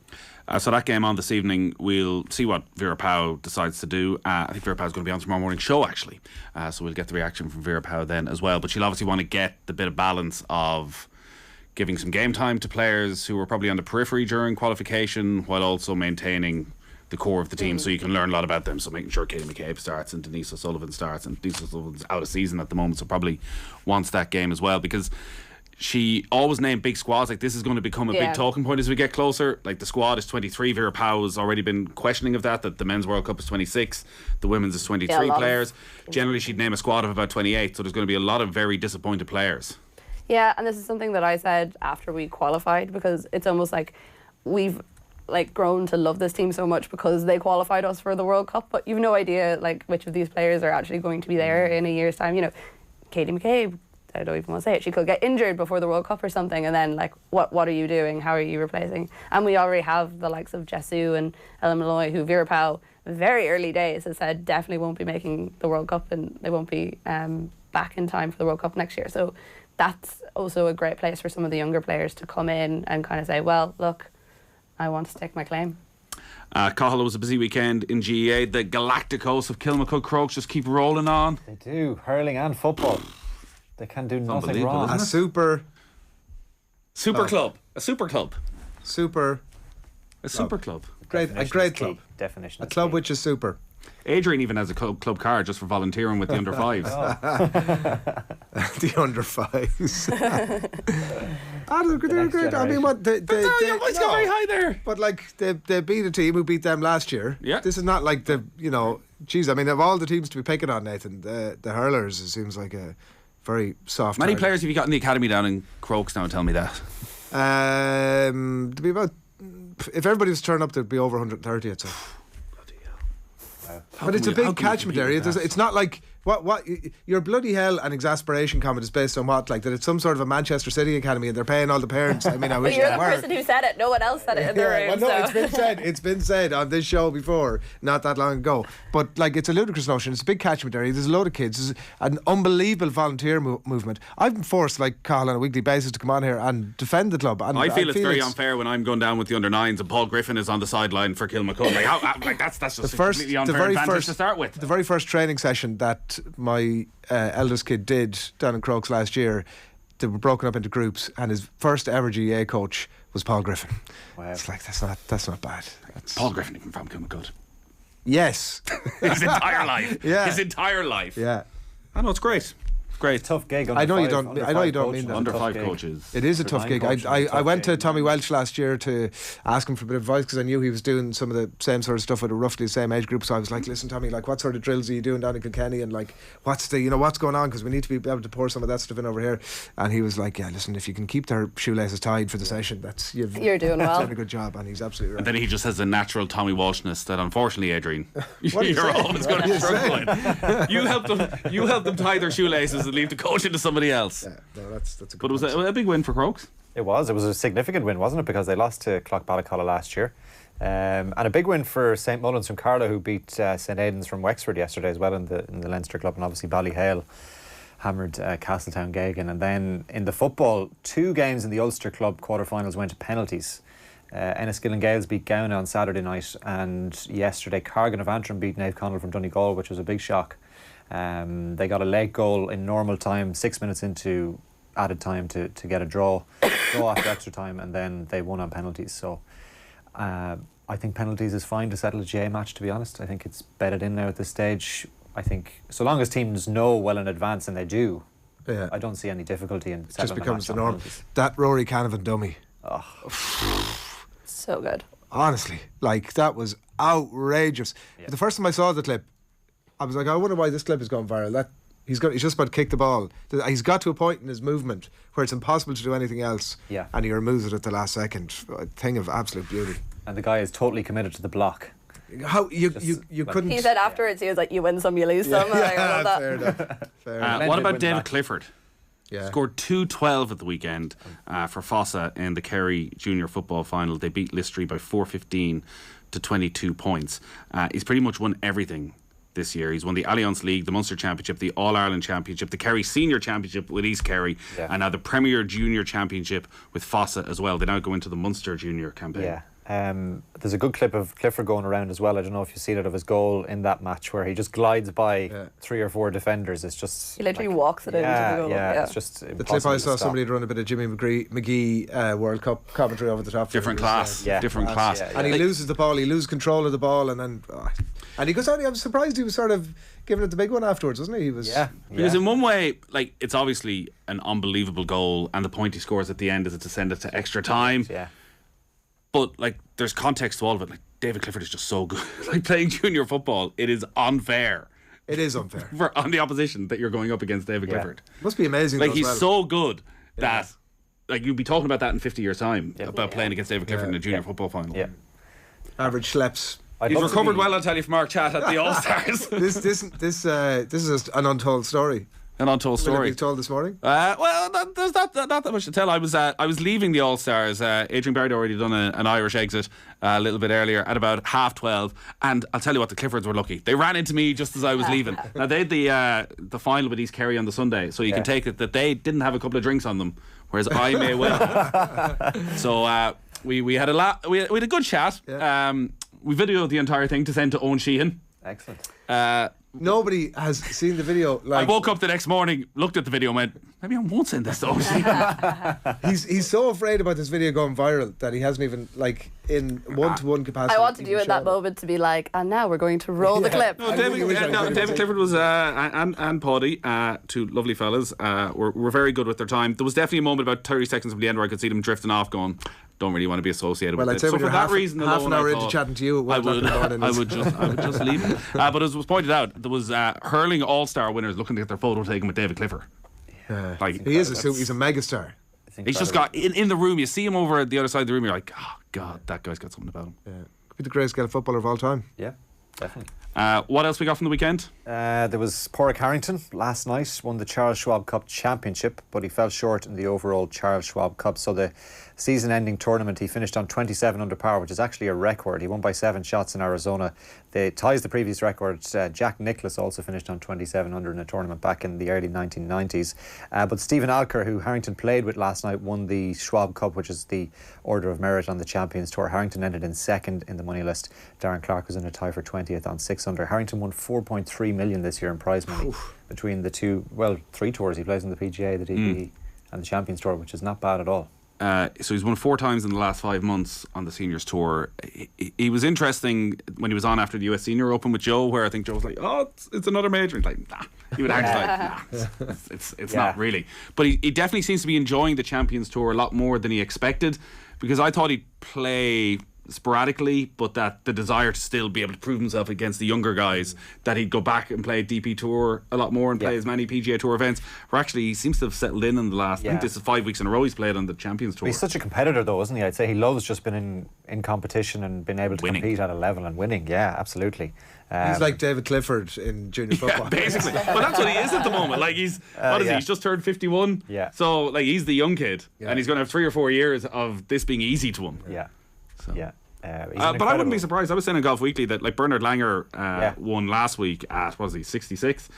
So that game on this evening, we'll see what Vera Pauw decides to do. I think Vera Pauw's going to be on tomorrow morning show, actually, so we'll get the reaction from Vera Pauw then as well. But she'll obviously want to get the bit of balance of giving some game time to players who were probably on the periphery during qualification, while also maintaining the core of the team, so you can learn a lot about them. So making sure Katie McCabe starts and Denise O'Sullivan starts, and Denise O'Sullivan's out of season at the moment, so probably wants that game as well, because she always named big squads. Like, this is going to become a big talking point as we get closer. Like, the squad is 23. Vera Pauw has already been questioning of that the men's World Cup is 26, the women's is 23 players. Generally, she'd name a squad of about 28, so there's going to be a lot of very disappointed players. Yeah, and this is something that I said after we qualified, because it's almost like we've like grown to love this team so much because they qualified us for the World Cup, but you've no idea like which of these players are actually going to be there in a year's time. You know, Katie McCabe, I don't even want to say it, she could get injured before the World Cup or something, and then like what are you doing, how are you replacing? And we already have the likes of Jesu and Ellen Malloy, who Vera Pauw very early days has said definitely won't be making the World Cup, and they won't be back in time for the World Cup next year. So that's also a great place for some of the younger players to come in and kind of say, well, look, I want to stake my claim. Cahill, was a busy weekend in GEA. The Galacticos of Kilmacud Crokes just keep rolling on. They do, hurling and football. They can do nothing wrong. A super club. A super club. A great club. Definition. A club which is super. Adrian even has a club card just for volunteering with the under fives. The under fives. They're great. I mean, what they your voice got very high there. But like they beat a team who beat them last year. Yeah. This is not like geez, I mean, of all the teams to be picking on, Nathan, the hurlers, it seems like a very soft. Many players have you got in the academy down in Crokes now? Tell me that. To be about, if everybody was turned up, there'd be over 130. I'd say. But it's a big catchment area. It's not like what your bloody hell and exasperation comment is based on what, like that it's some sort of a Manchester City academy and they're paying all the parents. I mean, I wish you're they the were. person who said it. No one else said it in the room. Well, no, it's been said on this show before, not that long ago. But like, it's a ludicrous notion. It's a big catchment area. There's a load of kids. There's an unbelievable volunteer movement. I've been forced, like Carl, on a weekly basis to come on here and defend the club. And I feel it's very unfair when I'm going down with the under nines and Paul Griffin is on the sideline for Kilmacud. Like, that's just a completely unfair advantage to start with. The very first training session that my eldest kid did down in Crokes last year, they were broken up into groups, and his first ever GA coach was Paul Griffin. Wow. It's like, that's not bad. Paul Griffin even from Kilmacud. Yes. His entire life. Yeah. His entire life. Yeah. I know, it's great. Great. Tough gig. I know you don't mean that. Under five coaches. It is a tough gig. I went to Tommy Welch last year to ask him for a bit of advice because I knew he was doing some of the same sort of stuff with a roughly the same age group. So I was like, listen, Tommy, like, what sort of drills are you doing down in Kilkenny, and like, what's going on? Because we need to be able to pour some of that stuff in over here. And he was like, yeah, listen, if you can keep their shoelaces tied for the session, you're doing well. Done a good job. And he's absolutely right. And then he just has a natural Tommy Walshness that, unfortunately, Adrian, you're always going to struggle in. You help them tie their shoelaces and leave the coach into somebody else. Yeah, no, that's a good. But it was a big win for Crokes. It was a significant win, wasn't it? Because they lost to Clough-Ballacolla last year. And a big win for St Mullins from Carlow, who beat St Aidan's from Wexford yesterday as well in the Leinster Club, and obviously Ballyhale hammered Castletown Gagan. And then in the football, 2 games in the Ulster Club quarterfinals went to penalties. Enniskillen Gales beat Gowna on Saturday night, and yesterday Cargan of Antrim beat Naomh Conaill from Donegal, which was a big shock. They got a late goal in normal time, 6 minutes into added time to get a draw after extra time, and then they won on penalties. So I think penalties is fine to settle a GA match, to be honest. I think it's bedded in now at this stage. I think so long as teams know well in advance, and they do, I don't see any difficulty in settling just becomes a the match on norm. penalties. That Rory Canavan dummy. So good. Honestly, like, that was outrageous. The first time I saw the clip, I was like, I wonder why this clip has gone viral. He's just about to kick the ball. He's got to a point in his movement where it's impossible to do anything else. Yeah. And he removes it at the last second. A thing of absolute beauty. And the guy is totally committed to the block. How you couldn't. He said afterwards, he was like, "You win some, you lose some." I love that. Fair enough. Fair enough. What about David Clifford? Yeah. Scored 2-12 at the weekend for Fossa in the Kerry Junior Football Final. They beat Listry by 4-15 to 22 points. He's pretty much won everything this year. He's won the Allianz League, the Munster Championship, the All-Ireland Championship, the Kerry Senior Championship with East Kerry, and now the Premier Junior Championship with Fossa as well. They now go into the Munster Junior campaign. Yeah. There's a good clip of Clifford going around as well. I don't know if you've seen it, of his goal in that match where he just glides by 3 or 4 defenders. It's just He literally walks it into the goal. Yeah, it's just the clip I saw, somebody had run a bit of Jimmy McGee World Cup commentary over the top. Different class. Different class. And he loses the ball, he loses control of the ball, and then and he goes on. I was surprised he was sort of giving it the big one afterwards, wasn't he? He was. Because in one way, like, it's obviously an unbelievable goal, and the point he scores at the end is to send it to extra time. Yeah. But, like, there's context to all of it. Like, David Clifford is just so good. Like, playing junior football, it is unfair. It is unfair. On the opposition that you're going up against David Clifford. Must be amazing. Like, he's so good that, like, you'd be talking about that in 50 years' time, about playing against David Clifford in a junior football final. Yeah. Average schleps. He's recovered well, I'll tell you, from our chat at the All-Stars. This is an untold story. An untold story. You told this morning? Well, there's not that much to tell. I was leaving the All Stars. Adrian Barrett already done an Irish exit a little bit earlier at about 12:30, and I'll tell you what, the Cliffords were lucky. They ran into me just as I was leaving. Now they had the final with East Kerry on the Sunday, so you can take it that they didn't have a couple of drinks on them, whereas I may well. So we had we had a good chat. We videoed the entire thing to send to Owen Sheehan. Excellent. Nobody has seen the video. I woke up the next morning, looked at the video and went, maybe I won't send this to Owen Sheehan. He's so afraid about this video going viral that he hasn't even, like, in one-to-one capacity. I wanted you in that moment to be like, and now we're going to roll the clip. No, David Clifford was and Paddy, two lovely fellas, were very good with their time. There was definitely a moment about 30 seconds from the end where I could see them drifting off, going, don't really want to be associated with it. So for that reason alone, half an hour into chatting to you, I would just leave it. But as was pointed out, there was hurling all-star winners looking to get their photo taken with David Clifford. Like, he's a megastar. He's just got in the room. You see him over at the other side of the room. You're like, oh God, that guy's got something about him. Yeah, could be the greatest Gaelic footballer of all time. Yeah, definitely. What else we got from the weekend? There was Porrick Harrington last night, won the Charles Schwab Cup Championship, but he fell short in the overall Charles Schwab Cup. So the season-ending tournament, he finished on 27 under par, which is actually a record. He won by 7 shots in Arizona. They ties the previous record. Jack Nicklaus also finished on 27 under in a tournament back in the early 1990s. But Stephen Alker, who Harrington played with last night, won the Schwab Cup, which is the Order of Merit on the Champions Tour. Harrington ended in second in the money list. Darren Clark was in a tie for 20th on 6 under. Harrington won 4.3 million this year in prize money between the 3 tours he plays in the PGA, the DP and the Champions Tour, which is not bad at all. So he's won 4 times in the last 5 months on the Seniors Tour. He was interesting when he was on after the US Senior Open with Joe, where I think Joe was like, oh, it's another major. He's like, nah. He would act like, nah, it's not really. But he definitely seems to be enjoying the Champions Tour a lot more than he expected, because I thought he'd play sporadically, but that the desire to still be able to prove himself against the younger guys, that he'd go back and play DP Tour a lot more and play as many PGA Tour events, where actually he seems to have settled in the last, I think this is 5 weeks in a row he's played on the Champions Tour. He's such a competitor though, isn't he? I'd say he loves just being in competition and being able to compete at a level and winning. Yeah, absolutely. He's like David Clifford in junior football. Basically. Well, that's what he is at the moment. Like, he's he? He's just turned 51. Yeah. So, like, he's the young kid, and he's going to have 3 or 4 years of this being easy to him. Yeah. So. Yeah. But I wouldn't be surprised. I was saying in Golf Weekly that, like, Bernard Langer won last week at 66.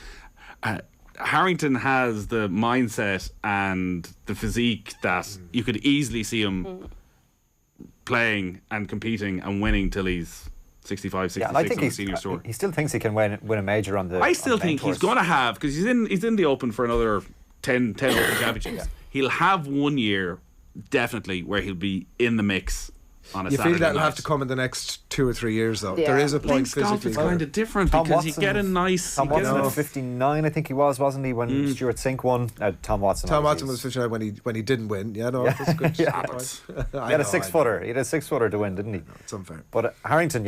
Harrington has the mindset and the physique that you could easily see him playing and competing and winning till he's 65, 66 I think on the senior tour. He still thinks he can win a major on the. I still think he's going to have, because he's in the Open for another 10 Open Championships. He'll have 1 year definitely where he'll be in the mix on a Saturday feel that'll night. have to come in the next 2 or 3 years, though. Yeah. There is a point Links golf physically. is kind of different Tom because Watson, you get a nice. Tom Watson was 59, I think he wasn't he, when Stuart Sink won? Tom Watson. Tom Watson was 59 when he didn't win. Yeah, no, that's good. He had a 6-footer. He had a 6-footer to win, didn't he? It's unfair. But Harrington,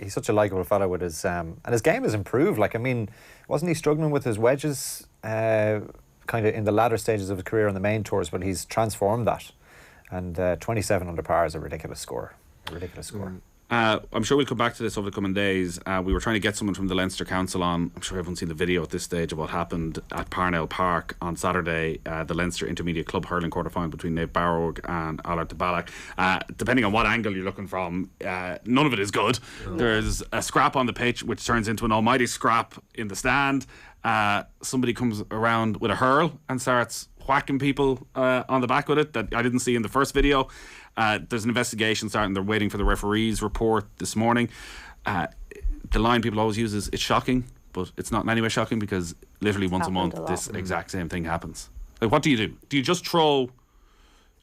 he's such a likeable fellow with his and his game has improved. Like, I mean, wasn't he struggling with his wedges kind of in the latter stages of his career on the main tours? But he's transformed that, and 27 under par is a ridiculous score. I'm sure we'll come back to this over the coming days. We were trying to get someone from the Leinster Council on. I'm sure everyone's seen the video at this stage of what happened at Parnell Park on Saturday, the Leinster Intermediate Club hurling quarter-final between Nate Barrow and Alard Tabalak. Depending on what angle you're looking from, none of it is good. There's a scrap on the pitch which turns into an almighty scrap in the stand. Somebody comes around with a hurl and starts whacking people on the back with it that I didn't see in the first video. There's an investigation starting. They're waiting for the referee's report this morning. The line people always use is, it's shocking, but it's not in any way shocking because literally once a month this exact same thing happens. Like, what do you do? Do you just throw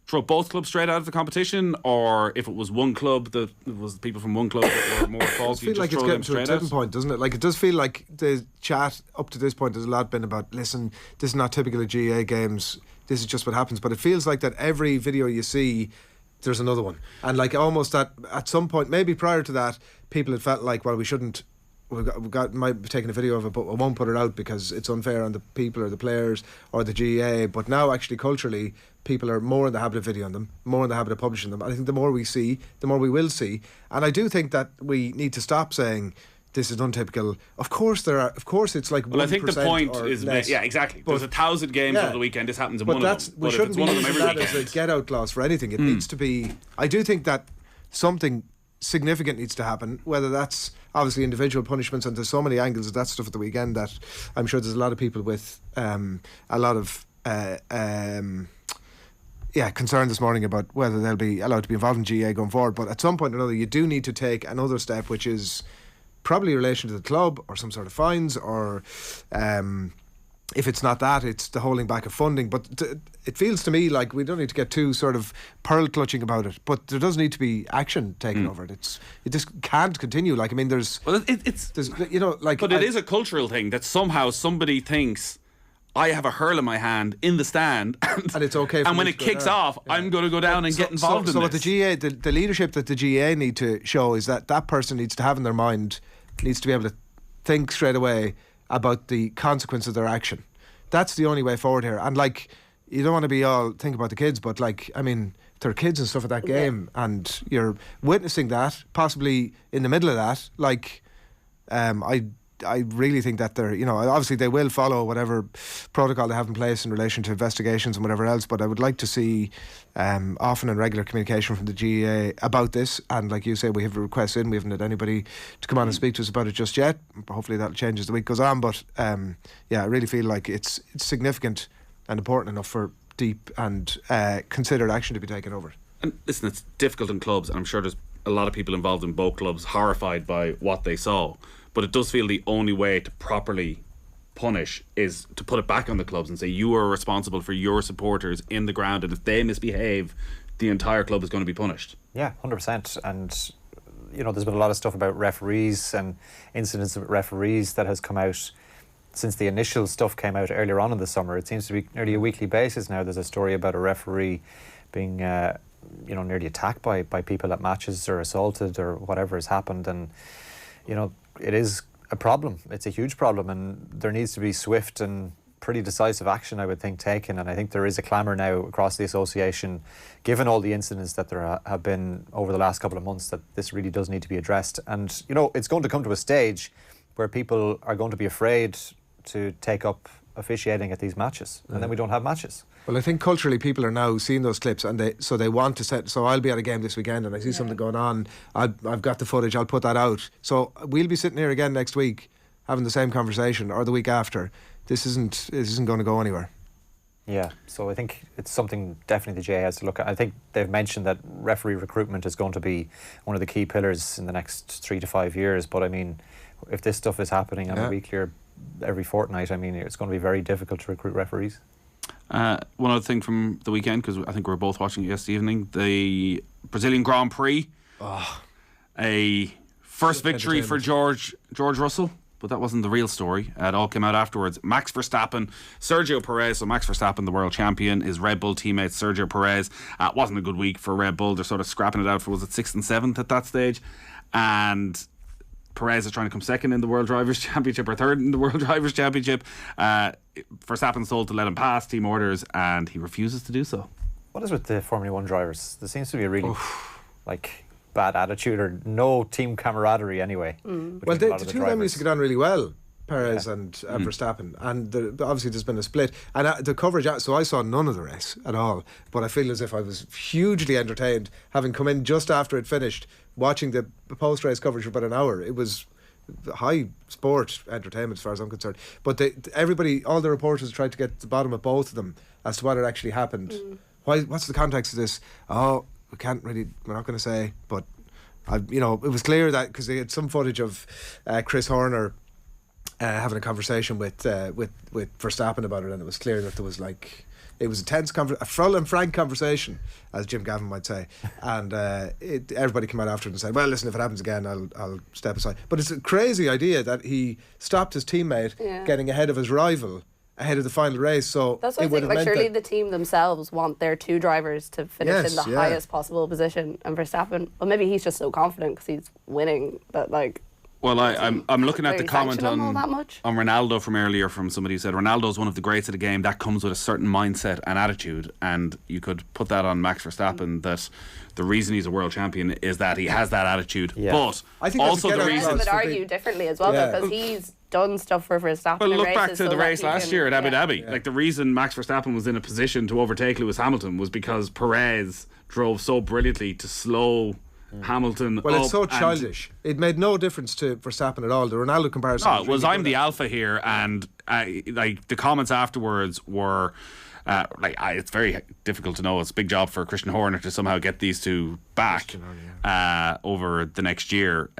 both clubs straight out of the competition, or if it was one club that was people from one club that were more faults, I feel like it's getting to a tipping point, doesn't it? Like, it does feel like the chat up to this point there's a lot been about, listen, this is not typical of GAA games, this is just what happens. But it feels like that every video you see, there's another one, and like almost that at some point, maybe prior to that, people had felt like, well, we shouldn't. Might be taking a video of it, but we won't put it out because it's unfair on the people or the players or the GAA. But now, actually, culturally, people are more in the habit of videoing them, more in the habit of publishing them. I think the more we see, the more we will see. And I do think that we need to stop saying this is untypical. Of course there are. Of course it's like 1%. Well, I think the point is less. Yeah, exactly. There's 1,000 games over the weekend. This happens in one of them. We shouldn't be using that as a get-out clause for anything. It needs to be. I do think that something significant needs to happen. Whether that's obviously individual punishments, and there's so many angles of that stuff at the weekend that I'm sure there's a lot of people with a lot of concern this morning about whether they'll be allowed to be involved in GAA going forward. But at some point or another, you do need to take another step, which is probably in relation to the club or some sort of fines, or if it's not that, it's the holding back of funding. But it feels to me like we don't need to get too sort of pearl clutching about it, but there does need to be action taken over it. It just can't continue. Like, I mean, there's you know, like, but it is a cultural thing that somehow somebody thinks, I have a hurl in my hand in the stand, and it's okay. And when it kicks off, I'm going to go down and get involved in so this. what the GAA, the leadership that the GAA need to show is that person needs to have in their mind, needs to be able to think straight away about the consequence of their action. That's the only way forward here. And like, you don't want to be all think about the kids, but like, I mean, there are kids and stuff at that game, and you're witnessing that, possibly in the middle of that. Like, I really think that they're, you know, obviously they will follow whatever protocol they have in place in relation to investigations and whatever else, but I would like to see often and regular communication from the GAA about this. And like you say, we have a request in, we haven't had anybody to come on and speak to us about it just yet. Hopefully that'll change as the week goes on, but I really feel like it's significant and important enough for deep and considered action to be taken over it. And listen, it's difficult in clubs, and I'm sure there's a lot of people involved in both clubs horrified by what they saw. But it does feel the only way to properly punish is to put it back on the clubs and say, you are responsible for your supporters in the ground, and if they misbehave, the entire club is going to be punished. Yeah, 100%. And you know, there's been a lot of stuff about referees and incidents with referees that has come out since the initial stuff came out earlier on in the summer. It seems to be nearly a weekly basis now. There's a story about a referee being nearly attacked by people at matches, or assaulted, or whatever has happened. And you know, it is a problem. It's a huge problem, and there needs to be swift and pretty decisive action, I would think, taken. And I think there is a clamour now across the association, given all the incidents that there have been over the last couple of months, that this really does need to be addressed. And you know, it's going to come to a stage where people are going to be afraid to take up officiating at these matches, and then we don't have matches. Well, I think culturally people are now seeing those clips, and they want to set. So I'll be at a game this weekend and I see something going on. I've got the footage. I'll put that out. So we'll be sitting here again next week, having the same conversation, or the week after, this isn't going to go anywhere. Yeah, so I think it's something definitely the GA has to look at. I think they've mentioned that referee recruitment is going to be one of the key pillars in the next 3 to 5 years. But I mean, if this stuff is happening on a weekly or every fortnight, I mean, it's going to be very difficult to recruit referees. One other thing from the weekend, because I think we were both watching it yesterday evening, the Brazilian Grand Prix. A first victory for George Russell. But that wasn't the real story. It all came out afterwards. Max Verstappen, Sergio Perez. So Max Verstappen, the world champion, his Red Bull teammate Sergio Perez. It wasn't a good week for Red Bull. They're sort of scrapping it out for, was it 6th and 7th at that stage? And Perez is trying to come second in the World Drivers' Championship, or third in the World Drivers' Championship. Verstappen's told to let him pass, team orders, and he refuses to do so. What is with the Formula 1 drivers? There seems to be a really bad attitude, or no team camaraderie anyway. Well, the two of them used to get on really well, Perez and Verstappen, and obviously there's been a split, and the coverage, so I saw none of the race at all, but I feel as if I was hugely entertained, having come in just after it finished, watching the post-race coverage for about an hour. It was high sport entertainment as far as I'm concerned, but all the reporters tried to get to the bottom of both of them as to what had actually happened. What's the context of this? We can't really, we're not going to say, but it was clear that, because they had some footage of Chris Horner having a conversation with Verstappen about it, and it was clear that there was it was a full and frank conversation, as Jim Gavin might say, and everybody came out after it and said, well, listen, if it happens again, I'll step aside. But it's a crazy idea that he stopped his teammate getting ahead of his rival ahead of the final race. So that's what I think. Surely the team themselves want their two drivers to finish in the highest possible position, and Verstappen, well, maybe he's just so confident because he's winning that Well, I'm looking at the comment on Ronaldo from earlier, from somebody who said Ronaldo's one of the greats of the game. That comes with a certain mindset and attitude, and you could put that on Max Verstappen, that the reason he's a world champion is that he has that attitude. But I think also the reason... I would argue differently as well, because he's done stuff for Verstappen. Well, look back to the race last year at Abu Dhabi. The reason Max Verstappen was in a position to overtake Lewis Hamilton was because Perez drove so brilliantly to slow Hamilton. Well, it's so childish. It made no difference to Verstappen at all. The Ronaldo comparison. No, it was I'm the alpha here, and the comments afterwards were it's very difficult to know. It's a big job for Christian Horner to somehow get these two back over the next year.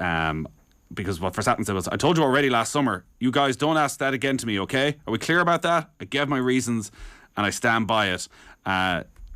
Because what Verstappen said was, I told you already last summer, you guys don't ask that again to me, okay? Are we clear about that? I gave my reasons and I stand by it.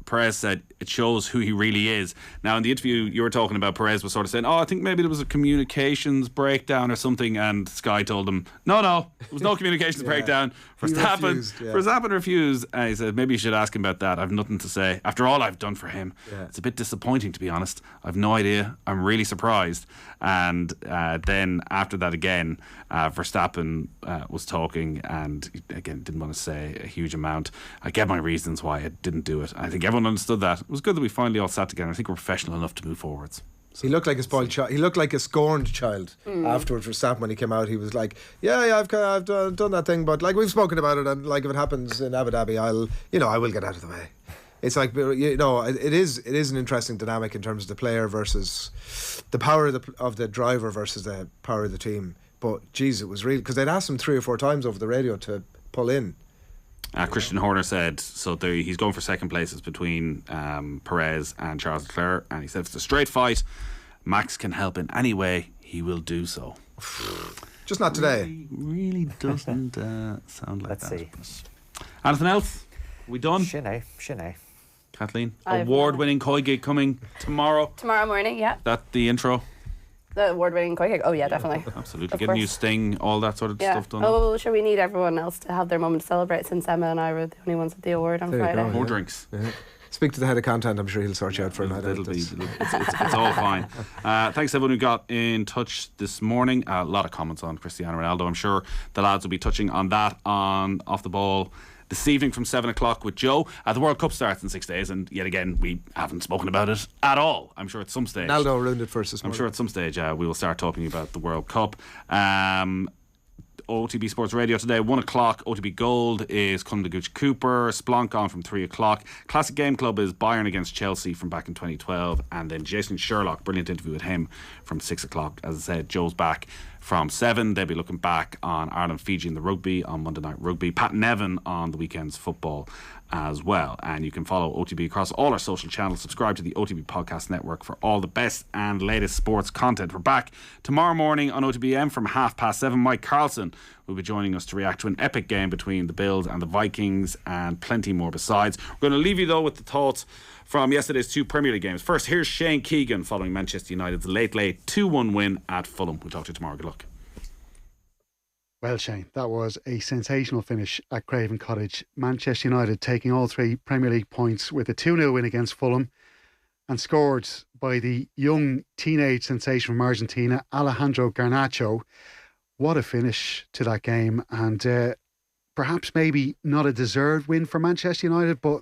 Perez said it shows who he really is. Now, in the interview you were talking about, Perez was sort of saying, I think maybe there was a communications breakdown or something, and Sky told him, no, there was no communications breakdown. Verstappen refused. And he said, maybe you should ask him about that. I've nothing to say. After all I've done for him. It's a bit disappointing, to be honest. I've no idea. I'm really surprised. And then after that again, Verstappen was talking, and again didn't want to say a huge amount. I get my reasons why I didn't do it. I think everyone understood that. It was good that we finally all sat together. I think we're professional enough to move forwards. He looked like a spoiled child. He looked like a scorned child afterwards. Verstappen, when he came out, he was like, I've done that thing, but we've spoken about it, and if it happens in Abu Dhabi, I will get out of the way. It's it is an interesting dynamic in terms of the player versus the power of the driver versus the power of the team. But geez, it was really, because they'd asked him 3 or 4 times over the radio to pull in. Christian Horner said he's going for second places between Perez and Charles Leclerc, and he said if it's a straight fight, Max can help in any way, he will do so. Just not today. Really doesn't sound like Let's that. see. Anything else? We done? Shinny. Kathleen, award-winning Koi gig coming tomorrow. Tomorrow morning, yeah. That the intro? The award-winning Koi gig. Oh yeah, definitely. Absolutely. Get a new sting, all that sort of stuff done. Oh, well, sure, we need everyone else to have their moment to celebrate, since Emma and I were the only ones at the award on Friday. More drinks. Yeah. Speak to the head of content. I'm sure he'll sort you out for a night. It's all fine. Thanks everyone who got in touch this morning. A lot of comments on Cristiano Ronaldo. I'm sure the lads will be touching on that on Off the Ball this evening from 7 o'clock with Joe. The World Cup starts in 6 days, and yet again we haven't spoken about it at all. I'm sure at some stage Ronaldo ruined it for us this morning. I'm sure at some stage we will start talking about the World Cup. OTB Sports Radio today, 1 o'clock. OTB Gold is Cullen de Gooch Cooper. Splonk on from 3 o'clock. Classic Game Club is Bayern against Chelsea from back in 2012. And then Jason Sherlock, brilliant interview with him from 6 o'clock. As I said, Joe's back from 7. They'll be looking back on Ireland, Fiji in the rugby on Monday Night Rugby. Pat Nevin on the weekend's football as well. And you can follow OTB across all our social channels. Subscribe to the OTB Podcast Network for all the best and latest sports content. We're back tomorrow morning on OTB AM from 7:30. Mike Carlson will be joining us to react to an epic game between the Bills and the Vikings and plenty more besides. We're going to leave you though with the thoughts from yesterday's 2 Premier League games. First, here's Shane Keegan following Manchester United's late 2-1 win at Fulham. We'll talk to you tomorrow. Good luck. Well, Shane, that was a sensational finish at Craven Cottage. Manchester United taking all 3 Premier League points with a 2-0 win against Fulham, and scored by the young teenage sensation from Argentina, Alejandro Garnacho. What a finish to that game, and perhaps maybe not a deserved win for Manchester United, but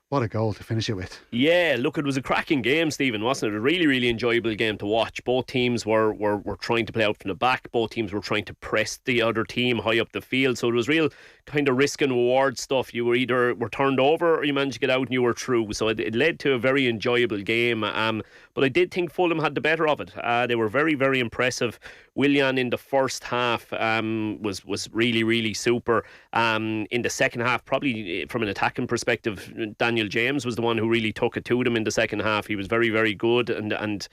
what a goal to finish it with. Yeah, look, it was a cracking game, Stephen, wasn't it? A really, really enjoyable game to watch. Both teams were trying to play out from the back. Both teams were trying to press the other team high up the field. So it was real kind of risk and reward stuff. You were either turned over or you managed to get out and you were through. So it led to a very enjoyable game. But I did think Fulham had the better of it. They were very, very impressive. Willian in the first half was really, really super. In the second half, probably from an attacking perspective, Daniel James was the one who really took it to them in the second half. He was very, very good and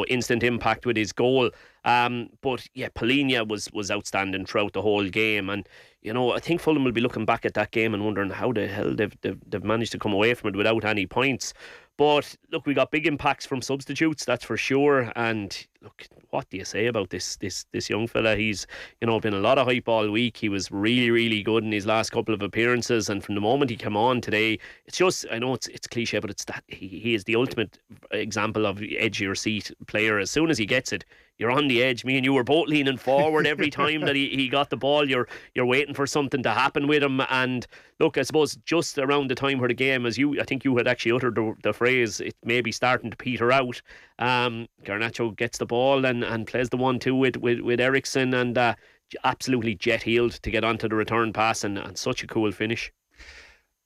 instant impact with his goal. But yeah, Polinia was outstanding throughout the whole game, and I think Fulham will be looking back at that game and wondering how the hell they've managed to come away from it without any points. But look, we got big impacts from substitutes, that's for sure. And look, what do you say about this young fella? He's been a lot of hype all week. He was really, really good in his last couple of appearances, and from the moment he came on today, it's just, I know it's cliche, but it's that he is the ultimate example of edge of your seat player. As soon as he gets it, you're on the edge. Me and you were both leaning forward every time that he got the ball. You're waiting for something to happen with him. And look, I suppose just around the time where the game, I think you had actually uttered the phrase, it may be starting to peter out. Garnacho gets the ball and plays the 1-2 with Eriksson, and absolutely jet-heeled to get onto the return pass, and such a cool finish.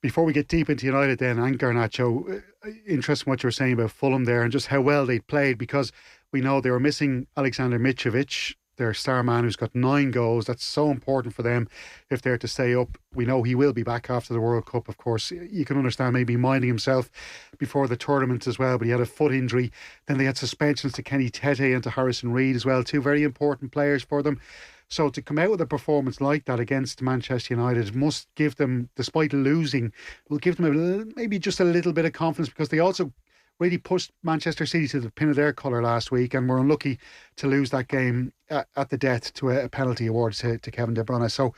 Before we get deep into United then and Garnacho, interesting what you were saying about Fulham there and just how well they played, because we know they were missing Alexander Mitrovic, their star man, who's got 9 goals. That's so important for them if they're to stay up. We know he will be back after the World Cup, of course. You can understand maybe minding himself before the tournament as well, but he had a foot injury. Then they had suspensions to Kenny Tete and to Harrison Reed as well, 2 very important players for them. So to come out with a performance like that against Manchester United must give them, despite losing, will give them maybe just a little bit of confidence, because they also really pushed Manchester City to the pin of their colour last week and were unlucky to lose that game at the death to a penalty award to Kevin De Bruyne. So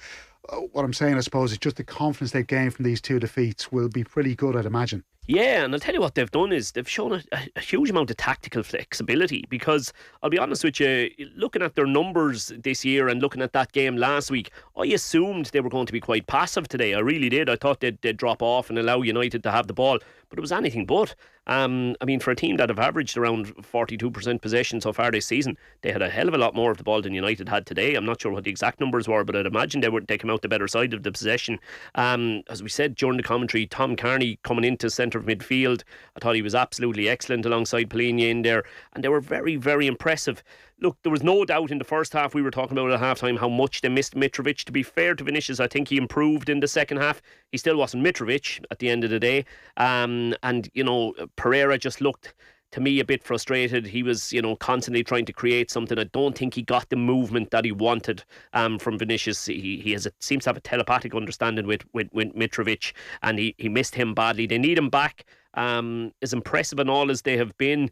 what I'm saying, I suppose, is just the confidence they've gained from these 2 defeats will be pretty good, I'd imagine. Yeah, and I'll tell you what they've done is they've shown a huge amount of tactical flexibility, because I'll be honest with you, looking at their numbers this year and looking at that game last week, I assumed they were going to be quite passive today. I really did. I thought they'd drop off and allow United to have the ball, but it was anything but. I mean, for a team that have averaged around 42% possession so far this season, they had a hell of a lot more of the ball than United had today. I'm not sure what the exact numbers were, but I'd imagine they came out the better side of the possession. As we said during the commentary, Tom Carney coming into centre of midfield, I thought he was absolutely excellent alongside Polinia in there, and they were very, very impressive. Look, there was no doubt in the first half, we were talking about at half-time how much they missed Mitrovic. To be fair to Vinicius, I think he improved in the second half. He still wasn't Mitrovic at the end of the day. And Pereira just looked, to me, a bit frustrated. He was, constantly trying to create something. I don't think he got the movement that he wanted from Vinicius. He seems to have a telepathic understanding with Mitrovic, and he missed him badly. They need him back. As impressive and all as they have been,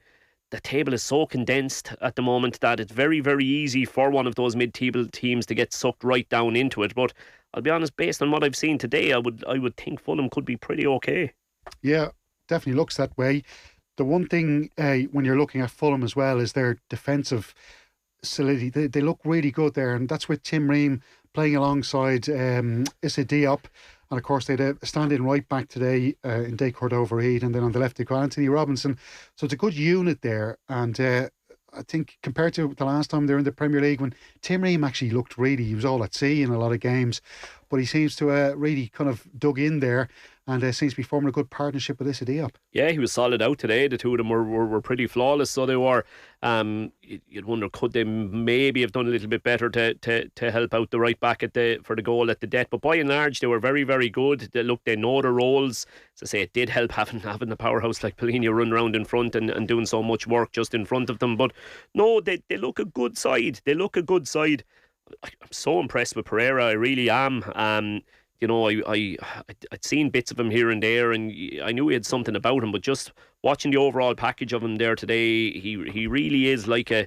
the table is so condensed at the moment that it's very, very easy for one of those mid-table teams to get sucked right down into it. But I'll be honest, based on what I've seen today, I would think Fulham could be pretty okay. Yeah, definitely looks that way. The one thing when you're looking at Fulham as well is their defensive solidity. They look really good there, and that's with Tim Ream playing alongside Issa Diop. And of course, they had a stand-in right back today in De Cordova-Reid, and then on the left, they've got Anthony Robinson. So it's a good unit there. And I think compared to the last time they were in the Premier League, when Tim Ream actually looked he was all at sea in a lot of games. but he seems to really kind of dug in there and seems to be forming a good partnership with Issa Diop. Yeah, he was solid out today. The two of them were pretty flawless, so they were. You'd wonder, could they maybe have done a little bit better to help out the right back for the goal at the death, but by and large they were very, very good. They know their roles. As I say, it did help having the powerhouse like Polina run around in front and doing so much work just in front of them, but no, they look a good side. I'm so impressed with Pereira, I really am. You know, I'd seen bits of him here and there, and I knew he had something about him, but just watching the overall package of him there today, he really is like a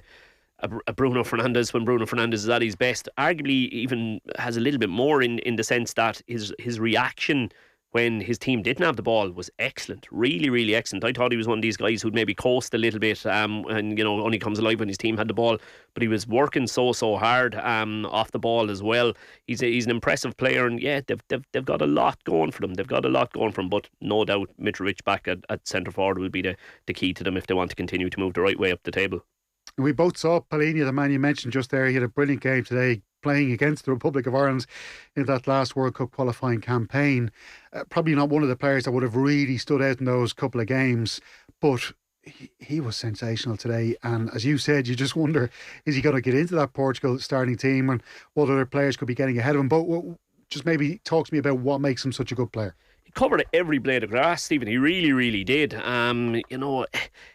Bruno Fernandes when Bruno Fernandes is at his best. Arguably even has a little bit more in the sense that his reaction when his team didn't have the ball was excellent, really, really excellent. I thought he was one of these guys who'd maybe coast a little bit and, you know, only comes alive when his team had the ball, but he was working so hard off the ball as well. He's an impressive player, and yeah, they've got a lot going for them. But no doubt Mitrovic back at centre forward will be the key to them if they want to continue to move the right way up the table. We both saw Polina, the man you mentioned just there. He had a brilliant game today, playing against the Republic of Ireland in that last World Cup qualifying campaign. Probably not one of the players that would have really stood out in those couple of games, but he was sensational today. And as you said, you just wonder, is he going to get into that Portugal starting team, and what other players could be getting ahead of him? But just maybe talk to me about what makes him such a good player. He covered every blade of grass, Stephen. He really, really did. You know,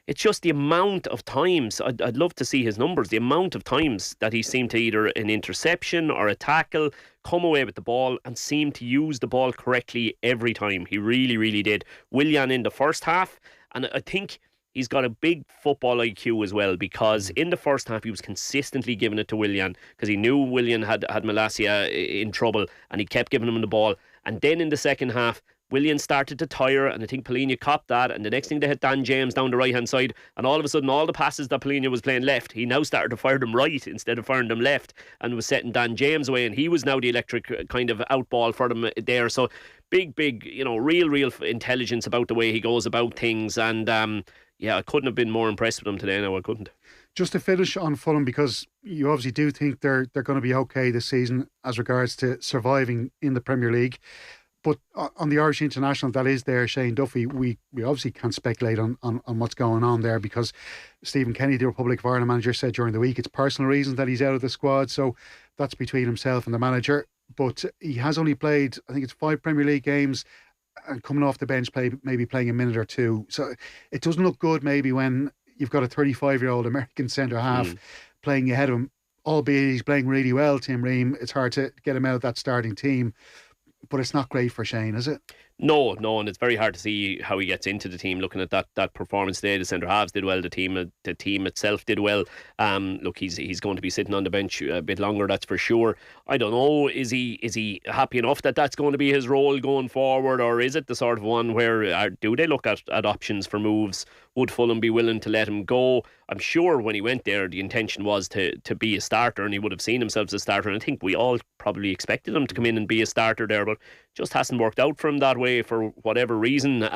it's just the amount of times, I'd love to see his numbers, the amount of times that he seemed to either an interception or a tackle, come away with the ball and seem to use the ball correctly every time. He really, really did. Willian in the first half, and I think he's got a big football IQ as well, because in the first half he was consistently giving it to Willian because he knew Willian had Malacia in trouble, and he kept giving him the ball. And then in the second half, Willian started to tire, and I think Polina copped that, and the next thing they had Dan James down the right hand side, and all of a sudden all the passes that Polina was playing left, he now started to fire them right instead of firing them left, and was setting Dan James away, and he was now the electric kind of outball for them there. So big, you know, real intelligence about the way he goes about things, and yeah, I couldn't have been more impressed with him today. No, I couldn't. Just to finish on Fulham, because you obviously do think they're going to be okay this season as regards to surviving in the Premier League. But on the Irish international that is there, Shane Duffy, we obviously can't speculate on what's going on there, because Stephen Kenny, the Republic of Ireland manager, said during the week it's personal reasons that he's out of the squad. So that's between himself and the manager. But he has only played, I think it's 5 Premier League games, and coming off the bench, maybe playing a minute or two. So it doesn't look good maybe when you've got a 35-year-old American centre-half playing ahead of him, albeit he's playing really well, Tim Ream. It's hard to get him out of that starting team. But it's not great for Shane, is it? No, and it's very hard to see how he gets into the team. Looking at that performance today, the centre halves did well. The team itself did well. Look, he's going to be sitting on the bench a bit longer, that's for sure. I don't know. Is he happy enough that that's going to be his role going forward, or is it the sort of one where do they look at options for moves? Would Fulham be willing to let him go? I'm sure when he went there, the intention was to be a starter, and he would have seen himself as a starter. And I think we all probably expected him to come in and be a starter there, but just hasn't worked out for him that way for whatever reason.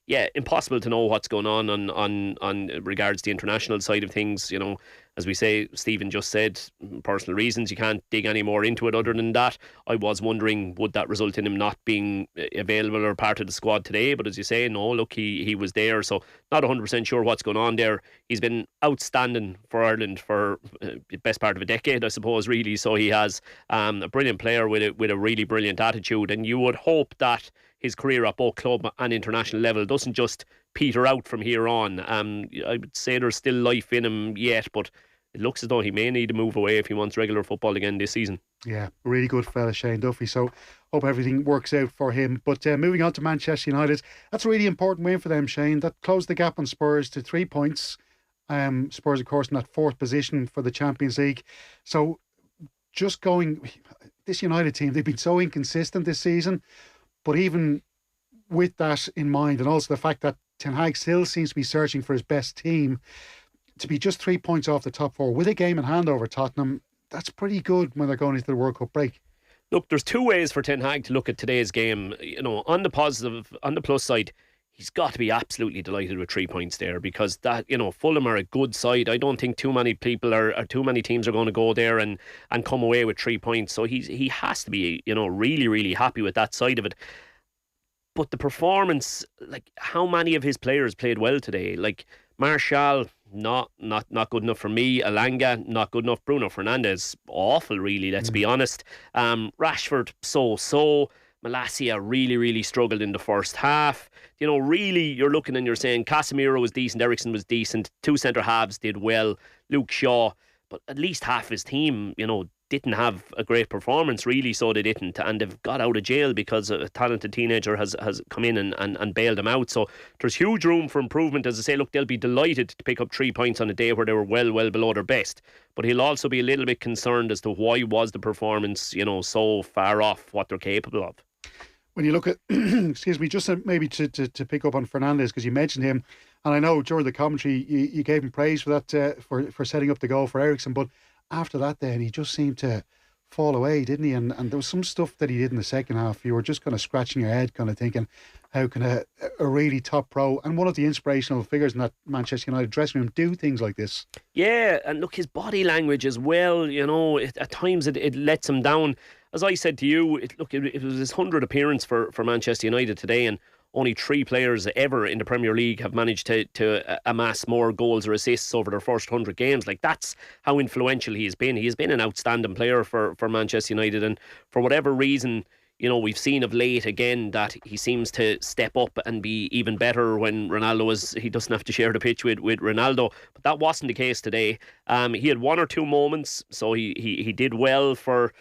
Yeah, impossible to know what's going on regards the international side of things. You know, as we say, Stephen just said, personal reasons. You can't dig any more into it other than that. I was wondering, would that result in him not being available or part of the squad today? But as you say, no, look, he was there, so not 100% sure what's going on there. He's been outstanding for Ireland for the best part of a decade, I suppose, really. So he has a brilliant player with a really brilliant attitude, and you would hope that his career at both club and international level doesn't just peter out from here on. I would say there's still life in him yet, but it looks as though he may need to move away if he wants regular football again this season. Yeah, really good fella, Shane Duffy. So hope everything works out for him. But moving on to Manchester United, that's a really important win for them, Shane. That closed the gap on Spurs to 3 points. Spurs, of course, in that 4th position for the Champions League. So just going, this United team, they've been so inconsistent this season. But even with that in mind, and also the fact that Ten Hag still seems to be searching for his best team, to be just 3 points off the top 4 with a game in hand over Tottenham, that's pretty good when they're going into the World Cup break. Look, there's 2 ways for Ten Hag to look at today's game. You know, on the positive, on the plus side, he's got to be absolutely delighted with 3 points there, because that, Fulham are a good side. I don't think too many people or too many teams are going to go there and come away with 3 points. So he has to be, really, really happy with that side of it. But the performance, like, how many of his players played well today? Like Martial, not good enough for me. Alanga, not good enough. Bruno Fernandes, awful, really, let's be honest. Rashford, so. Malacia really, really struggled in the first half. Really, you're looking and you're saying Casemiro was decent, Eriksen was decent, 2 centre-halves did well, Luke Shaw, but at least half his team, didn't have a great performance, really, so they didn't, and they've got out of jail because a talented teenager has come in and bailed them out. So there's huge room for improvement. As I say, look, they'll be delighted to pick up 3 points on a day where they were well below their best, but he'll also be a little bit concerned as to why was the performance, so far off what they're capable of. When you look at, excuse me, just maybe to pick up on Fernandes, because you mentioned him, and I know during the commentary you gave him praise for that, for setting up the goal for Eriksen, but after that then he just seemed to fall away, didn't he? And there was some stuff that he did in the second half. You were just kind of scratching your head, kind of thinking, how can a really top pro and one of the inspirational figures in that Manchester United dressing room do things like this? Yeah, and look, his body language as well, at times it lets him down. As I said to you, it was his 100th appearance for Manchester United today, and only 3 players ever in the Premier League have managed to amass more goals or assists over their first 100 games. Like, that's how influential he has been. He has been an outstanding player for Manchester United, and for whatever reason, we've seen of late again that he seems to step up and be even better when he doesn't have to share the pitch with Ronaldo. But that wasn't the case today. He had 1 or 2 moments, so he did well for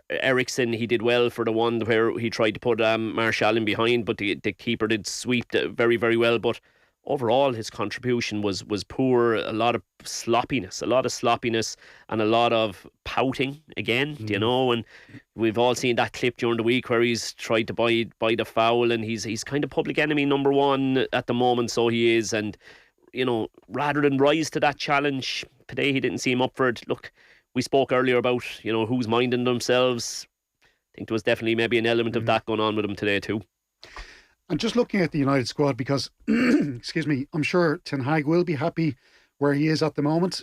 Eriksen. He did well for the one where he tried to put Martial in behind, but the keeper did sweep very, very well. But overall, his contribution was poor. A lot of sloppiness, and a lot of pouting again. And we've all seen that clip during the week where he's tried to buy the foul, and he's kind of public enemy number 1 at the moment. So he is, and rather than rise to that challenge today, he didn't seem up for it. Look, we spoke earlier about, who's minding themselves. I think there was definitely maybe an element of that going on with him today too. And just looking at the United squad, because, excuse me, I'm sure Ten Hag will be happy where he is at the moment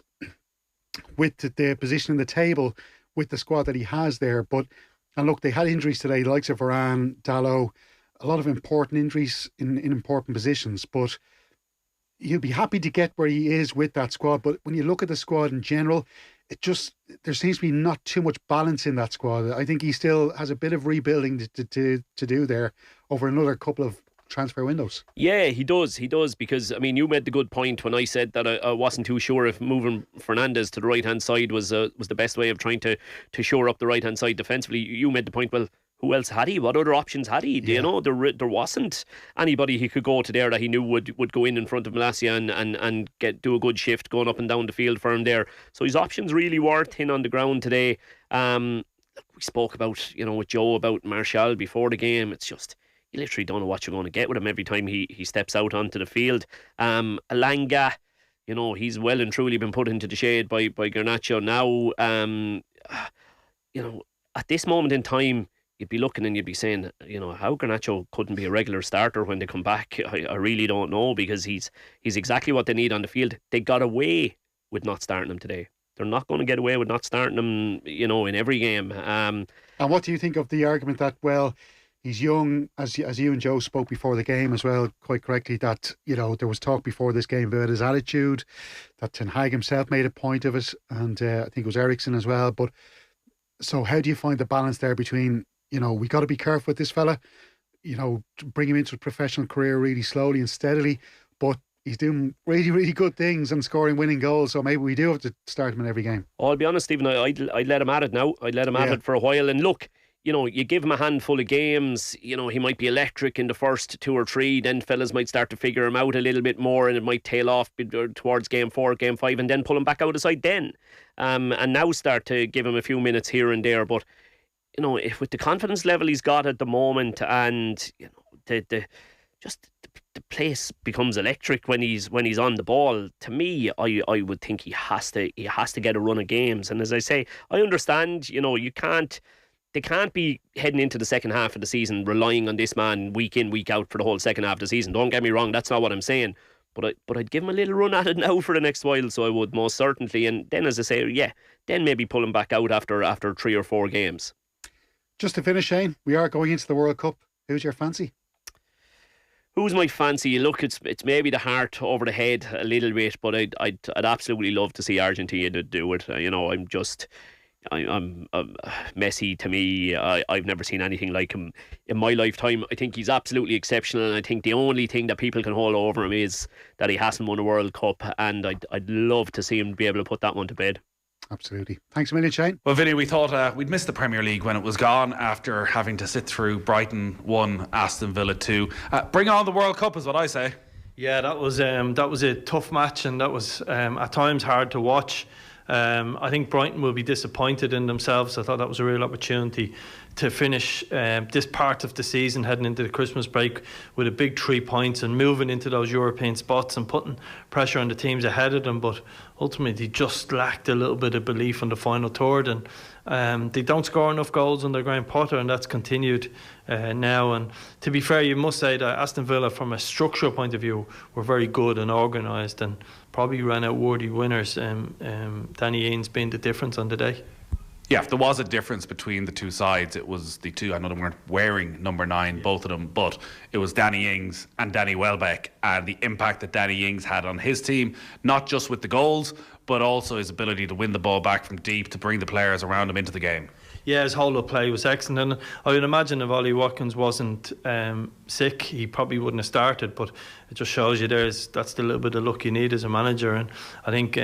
with the position in the table, with the squad that he has there. And look, they had injuries today, the likes of Varane, Dalot, a lot of important injuries in important positions, but he'll be happy to get where he is with that squad. But when you look at the squad in general, there seems to be not too much balance in that squad. I think he still has a bit of rebuilding to do there over another couple of transfer windows. Yeah, he does, because, you made the good point when I said that I wasn't too sure if moving Fernandes to the right-hand side was the best way of trying to shore up the right-hand side defensively. You made the point, well, who else had he? What other options had he? Yeah. There wasn't anybody he could go to there that he knew would go in front of Malacia and do a good shift going up and down the field for him there. So his options really were thin on the ground today. We spoke about, with Joe about Martial before the game. It's just, you literally don't know what you're going to get with him every time he steps out onto the field. Alanga, he's well and truly been put into the shade by Garnacho now. At this moment in time, you'd be looking and you'd be saying, how Garnacho couldn't be a regular starter when they come back. I really don't know, because he's exactly what they need on the field. They got away with not starting him today. They're not going to get away with not starting him, in every game. And what do you think of the argument that, well, he's young, as you and Joe spoke before the game as well, quite correctly, that, there was talk before this game about his attitude, that Ten Hag himself made a point of it, and I think it was Eriksen as well. But so how do you find the balance there between, we got to be careful with this fella, bring him into a professional career really slowly and steadily, but he's doing really, really good things and scoring winning goals, so maybe we do have to start him in every game. I'll be honest, Stephen, I'd let him at it now. I'd let him at it for a while, and look, you give him a handful of games, he might be electric in the first 2 or 3, then fellas might start to figure him out a little bit more, and it might tail off towards game 4, game 5, and then pull him back out of the side then. And now start to give him a few minutes here and there. But, if with the confidence level he's got at the moment, and, the place becomes electric when he's on the ball, to me, I would think he has to get a run of games. And as I say, I understand, you can't they can't be heading into the second half of the season relying on this man week in, week out for the whole second half of the season. Don't get me wrong, that's not what I'm saying. But I'd give him a little run at it now for the next while, so I would most certainly. And then, as I say, then maybe pull him back out after 3 or 4 games. Just to finish, Shane, we are going into the World Cup. Who's your fancy? Who's my fancy? Look, it's maybe the heart over the head a little bit, but I'd absolutely love to see Argentina do it. I'm Messi, to me, I've never seen anything like him in my lifetime. I think he's absolutely exceptional, and I think the only thing that people can hold over him is that he hasn't won a World Cup, and I'd love to see him be able to put that one to bed. Absolutely. Thanks a million, Shane. Well, Vinny, we thought we'd miss the Premier League when it was gone after having to sit through Brighton 1, Aston Villa 2. Bring on the World Cup is what I say. Yeah, that was a tough match, and that was at times hard to watch. I think Brighton will be disappointed in themselves. I thought that was a real opportunity to finish this part of the season heading into the Christmas break with a big 3 points and moving into those European spots and putting pressure on the teams ahead of them, but ultimately just lacked a little bit of belief on the final third, and they don't score enough goals under Graham Potter, and that's continued now. And to be fair, you must say that Aston Villa, from a structural point of view, were very good and organised and probably ran out worthy winners. Danny Ings being the difference on the day. Yeah, if there was a difference between the two sides, it was the two. I know they weren't wearing number 9, both of them, but it was Danny Ings and Danny Welbeck, and the impact that Danny Ings had on his team, not just with the goals, but also his ability to win the ball back from deep, to bring the players around him into the game. Yeah, his whole play was excellent, and I would imagine if Ollie Watkins wasn't sick, he probably wouldn't have started, but it just shows you that's the little bit of luck you need as a manager. And I think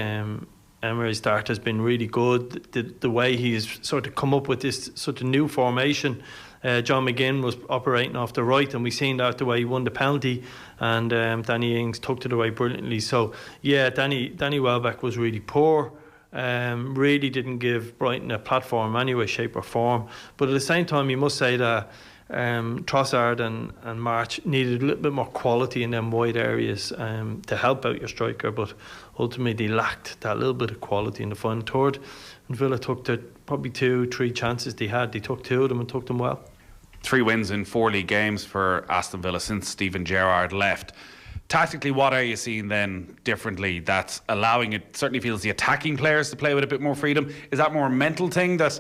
Emery's start has been really good. The way he's sort of come up with this sort of new formation. John McGinn was operating off the right, and we seen that the way he won the penalty, and Danny Ings tucked it away brilliantly. So yeah, Danny Welbeck was really poor. Really didn't give Brighton a platform any way, shape or form. But at the same time, you must say that Trossard and March needed a little bit more quality in them wide areas to help out your striker, but ultimately they lacked that little bit of quality in the final third. And Villa took the probably 2-3 chances they had. They took 2 of them and took them well. 3 wins in 4 league games for Aston Villa since Steven Gerrard left. Tactically, what are you seeing then differently that's allowing it? Certainly feels the attacking players to play with a bit more freedom. Is that more a mental thing, that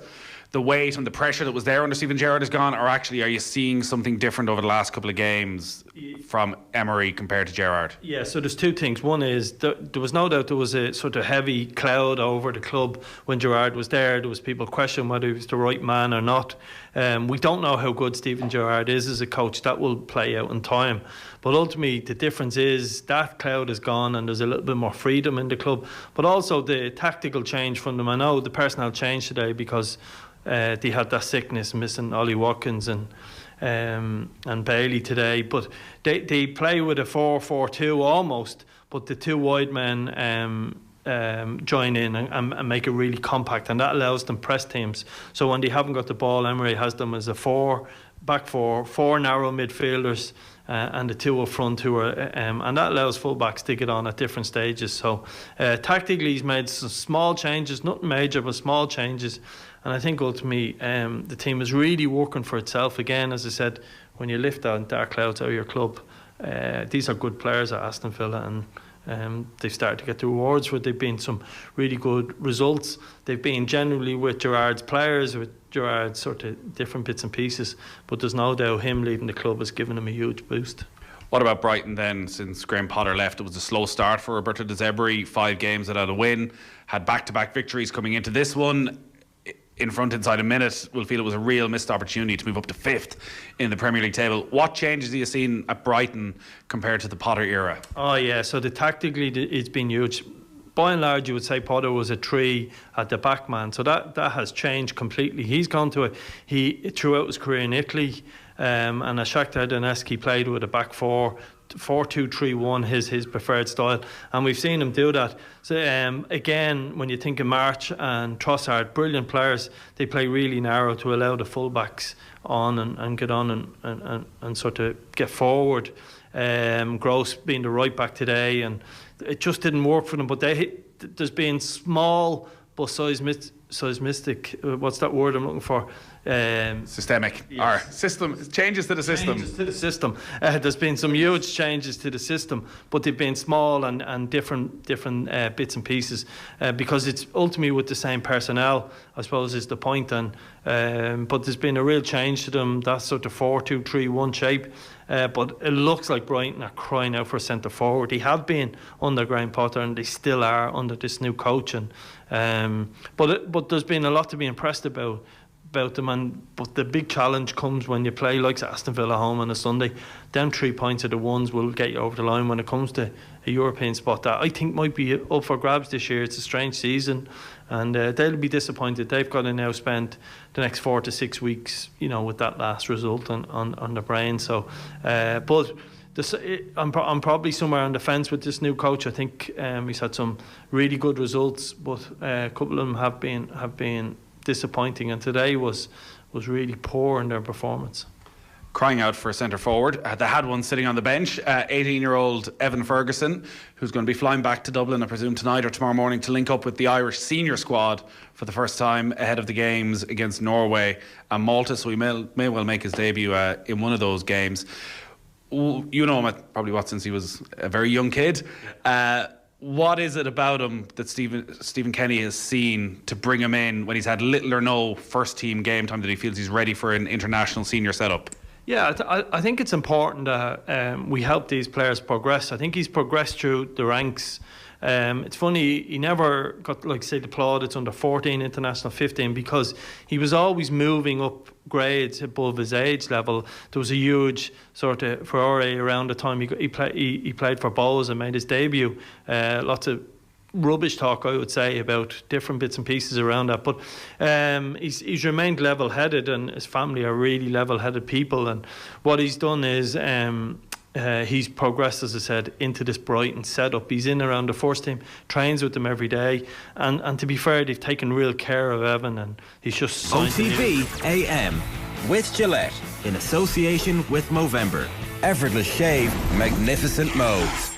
the weight and the pressure that was there under Steven Gerrard is gone, or actually are you seeing something different over the last couple of games from Emery compared to Gerrard? Yeah, so there's 2 things. One is there was no doubt there was a sort of heavy cloud over the club when Gerrard was there. There was people questioning whether he was the right man or not. We don't know how good Steven Gerrard is as a coach. That will play out in time. But ultimately, the difference is that cloud is gone and there's a little bit more freedom in the club. But also the tactical change from them. I know the personnel changed today because they had that sickness, missing Ollie Watkins and Bailey today. But they play with a 4-4-2 almost, but the 2 wide men join in and make it really compact, and that allows them press teams. So when they haven't got the ball, Emery has them as a 4-back 4 narrow midfielders, and the 2 up front who are and that allows fullbacks to get on at different stages. So tactically he's made some small changes, nothing major but small changes, and I think ultimately the team is really working for itself again. As I said, when you lift that dark clouds out of your club, these are good players at Aston Villa, and they've started to get the rewards for it. They've been some really good results. They've been generally with Gerrard's players, with Gerrard's sort of different bits and pieces, but there's no doubt him leading the club has given him a huge boost. What about Brighton then? Since Graham Potter left, it was a slow start for Roberto De Zerbi. 5 games without a win, had back-to-back victories coming into this one. In front inside a minute, we'll feel it was a real missed opportunity to move up to 5th in the Premier League table. What changes have you seen at Brighton compared to the Potter era? Oh yeah, so tactically it's been huge. By and large, you would say Potter was a 3 at the back man, so that has changed completely. He's gone to he throughout his career in Italy, and at Shakhtar Donetsk he played with a back 4-2-3-1, his preferred style, and we've seen him do that. So again, when you think of March and Trossard, brilliant players, they play really narrow to allow the fullbacks on and get on and sort of get forward. Gross being the right back today, and it just didn't work for them. But there's been small but seismic. What's that word I'm looking for? systemic or system changes to the system. There's been some huge changes to the system, but they've been small and different bits and pieces because it's ultimately with the same personnel, I suppose, is the point. And but there's been a real change to them. That sort of 4-2-3-1 shape. But it looks like Brighton are crying out for a centre forward. They have been under Graham Potter and they still are under this new coach. And but there's been a lot to be impressed about them. But the big challenge comes when you play like Aston Villa home on a Sunday. Them 3 points are the ones will get you over the line when it comes to a European spot that I think might be up for grabs this year. It's a strange season, and they'll be disappointed. They've got to now spend the next 4 to 6 weeks, with that last result on the brain. So, but I'm probably somewhere on the fence with this new coach. I think he's had some really good results, but a couple of them have been disappointing, and today was really poor in their performance. Crying out for a centre forward. They had one sitting on the bench, 18-year-old Evan Ferguson, who's going to be flying back to Dublin, I presume, tonight or tomorrow morning to link up with the Irish senior squad for the first time ahead of the games against Norway and Malta, so he may well make his debut in one of those games. You know him probably since he was a very young kid. What is it about him that Stephen Kenny has seen to bring him in when he's had little or no first team game time that he feels he's ready for an international senior setup? Yeah, I think it's important that we help these players progress. I think he's progressed through the ranks. It's funny, he never got, say, the plaudits under 14 international 15 because he was always moving up grades above his age level. There was a huge sort of furore around the time he played for Bohs and made his debut. Lots of rubbish talk, I would say, about different bits and pieces around that, but he's remained level-headed, and his family are really level-headed people, and what he's done is he's progressed, as I said, into this Brighton setup. He's in around the first team, trains with them every day, and to be fair, they've taken real care of Evan, and he's just signed OTB AM with Gillette in association with Movember. Effortless shave, magnificent modes.